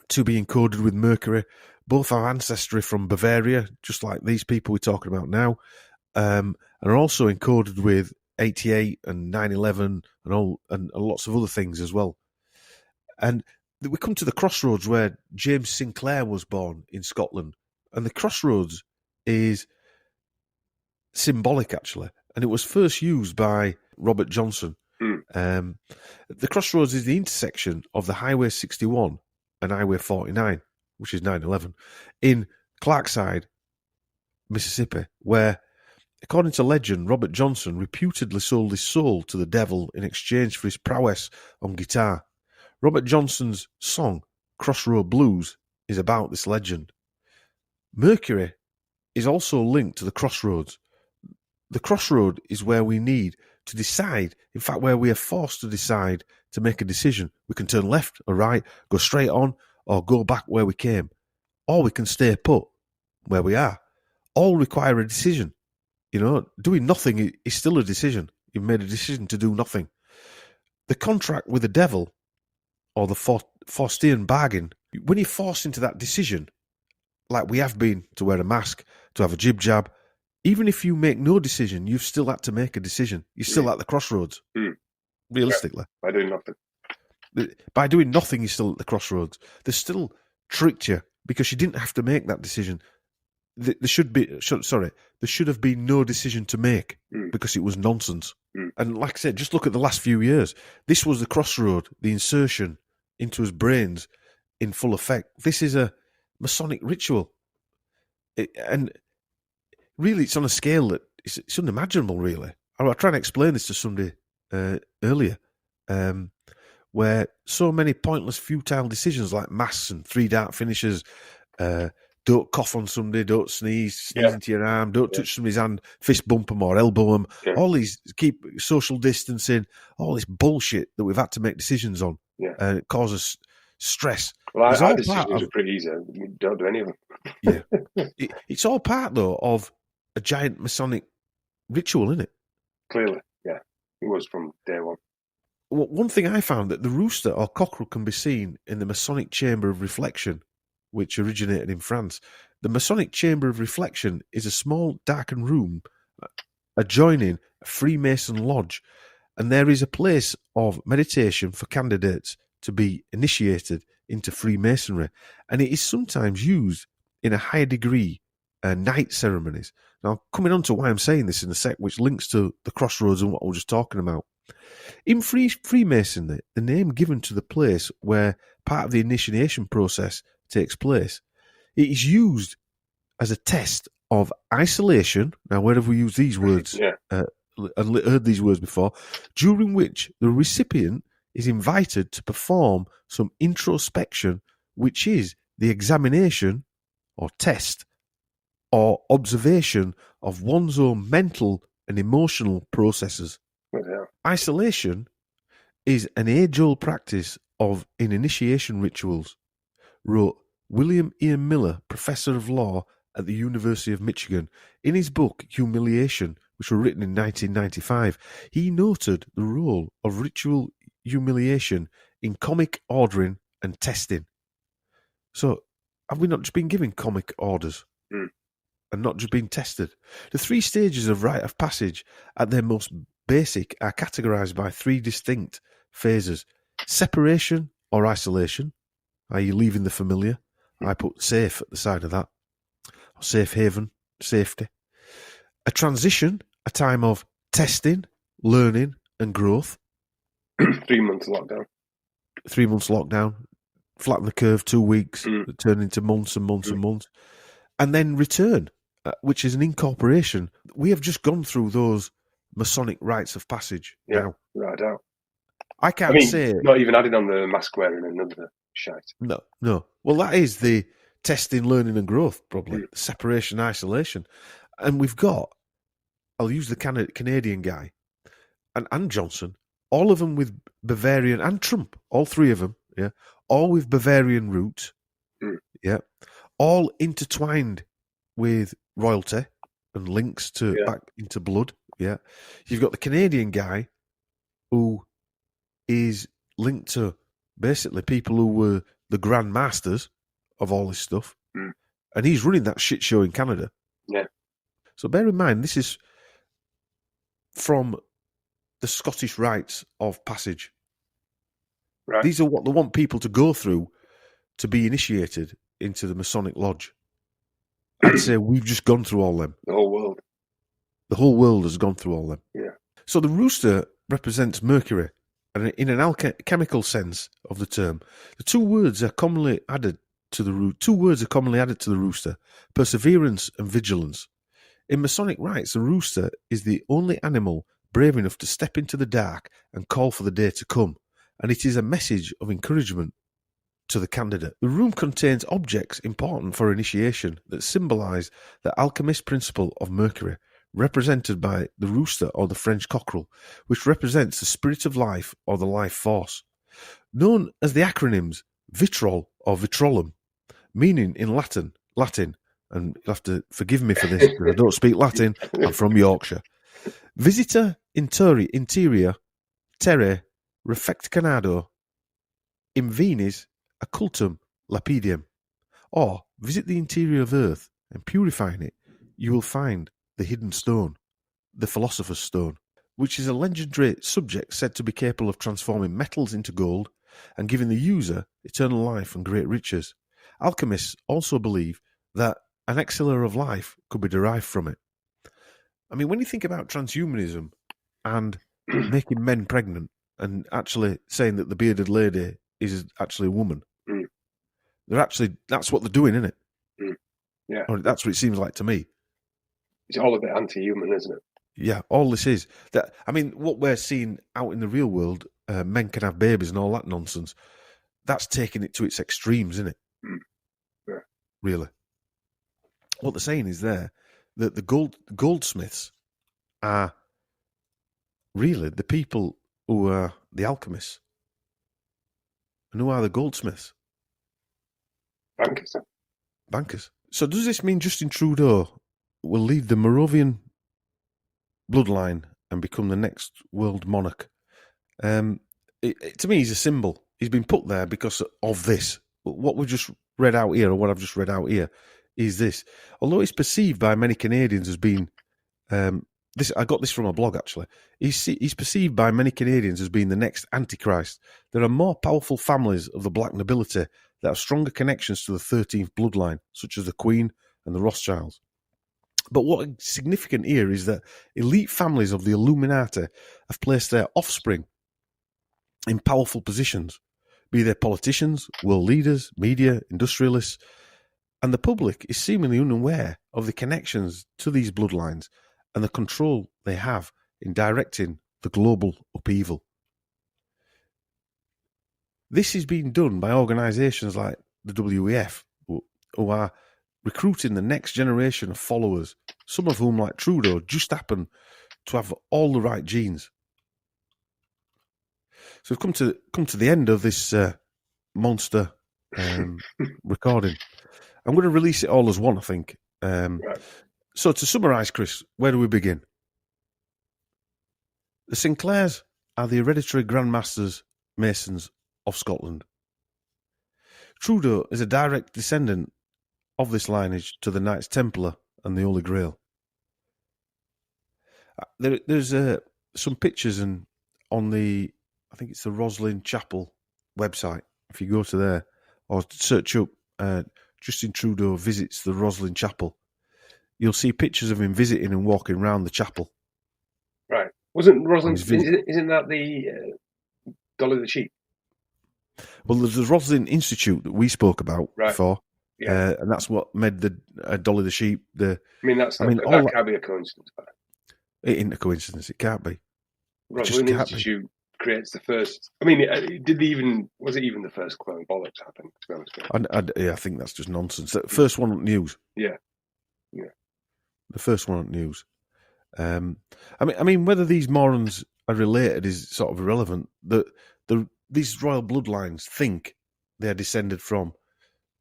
to be encoded with Mercury. Both have ancestry from Bavaria, just like these people we're talking about now, and are also encoded with 88 and 9/11 and lots of other things as well. And we come to the crossroads where James Sinclair was born in Scotland, and the crossroads is symbolic actually, and it was first used by Robert Johnson. The crossroads is the intersection of the Highway 61 and Highway 49, which is 9/11, in Clarkside, Mississippi, where, according to legend, Robert Johnson reputedly sold his soul to the devil in exchange for his prowess on guitar. Robert Johnson's song, Crossroad Blues, is about this legend. Mercury is also linked to the crossroads. The crossroad is where we need to decide, in fact, where we are forced to decide to make a decision. We can turn left or right, go straight on, or go back where we came. Or we can stay put where we are. All require a decision. You know, doing nothing is still a decision. You've made a decision to do nothing. The contract with the devil, or the Faustian bargain, when you're forced into that decision, like we have been to wear a mask, to have a jib-jab. Even if you make no decision, you've still had to make a decision. You're still at the crossroads, realistically. By doing nothing. By doing nothing, you're still at the crossroads. They still tricked you because you didn't have to make that decision. There should have been no decision to make because it was nonsense. And like I said, just look at the last few years. This was the crossroad, the insertion into his brains in full effect. This is a Masonic ritual. And really, it's on a scale that it's unimaginable, really. I tried to explain this to somebody earlier, where so many pointless, futile decisions like masks and 3-dart finishes, don't cough on somebody, don't sneeze into your arm, don't touch somebody's hand, fist bump them or elbow them, all these, keep social distancing, all this bullshit that we've had to make decisions on, it causes stress. Well, our decisions are pretty easy. We don't do any of them. It's all part, though, of a giant Masonic ritual, isn't it? Clearly, yeah. It was from day one. Well, one thing I found, that the rooster or cockerel can be seen in the Masonic Chamber of Reflection, which originated in France. The Masonic Chamber of Reflection is a small darkened room adjoining a Freemason lodge, and there is a place of meditation for candidates to be initiated into Freemasonry, and it is sometimes used in a higher degree night ceremonies. Now, coming on to why I'm saying this in a sec, which links to the crossroads and what I was just talking about. In Freemasonry, the name given to the place where part of the initiation process takes place, it is used as a test of isolation. Now, where have we used these words? And heard these words before, during which the recipient is invited to perform some introspection, which is the examination or test or observation of one's own mental and emotional processes. Isolation is an age-old practice in initiation rituals, wrote William Ian Miller, professor of law at the University of Michigan. In his book, Humiliation, which was written in 1995, he noted the role of ritual humiliation in comic ordering and testing. So, have we not just been given comic orders and not just been tested? The 3 stages of rite of passage at their most basic are categorized by 3 distinct phases: separation or isolation, i.e. leaving the familiar. I put safe at the side of that. Or safe haven, safety. A transition, a time of testing, learning and growth. 3 months lockdown. 3 months lockdown. Flatten the curve, 2 weeks, turn into months and months and months. And then return, which is an incorporation. We have just gone through those Masonic rites of passage. Yeah, right out. I can't say... Not even adding on the mask wearing and none of the shite. No. Well, that is the testing, learning and growth, probably. Separation, isolation. And we've got, I'll use the Canadian guy, and Johnson, all of them with Bavarian, and Trump, all 3 of them, all with Bavarian roots, all intertwined with royalty and links to back into blood, You've got the Canadian guy who is linked to basically people who were the grand masters of all this stuff, and he's running that shit show in Canada. Yeah. So bear in mind, this is from the Scottish rites of passage. Right. These are what they want people to go through to be initiated into the Masonic Lodge. I'd say we've just gone through all them. The whole world. The whole world has gone through all them. Yeah. So the rooster represents Mercury, and in an alchemical sense of the term, the 2 words are commonly added to the rooster: perseverance and vigilance. In Masonic rites, the rooster is the only animal brave enough to step into the dark and call for the day to come, and it is a message of encouragement to the candidate. The room contains objects important for initiation that symbolise the alchemist principle of Mercury, represented by the rooster or the French cockerel, which represents the spirit of life or the life force. Known as the acronyms vitrol or vitrolum, meaning in Latin, and you'll have to forgive me for this because I don't speak Latin, I'm from Yorkshire. Visita interior terre refectanado invenis occultum lapidem, or visit the interior of earth and purifying it you will find the hidden stone, the Philosopher's Stone, which is a legendary subject said to be capable of transforming metals into gold and giving the user eternal life and great riches. Alchemists also believe that an elixir of life could be derived from it. I mean, when you think about transhumanism and making men pregnant and actually saying that the bearded lady is actually a woman, that's what they're doing, isn't it? Yeah. Or that's what it seems like to me. It's all a bit anti-human, isn't it? Yeah, all this is that. I mean, what we're seeing out in the real world, men can have babies and all that nonsense. That's taking it to its extremes, isn't it? Yeah. Really. What they're saying is there that the goldsmiths are really the people who are the alchemists. And who are the goldsmiths? Bankers. So does this mean Justin Trudeau will lead the Moravian bloodline and become the next world monarch? To me, he's a symbol. He's been put there because of this. What we've just read out here, or what I've just read out here, is this. Although it's perceived by many Canadians as being this, I got this from a blog actually. He's perceived by many Canadians as being the next Antichrist. There are more powerful families of the black nobility that have stronger connections to the 13th bloodline, such as the Queen and the Rothschilds. But what is significant here is that elite families of the Illuminati have placed their offspring in powerful positions, be they politicians, world leaders, media, industrialists, and the public is seemingly unaware of the connections to these bloodlines and the control they have in directing the global upheaval. This is being done by organisations like the WEF, who are recruiting the next generation of followers, some of whom, like Trudeau, just happen to have all the right genes. So we've come to the end of this monster recording. I'm going to release it all as one, I think. Right. So to summarise, Chris, where do we begin? The Sinclairs are the hereditary Grand Masters Masons of Scotland. Trudeau is a direct descendant of this lineage to the Knights Templar and the Holy Grail. There's some pictures on the, I think it's the Roslin Chapel website. If you go to there or search up Justin Trudeau visits the Roslin Chapel, you'll see pictures of him visiting and walking around the chapel. Right. Wasn't Roslin, isn't that the Dolly the Sheep? Well, there's the Roslin Institute that we spoke about before. Yeah. And that's what made the Dolly the Sheep. That can't be a coincidence. It ain't a coincidence. It can't be. Roslin Institute creates the first. I mean, was it even the first clone bollocks happened? To be honest, I think that's just nonsense. The first one on news. Yeah. The first one on news. I mean, whether these morons are related is sort of irrelevant. These royal bloodlines think they are descended from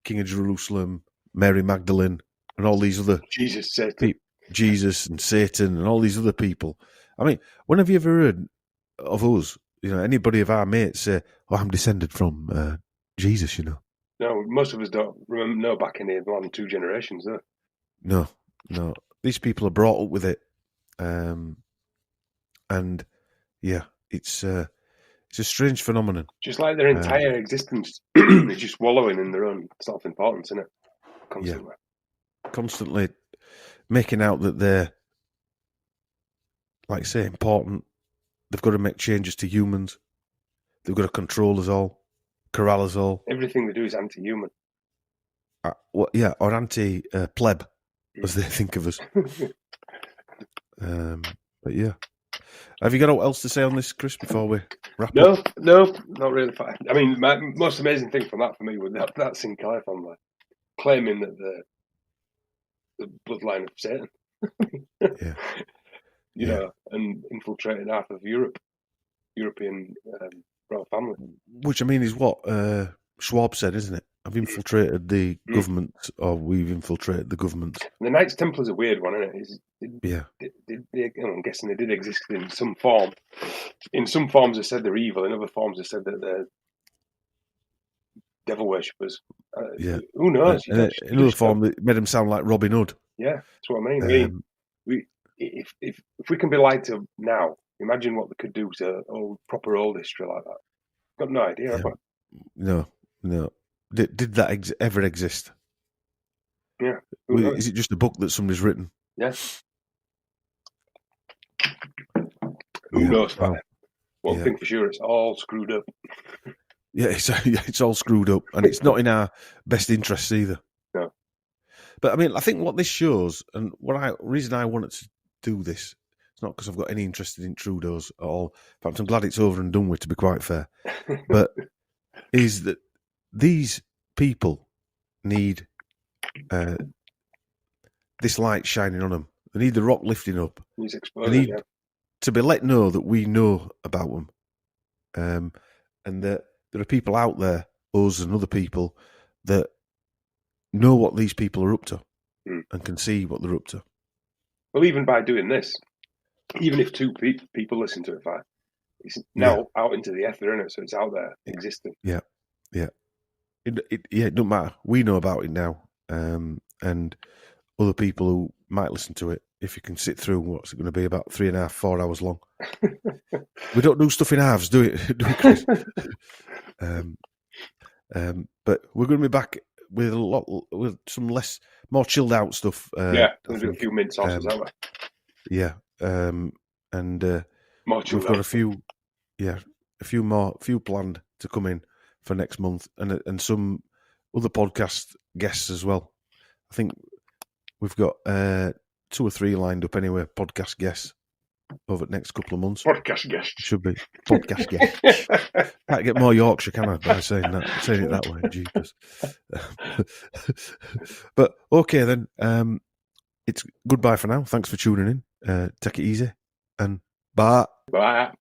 King of Jerusalem, Mary Magdalene, and all these other Jesus and Satan and all these other people. I mean, when have you ever heard of us? Anybody of our mates say, "Oh, I'm descended from Jesus." No, most of us don't know back in the 1 2 generations, though. No. These people are brought up with it, and yeah, it's a strange phenomenon. Just like their entire existence is just wallowing in their own self-importance, isn't it? Constantly making out that they're, like I say, important. They've got to make changes to humans. They've got to control us all, corral us all. Everything they do is anti-human. Or anti-pleb, as they think of us. But yeah. Have you got what else to say on this, Chris, before we wrap up? No, not really. I mean, my most amazing thing from that for me was that Sinclair family claiming that the bloodline of Satan, and infiltrating half of European royal family. Which, I mean, is what Schwab said, isn't it? I've infiltrated the government, or we've infiltrated the government. The Knights Templar is a weird one, isn't it? I'm guessing they did exist in some form. In some forms, they said they're evil. In other forms, they said that they're devil worshippers. Who knows? In another form, it made them sound like Robin Hood. Yeah, that's what I mean. I mean, if we can be lied to now, imagine what they could do to proper old history like that. Got no idea, have I? No. Did that ever exist? Yeah. Who knows? Is it just a book that somebody's written? Yeah. Who knows, well, One thing for sure, it's all screwed up. Yeah, it's all screwed up, and it's not in our best interests either. No. But I mean, I think what this shows, and reason I wanted to do this, it's not because I've got any interest in Trudeau's at all. In fact, I'm glad it's over and done with, to be quite fair. But is that these people need this light shining on them. They need the rock lifting up. They need to be let know that we know about them, and that there are people out there, us and other people, that know what these people are up to and can see what they're up to. Well, even by doing this, even if two people listen to it, it's now out into the ether, isn't it? So it's out there existing. Yeah. It doesn't matter. We know about it now, and other people who might listen to it, if you can sit through, what's it going to be, about 3.5, 4 hours long. We don't do stuff in halves, do it, Chris? But we're going to be back with some more chilled out stuff. We'll do a few mint sauces, aren't we? Yeah, and we've got a few planned to come in for next month, and some other podcast guests as well. I think we've got 2 or 3 lined up anyway, podcast guests over the next couple of months. Podcast guests. Should be. Podcast guests. Can't get more Yorkshire, can I, by saying it that way, jeepers. But okay then, it's goodbye for now. Thanks for tuning in. Take it easy, and bye. Bye.